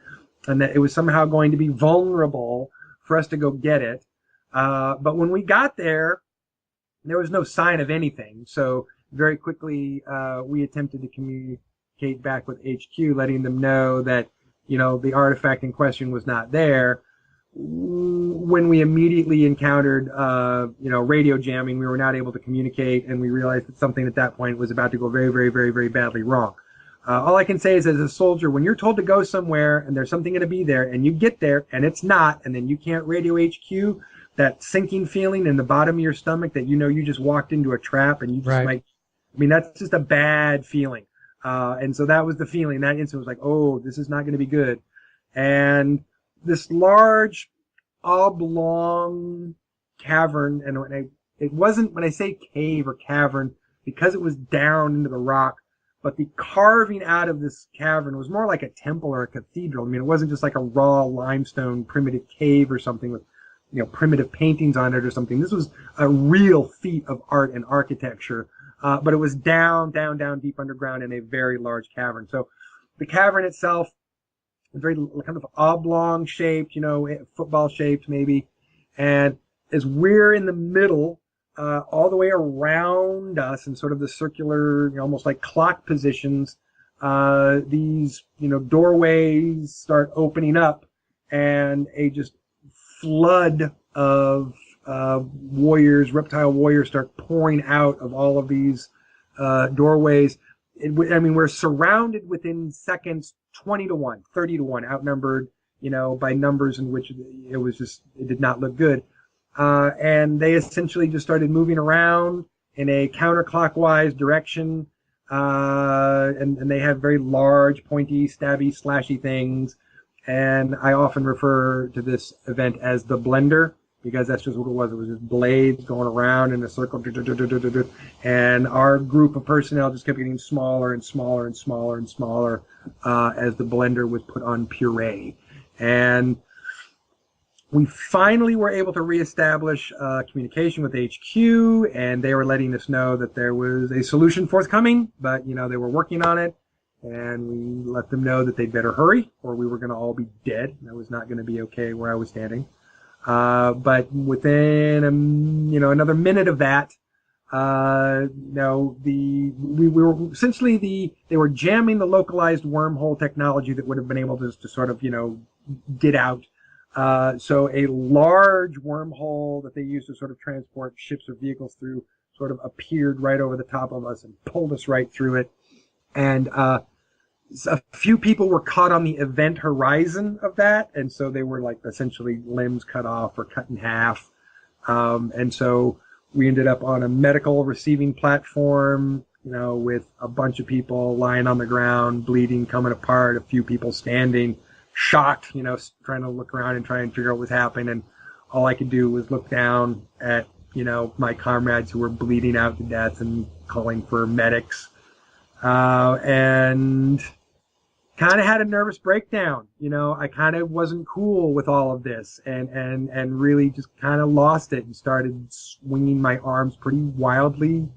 and that it was somehow going to be vulnerable for us to go get it. But when we got there, there was no sign of anything. So very quickly, we attempted to communicate back with HQ, letting them know that, the artifact in question was not there. When we immediately encountered, radio jamming, we were not able to communicate, and we realized that something at that point was about to go very, very, very, very badly wrong. All I can say is, as a soldier, when you're told to go somewhere and there's something going to be there, and you get there and it's not, and then you can't radio HQ, that sinking feeling in the bottom of your stomach that you just walked into a trap and you just Right. might. I mean, that's just a bad feeling. And so that was the feeling. That instant was like, oh, this is not going to be good. And this large oblong cavern, and it wasn't, when I say cave or cavern, because it was down into the rock, but the carving out of this cavern was more like a temple or a cathedral. I mean, it wasn't just like a raw limestone primitive cave or something with, primitive paintings on it or something. This was a real feat of art and architecture. But it was down, down, down deep underground in a very large cavern. So the cavern itself, very kind of oblong shaped, football shaped maybe. And as we're in the middle, all the way around us in sort of the circular, almost like clock positions, these, doorways start opening up and a just flood of warriors, reptile warriors start pouring out of all of these doorways. We're surrounded within seconds, 20 to 1, 30 to 1, outnumbered, by numbers in which it did not look good. And they essentially just started moving around in a counterclockwise direction. And they have very large, pointy, stabby, slashy things. And I often refer to this event as the blender, because that's just what it was. It was just blades going around in a circle. And our group of personnel just kept getting smaller and smaller and smaller and smaller as the blender was put on puree. And we finally were able to reestablish communication with HQ, and they were letting us know that there was a solution forthcoming, but, they were working on it. And we let them know that they'd better hurry, or we were going to all be dead. That was not going to be okay where I was standing. But within another minute of that, we were essentially they were jamming the localized wormhole technology that would have been able to sort of get out. So a large wormhole that they used to sort of transport ships or vehicles through sort of appeared right over the top of us and pulled us right through it. And a few people were caught on the event horizon of that, and so they were like essentially limbs cut off or cut in half. And so we ended up on a medical receiving platform, with a bunch of people lying on the ground, bleeding, coming apart, a few people standing, shocked, trying to look around and try and figure out what was happening. And all I could do was look down at, my comrades who were bleeding out to death and calling for medics. And kind of had a nervous breakdown. I kind of wasn't cool with all of this and really just kind of lost it and started swinging my arms pretty wildly.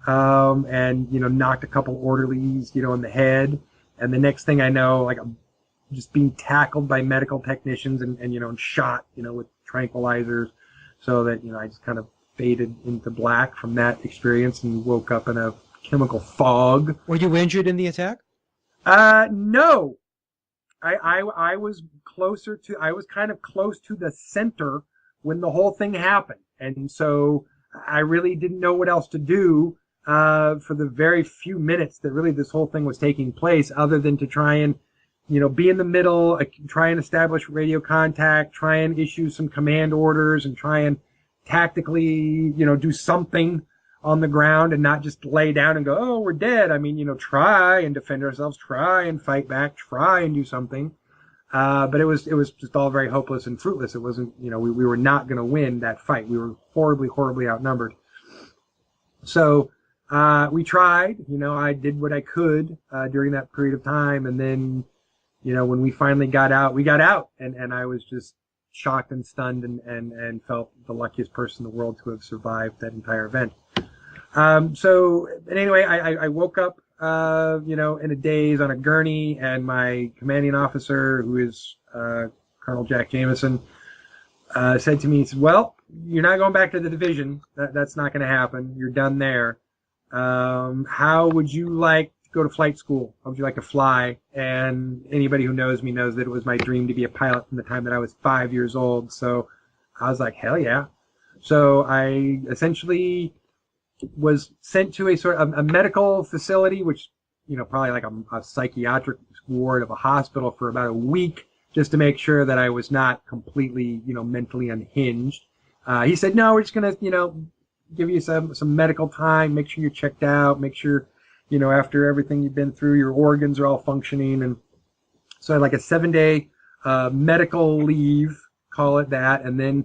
And, knocked a couple orderlies, in the head. And the next thing I know, like I'm just being tackled by medical technicians and shot, with tranquilizers, so that, I just kind of faded into black from that experience and woke up in a chemical fog. Were you injured in the attack? No. I was I was kind of close to the center when the whole thing happened. And so I really didn't know what else to do, for the very few minutes that really this whole thing was taking place, other than to try and, be in the middle, try and establish radio contact, try and issue some command orders, and try and tactically, do something on the ground and not just lay down and go, oh, we're dead. I mean, try and defend ourselves, try and fight back, try and do something. But it was just all very hopeless and fruitless. It wasn't, we were not going to win that fight. We were horribly, horribly outnumbered. So, we tried, I did what I could, during that period of time. And then, when we finally got out, we got out, and I was just shocked and stunned and felt the luckiest person in the world to have survived that entire event. But anyway, I woke up, in a daze on a gurney, and my commanding officer, who is, Colonel Jack Jameson, said to me, he said, well, you're not going back to the division. That's not going to happen. You're done there. How would you like to go to flight school? How would you like to fly? And anybody who knows me knows that it was my dream to be a pilot from the time that I was 5 years old. So I was like, hell yeah. So I essentially was sent to a sort of a medical facility, which, probably like a psychiatric ward of a hospital, for about a week, just to make sure that I was not completely, mentally unhinged. He said, no, we're just going to, give you some medical time, make sure you're checked out, make sure, after everything you've been through, your organs are all functioning. And so I had like a 7-day medical leave, call it that. And then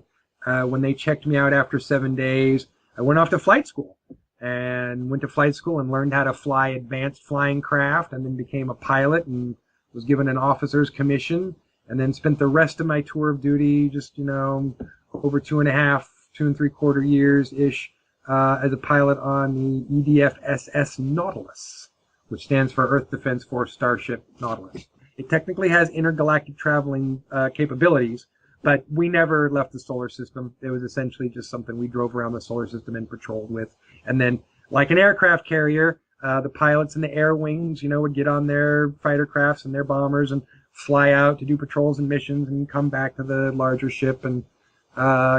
when they checked me out after 7 days, I went off to flight school and went to flight school and learned how to fly advanced flying craft, and then became a pilot and was given an officer's commission, and then spent the rest of my tour of duty just, over 2.5, 2 3/4 years ish as a pilot on the EDF SS Nautilus, which stands for Earth Defense Force Starship Nautilus. It technically has intergalactic traveling capabilities, but we never left the solar system. It was essentially just something we drove around the solar system and patrolled with. And then, like an aircraft carrier, the pilots in the air wings, would get on their fighter crafts and their bombers and fly out to do patrols and missions and come back to the larger ship, and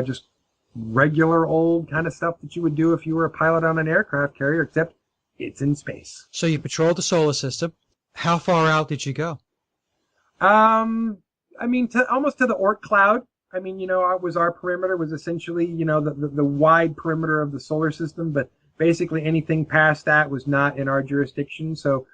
just regular old kind of stuff that you would do if you were a pilot on an aircraft carrier, except it's in space. So you patrolled the solar system. How far out did you go? Almost to the Oort cloud. Our perimeter was essentially, the wide perimeter of the solar system, but basically anything past that was not in our jurisdiction. So,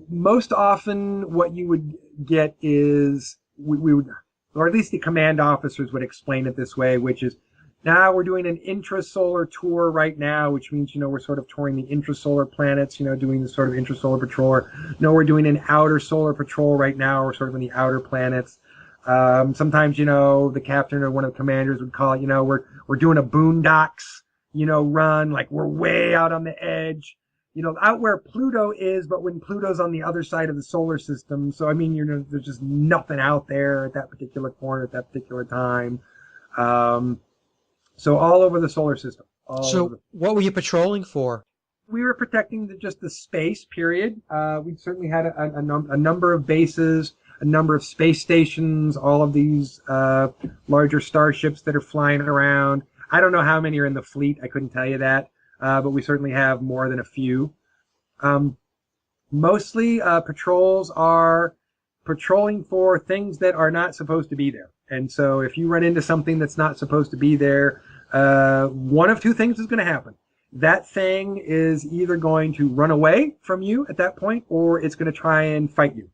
most often what you would get is we would, or at least the command officers would explain it this way, which is, now we're doing an intrasolar tour right now, which means, we're sort of touring the intrasolar planets, doing this sort of intrasolar patrol. Or, no, we're doing an outer solar patrol right now. We're sort of in the outer planets. Sometimes, the captain or one of the commanders would call it, we're doing a boondocks, run, like we're way out on the edge, out where Pluto is, but when Pluto's on the other side of the solar system. So, there's just nothing out there at that particular corner at that particular time. So all over the solar system. What were you patrolling for? We were protecting just the space, period. We certainly had a number of bases, a number of space stations, all of these larger starships that are flying around. I don't know how many are in the fleet. I couldn't tell you that. But we certainly have more than a few. Mostly patrols are patrolling for things that are not supposed to be there. And so if you run into something that's not supposed to be there, one of two things is going to happen. That thing is either going to run away from you at that point, or it's going to try and fight you.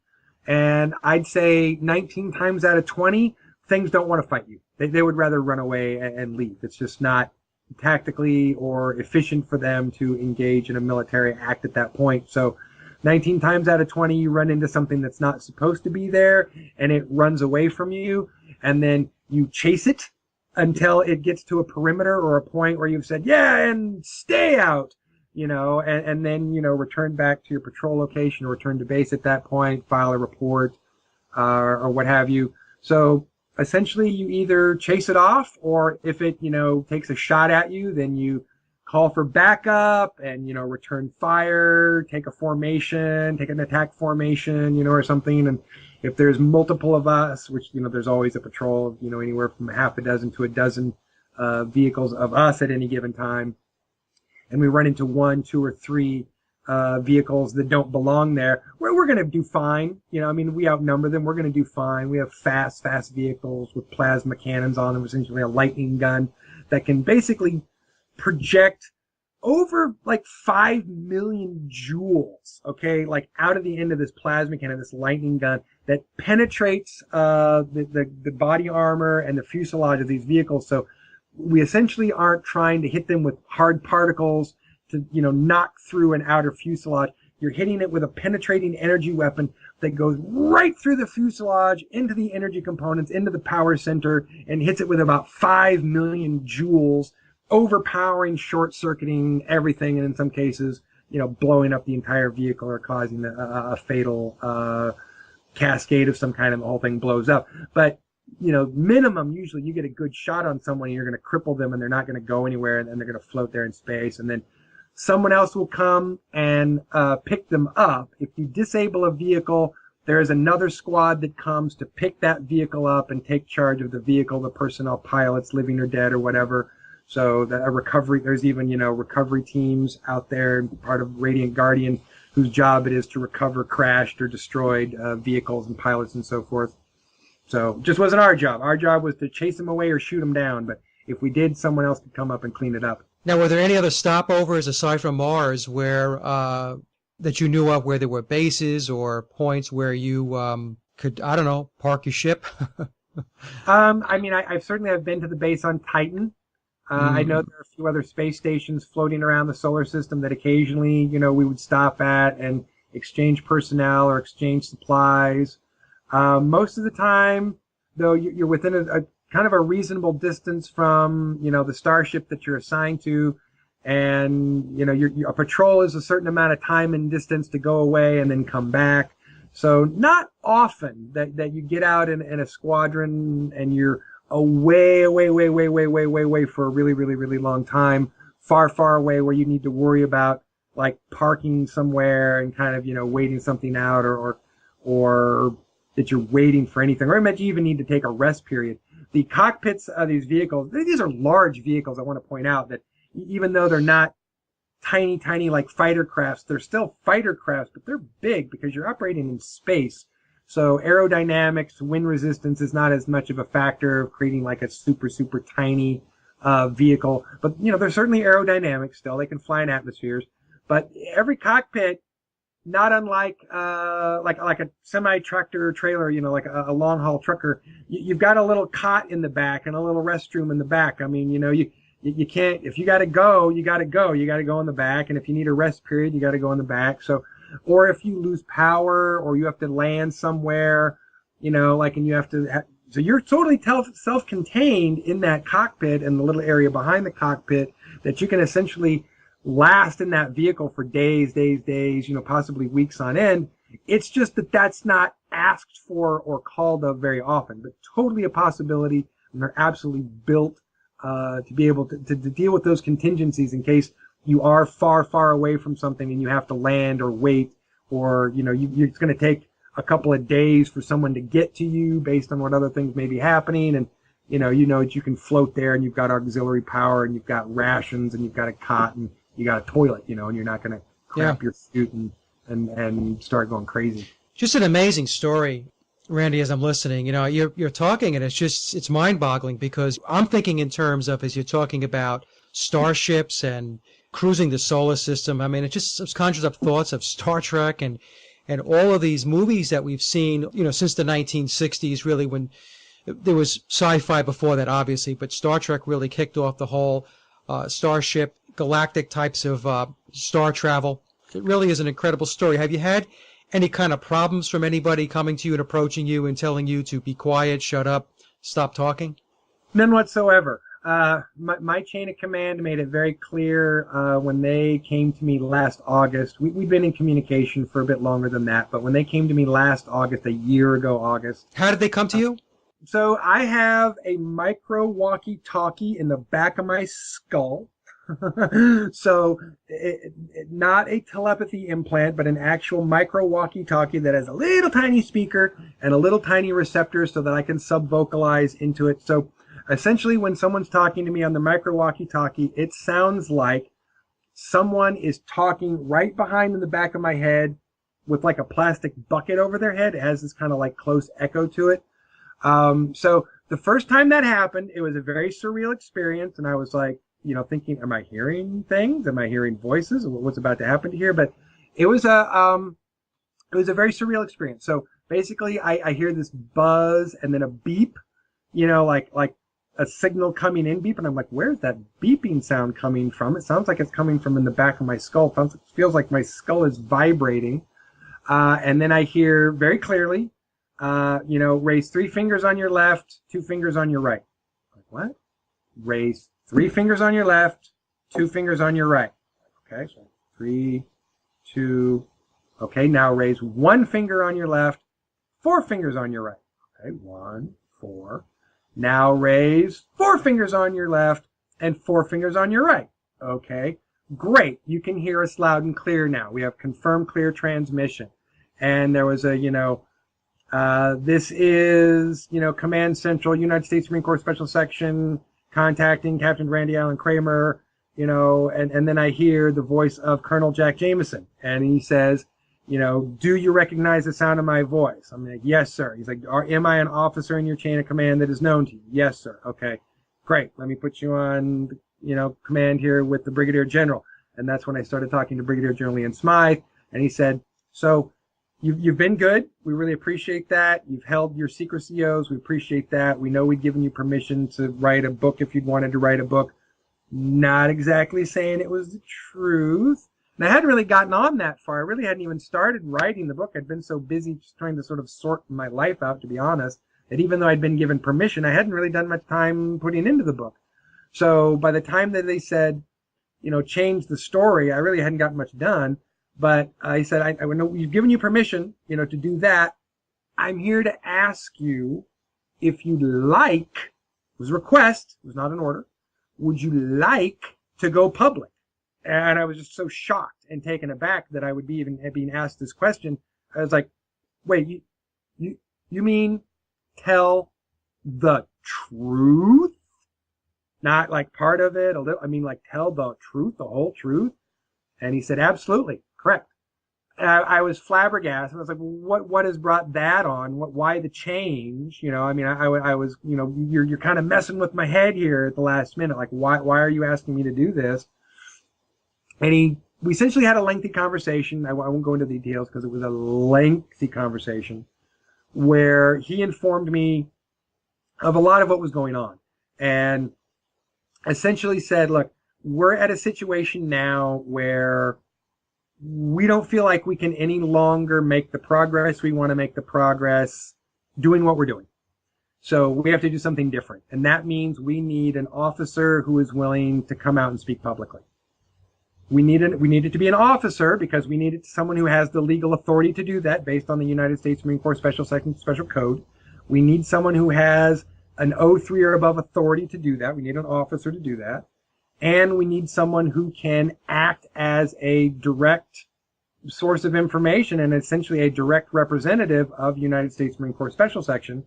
And I'd say 19 times out of 20, things don't want to fight you. They would rather run away and leave. It's just not tactically or efficient for them to engage in a military act at that point. So 19 times out of 20, you run into something that's not supposed to be there, and it runs away from you, and then you chase it until it gets to a perimeter or a point where you've said, yeah, and stay out, and then, return back to your patrol location or return to base at that point, file a report, or what have you. So essentially you either chase it off, or if it, takes a shot at you, then you call for backup and, return fire, take a formation, take an attack formation, or something. And if there's multiple of us, which, there's always a patrol of, anywhere from half a dozen to a dozen vehicles of us at any given time, and we run into 1, 2, or 3 vehicles that don't belong there, we're going to do fine. We outnumber them. We're going to do fine. We have fast vehicles with plasma cannons on them, essentially a lightning gun that can basically project over like 5 million joules, okay, like out of the end of this plasma cannon, this lightning gun that penetrates the body armor and the fuselage of these vehicles. So we essentially aren't trying to hit them with hard particles to, knock through an outer fuselage. You're hitting it with a penetrating energy weapon that goes right through the fuselage, into the energy components, into the power center, and hits it with about 5 million joules, overpowering, short-circuiting everything, and in some cases, blowing up the entire vehicle or causing a fatal cascade of some kind, and the whole thing blows up. But, minimum, usually you get a good shot on someone, and you're going to cripple them, and they're not going to go anywhere, and they're going to float there in space. And then someone else will come and pick them up. If you disable a vehicle, there is another squad that comes to pick that vehicle up and take charge of the vehicle, the personnel, pilots, living or dead or whatever. So there's even, recovery teams out there, part of Radiant Guardian, whose job it is to recover crashed or destroyed vehicles and pilots and so forth. So just wasn't our job. Our job was to chase them away or shoot them down. But if we did, someone else could come up and clean it up. Now, were there any other stopovers aside from Mars where that you knew of, where there were bases or points where you could, I don't know, park your ship? I mean, I've certainly have been to the base on Titan. I know Mm. there are a few other space stations floating around the solar system that occasionally, we would stop at and exchange personnel or exchange supplies. Most of the time, though, you're within a kind of a reasonable distance from, the starship that you're assigned to, and a patrol is a certain amount of time and distance to go away and then come back. So not often that you get out in a squadron and you're away, away, way, way, way, way, way, way for a really, really, really long time, far, far away where you need to worry about like parking somewhere and kind of, waiting something out or that you're waiting for anything, or maybe you even need to take a rest period. The cockpits of these vehicles, these are large vehicles. I want to point out that even though they're not tiny, tiny like fighter crafts, they're still fighter crafts, but they're big because you're operating in space. So aerodynamics, wind resistance is not as much of a factor of creating like a super, super tiny vehicle. But, there's certainly aerodynamics still. They can fly in atmospheres. But every cockpit, not unlike like a semi tractor trailer, like a long haul trucker, you've got a little cot in the back and a little restroom in the back. I mean, you can't, if you got to go, you got to go. You got to go in the back, and if you need a rest period, you got to go in the back. So, or if you lose power or you have to land somewhere, and you have to. So you're totally self-contained in that cockpit and the little area behind the cockpit that you can essentially last in that vehicle for days, possibly weeks on end. It's just that that's not asked for or called of very often, but totally a possibility, and they're absolutely built to be able to deal with those contingencies in case you are far, far away from something and you have to land or wait, or, it's going to take a couple of days for someone to get to you based on what other things may be happening. And, that you can float there and you've got auxiliary power and you've got rations and you've got a cot and you got a toilet, and you're not going to crap your suit and start going crazy. Just an amazing story, Randy, as I'm listening. You're talking and it's mind-boggling because I'm thinking in terms of, as you're talking about starships and cruising the solar system. I mean, it conjures up thoughts of Star Trek and all of these movies that we've seen, since the 1960s, really, when there was sci-fi before that, obviously, but Star Trek really kicked off the whole starship, galactic types of star travel. It really is an incredible story. Have you had any kind of problems from anybody coming to you and approaching you and telling you to be quiet, shut up, stop talking? None whatsoever. My chain of command made it very clear when they came to me last August. We've been in communication for a bit longer than that, but when they came to me last August, a year ago August. How did they come to you? So I have a micro walkie-talkie in the back of my skull. So not a telepathy implant, but an actual micro walkie-talkie that has a little tiny speaker and a little tiny receptor so that I can sub-vocalize into it. So essentially, when someone's talking to me on the micro walkie-talkie, it sounds like someone is talking right behind in the back of my head with like a plastic bucket over their head. It has this kind of like close echo to it. So the first time that happened, it was a very surreal experience, and I was like, thinking, am I hearing things? Am I hearing voices? What's about to happen here? But it was a very surreal experience. So basically, I hear this buzz and then a beep, like a signal coming in beep, and I'm like, where's that beeping sound coming from? It sounds like it's coming from in the back of my skull. It feels like my skull is vibrating. And then I hear very clearly, raise 3 fingers on your left, 2 fingers on your right. Like, what? Raise 3 fingers on your left, 2 fingers on your right. Okay, so 3, 2. Okay, now raise 1 finger on your left, 4 fingers on your right. Okay, 1, 4. Now raise 4 fingers on your left and 4 fingers on your right. Okay, great. You can hear us loud and clear now. We have confirmed clear transmission. And there was a, this is, Command Central, United States Marine Corps Special Section, contacting Captain Randy Allen Cramer, and then I hear the voice of Colonel Jack Jameson. And he says, Do you recognize the sound of my voice? I'm like, yes, sir. He's like, am I an officer in your chain of command that is known to you? Yes, sir. Okay, great. Let me put you on, command here with the Brigadier General. And that's when I started talking to Brigadier General Ian Smythe. And he said, so you've been good. We really appreciate that. You've held your secrecy oaths. We appreciate that. We know we'd given you permission to write a book if you'd wanted to write a book. Not exactly saying it was the truth. And I hadn't really gotten on that far. I really hadn't even started writing the book. I'd been so busy just trying to sort of sort my life out, to be honest, that even though I'd been given permission, I hadn't really done much time putting into the book. So by the time that they said, change the story, I really hadn't gotten much done. But I said, I know we've given you permission, to do that. I'm here to ask you if you'd like, it was a request, it was not an order, would you like to go public? And I was just so shocked and taken aback that I would be even being asked this question. I was like, wait, you mean tell the truth? Not like part of it, a little, like tell the truth, the whole truth? And he said, absolutely, correct. And I was flabbergasted. I was like, what has brought that on? Why the change? I was, you're kind of messing with my head here at the last minute. Like, why are you asking me to do this? And we essentially had a lengthy conversation. I won't go into the details because it was a lengthy conversation where he informed me of a lot of what was going on and essentially said, look, we're at a situation now where we don't feel like we can any longer make the progress we want to make the progress doing what we're doing. So we have to do something different. And that means we need an officer who is willing to come out and speak publicly. We need it to be an officer because we needed someone who has the legal authority to do that based on the United States Marine Corps Special Section Special Code. We need someone who has an O3 or above authority to do that. We need an officer to do that. And we need someone who can act as a direct source of information and essentially a direct representative of United States Marine Corps Special Section.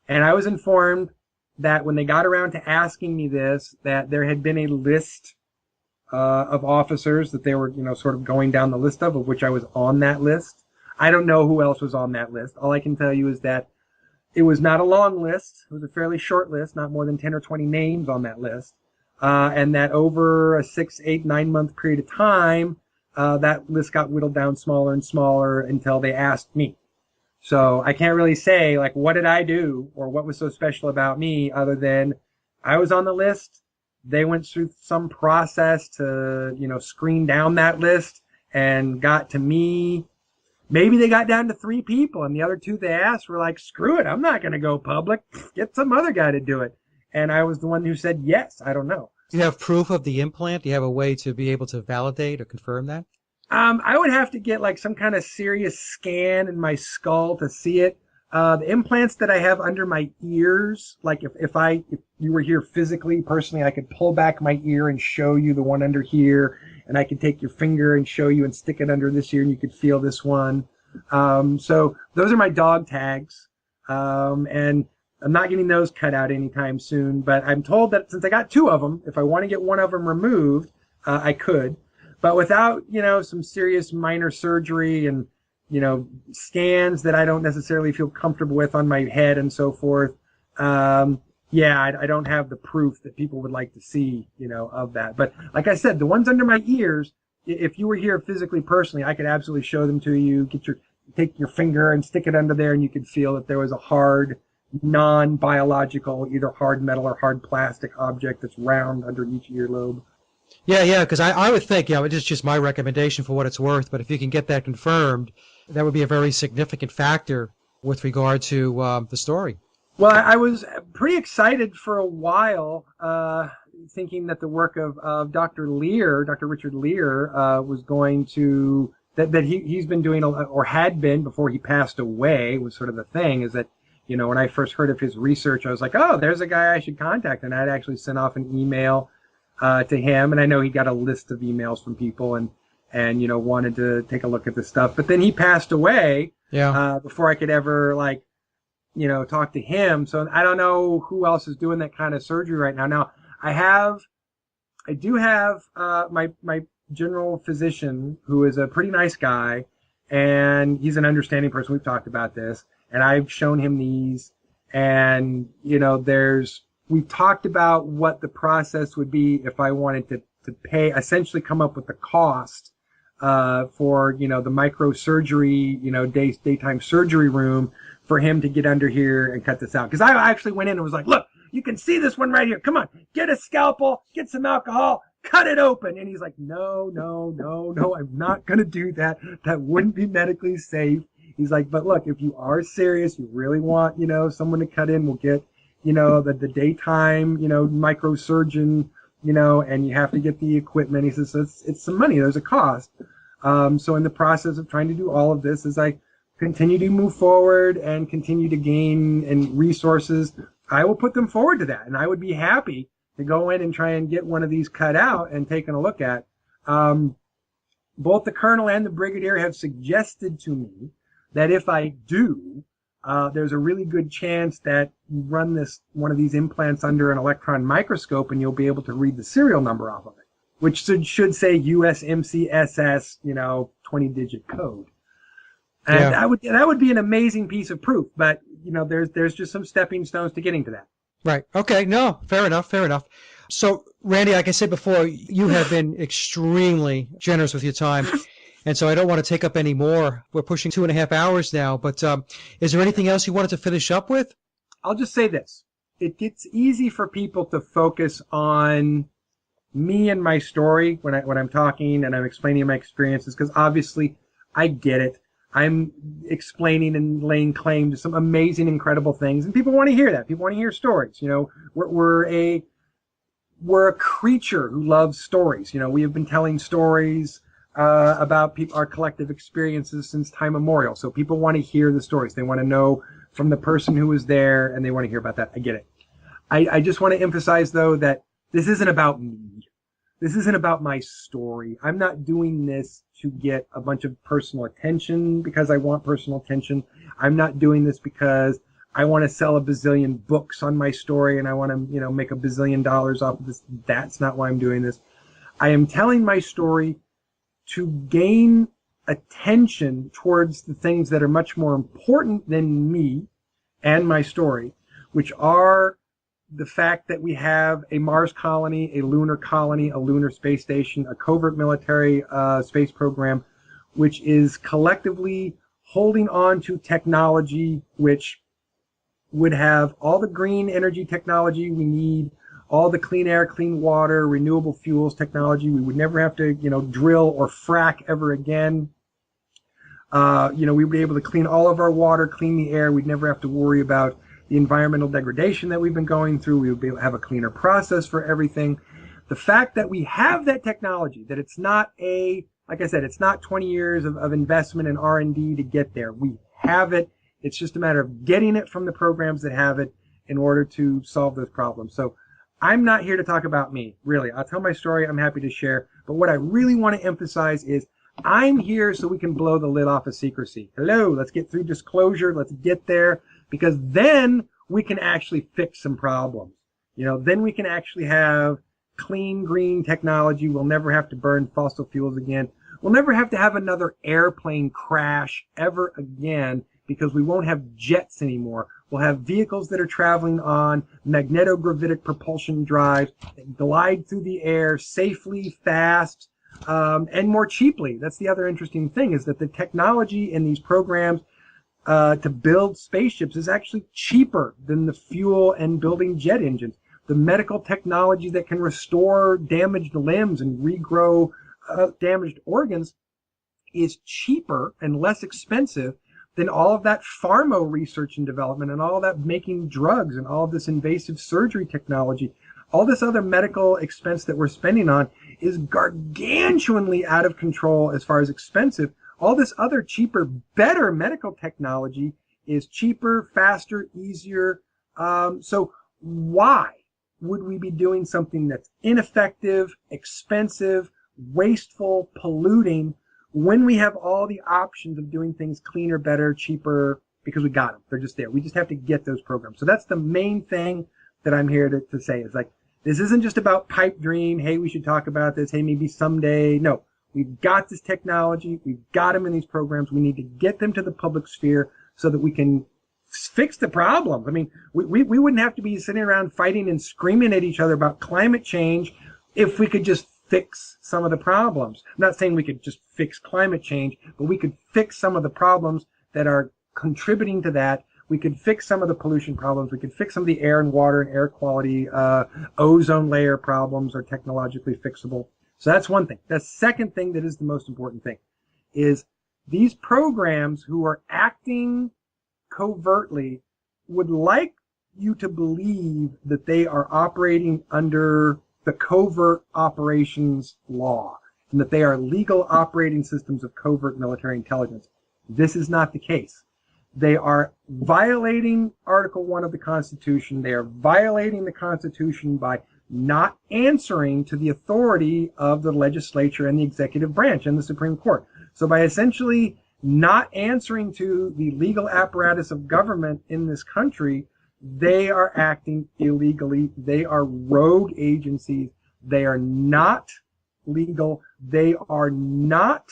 And I was informed that when they got around to asking me this, that there had been a list of officers that they were, sort of going down the list of which I was on that list. I don't know who else was on that list. All I can tell you is that it was not a long list. It was a fairly short list, not more than 10 or 20 names on that list. And that over a 6, 8, 9 month period of time, that list got whittled down smaller and smaller until they asked me. So I can't really say, like, what did I do or what was so special about me other than I was on the list. They went through some process to, screen down that list and got to me. Maybe they got down to 3 people and the other 2 they asked were like, screw it, I'm not going to go public. Get some other guy to do it. And I was the one who said yes. I don't know. Do you have proof of the implant? Do you have a way to be able to validate or confirm that? I would have to get like some kind of serious scan in my skull to see it. The implants that I have under my ears, like if you were here physically, personally, I could pull back my ear and show you the one under here, and I could take your finger and show you and stick it under this ear, and you could feel this one. So those are my dog tags, and I'm not getting those cut out anytime soon. But I'm told that since I got 2 of them, if I want to get one of them removed, I could, but without some serious minor surgery and scans that I don't necessarily feel comfortable with on my head and so forth. I don't have the proof that people would like to see, of that. But like I said, the ones under my ears, if you were here physically, personally, I could absolutely show them to you, take your finger and stick it under there and you could feel that there was a hard, non-biological, either hard metal or hard plastic object that's round under each earlobe. Yeah, because I would think, it's just my recommendation for what it's worth, but if you can get that confirmed, that would be a very significant factor with regard to the story. Well, I was pretty excited for a while, thinking that the work of Dr. Richard Lear, was going to, that he's been doing, or had been before he passed away, was sort of the thing, is that, when I first heard of his research, I was like, oh, there's a guy I should contact. And I'd actually sent off an email to him, and I know he got a list of emails from people and wanted to take a look at this stuff. But then he passed away before I could ever talk to him. So I don't know who else is doing that kind of surgery right now. Now I do have my general physician, who is a pretty nice guy, and he's an understanding person. We've talked about this, and I've shown him these, and we've talked about what the process would be if I wanted to pay, essentially come up with the cost for the microsurgery, daytime surgery room for him to get under here and cut this out. Because I actually went in and was like, look, you can see this one right here. Come on, get a scalpel, get some alcohol, cut it open. And he's like, no, I'm not going to do that. That wouldn't be medically safe. He's like, but look, if you are serious, you really want, someone to cut in, we'll get, the daytime, microsurgeon, and you have to get the equipment. He says, it's some money. There's a cost. So in the process of trying to do all of this, as I continue to move forward and continue to gain and resources, I will put them forward to that. And I would be happy to go in and try and get one of these cut out and taken a look at. Both the colonel and the brigadier have suggested to me that if I do, there's a really good chance that you run one of these implants under an electron microscope and you'll be able to read the serial number off of it, which should say USMCSS, 20-digit code. And that would be an amazing piece of proof. But, there's just some stepping stones to getting to that. Right. Okay. No, fair enough. So, Randy, like I said before, you have been extremely generous with your time. And so I don't want to take up any more. We're pushing 2.5 hours now. But is there anything else you wanted to finish up with? I'll just say this. It gets easy for people to focus on me and my story when I'm talking and I'm explaining my experiences, because obviously I get it. I'm explaining and laying claim to some amazing, incredible things, and people want to hear that. People want to hear stories. We're a creature who loves stories. We have been telling stories about our collective experiences since time immemorial. So people want to hear the stories. They want to know from the person who was there, and they want to hear about that. I get it. I just want to emphasize, though, that this isn't about me. This isn't about my story. I'm not doing this to get a bunch of personal attention because I want personal attention. I'm not doing this because I want to sell a bazillion books on my story and I want to, make $1 bazillion off of this. That's not why I'm doing this. I am telling my story to gain attention towards the things that are much more important than me and my story, which are the fact that we have a Mars colony, a lunar space station, a covert military space program, which is collectively holding on to technology which would have all the green energy technology we need, all the clean air, clean water, renewable fuels technology. We would never have to, drill or frack ever again. We would be able to clean all of our water, clean the air. We'd never have to worry about the environmental degradation that we've been going through. We would be able to have a cleaner process for everything. The fact that we have that technology, that it's not like I said, it's not 20 years of investment in R&D to get there. We have it. It's just a matter of getting it from the programs that have it in order to solve those problems. So I'm not here to talk about me, really. I'll tell my story. I'm happy to share. But what I really want to emphasize is I'm here so we can blow the lid off of secrecy. Hello, let's get through disclosure. Let's get there, because then we can actually fix some problems. Then we can actually have clean, green technology. We'll never have to burn fossil fuels again. We'll never have to have another airplane crash ever again, because we won't have jets anymore. We'll have vehicles that are traveling on magnetogravitic propulsion drives that glide through the air safely, fast, and more cheaply. That's the other interesting thing, is that the technology in these programs to build spaceships is actually cheaper than the fuel and building jet engines. The medical technology that can restore damaged limbs and regrow damaged organs is cheaper and less expensive than all of that pharma research and development and all that making drugs and all of this invasive surgery technology. All this other medical expense that we're spending on is gargantuanly out of control as far as expensive. All this other cheaper, better medical technology is cheaper, faster, easier. So why would we be doing something that's ineffective, expensive, wasteful, polluting, when we have all the options of doing things cleaner, better, cheaper, because we got them? They're just there. We just have to get those programs. So that's the main thing that I'm here to say, is like, this isn't just about pipe dream. Hey, we should talk about this. Hey, maybe someday. No, We've got this technology. We've got them in these programs. We need to get them to the public sphere so that we can fix the problems. I mean, we wouldn't have to be sitting around fighting and screaming at each other about climate change if we could just fix some of the problems. I'm not saying we could just fix climate change, but we could fix some of the problems that are contributing to that. We could fix some of the pollution problems. We could fix some of the air and water and air quality, ozone layer problems are technologically fixable. So that's one thing. The second thing that is the most important thing is these programs who are acting covertly would like you to believe that they are operating under the covert operations law and that they are legal operating systems of covert military intelligence. This is not the case. They are violating Article 1 of the Constitution. They are violating the Constitution by not answering to the authority of the legislature and the executive branch and the Supreme Court. So by essentially not answering to the legal apparatus of government in this country, they are acting illegally. They are rogue agencies. They are not legal. They are not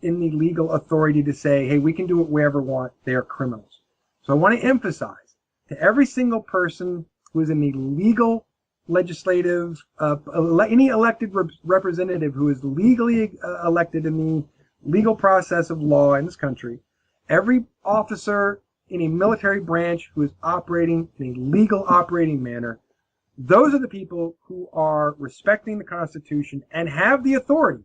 in the legal authority to say, hey, we can do it wherever we want. They are criminals. So I want to emphasize to every single person who is in the legal legislative, any elected representative who is legally elected in the legal process of law in this country, every officer in a military branch who is operating in a legal operating manner, those are the people who are respecting the Constitution and have the authority,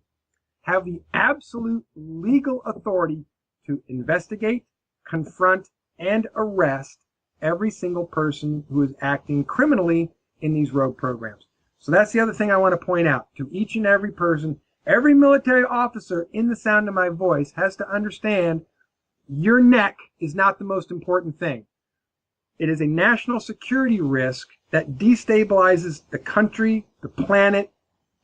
have the absolute legal authority to investigate, confront, and arrest every single person who is acting criminally in these rogue programs. So that's the other thing I want to point out to each and every person. Every military officer in the sound of my voice has to understand your neck is not the most important thing. It is a national security risk that destabilizes the country, the planet,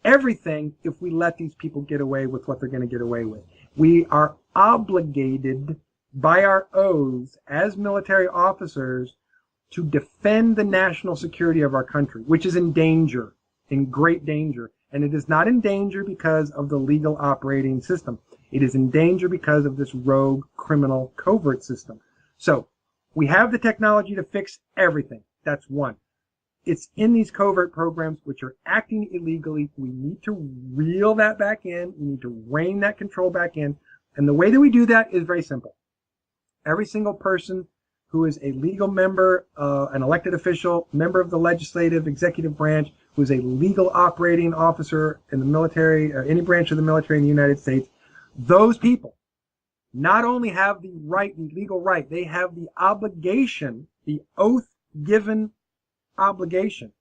everything if we let these people get away with what they're going to get away with. We are obligated by our oaths as military officers to defend the national security of our country, which is in danger, in great danger. And it is not in danger because of the legal operating system. It is in danger because of this rogue criminal covert system. So we have the technology to fix everything. That's one. It's in these covert programs which are acting illegally. We need to reel that back in. We need to rein that control back in. And the way that we do that is very simple. Every single person who is a legal member, an elected official, member of the legislative, executive branch, who is a legal operating officer in the military, or any branch of the military in the United States, those people not only have the right, the legal right, they have the obligation, the oath-given obligation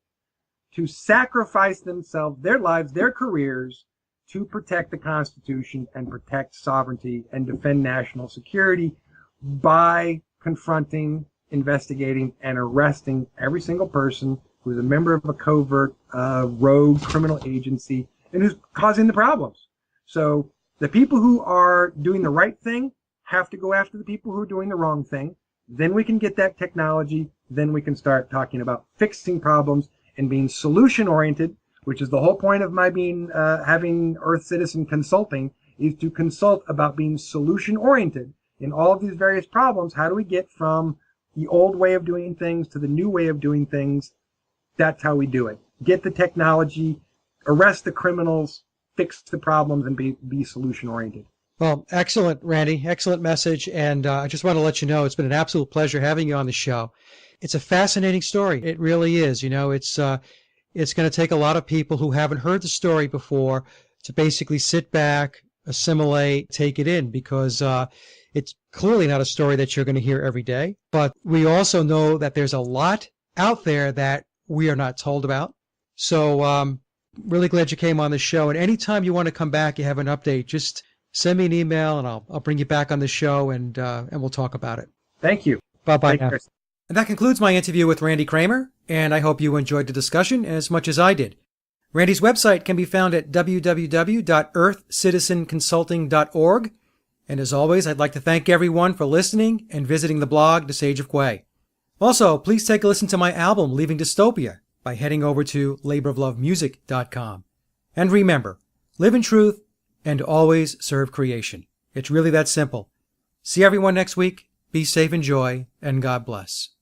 to sacrifice themselves, their lives, their careers, to protect the Constitution and protect sovereignty and defend national security by confronting, investigating, and arresting every single person who is a member of a covert, rogue criminal agency and who's causing the problems. So the people who are doing the right thing have to go after the people who are doing the wrong thing. Then we can get that technology. Then we can start talking about fixing problems and being solution-oriented, which is the whole point of my being having Earth Citizen Consulting, is to consult about being solution-oriented in all of these various problems. How do we get from the old way of doing things to the new way of doing things? That's how we do it. Get the technology, arrest the criminals, fix the problems, and be solution-oriented. Well, excellent, Randy. Excellent message. And I just want to let you know it's been an absolute pleasure having you on the show. It's a fascinating story. It really is. You know, it's going to take a lot of people who haven't heard the story before to basically sit back, assimilate, take it in, because it's clearly not a story that you're going to hear every day. But we also know that there's a lot out there that we are not told about. So really glad you came on the show. And anytime you want to come back, you have an update, just send me an email and I'll bring you back on the show and we'll talk about it. Thank you. Bye-bye now. And that concludes my interview with Randy Cramer, and I hope you enjoyed the discussion as much as I did. Randy's website can be found at www.earthcitizenconsulting.org. And as always, I'd like to thank everyone for listening and visiting the blog, The Sage of Quay. Also, please take a listen to my album, Leaving Dystopia, by heading over to laboroflovemusic.com. And remember, live in truth and always serve creation. It's really that simple. See everyone next week. Be safe, enjoy, and God bless.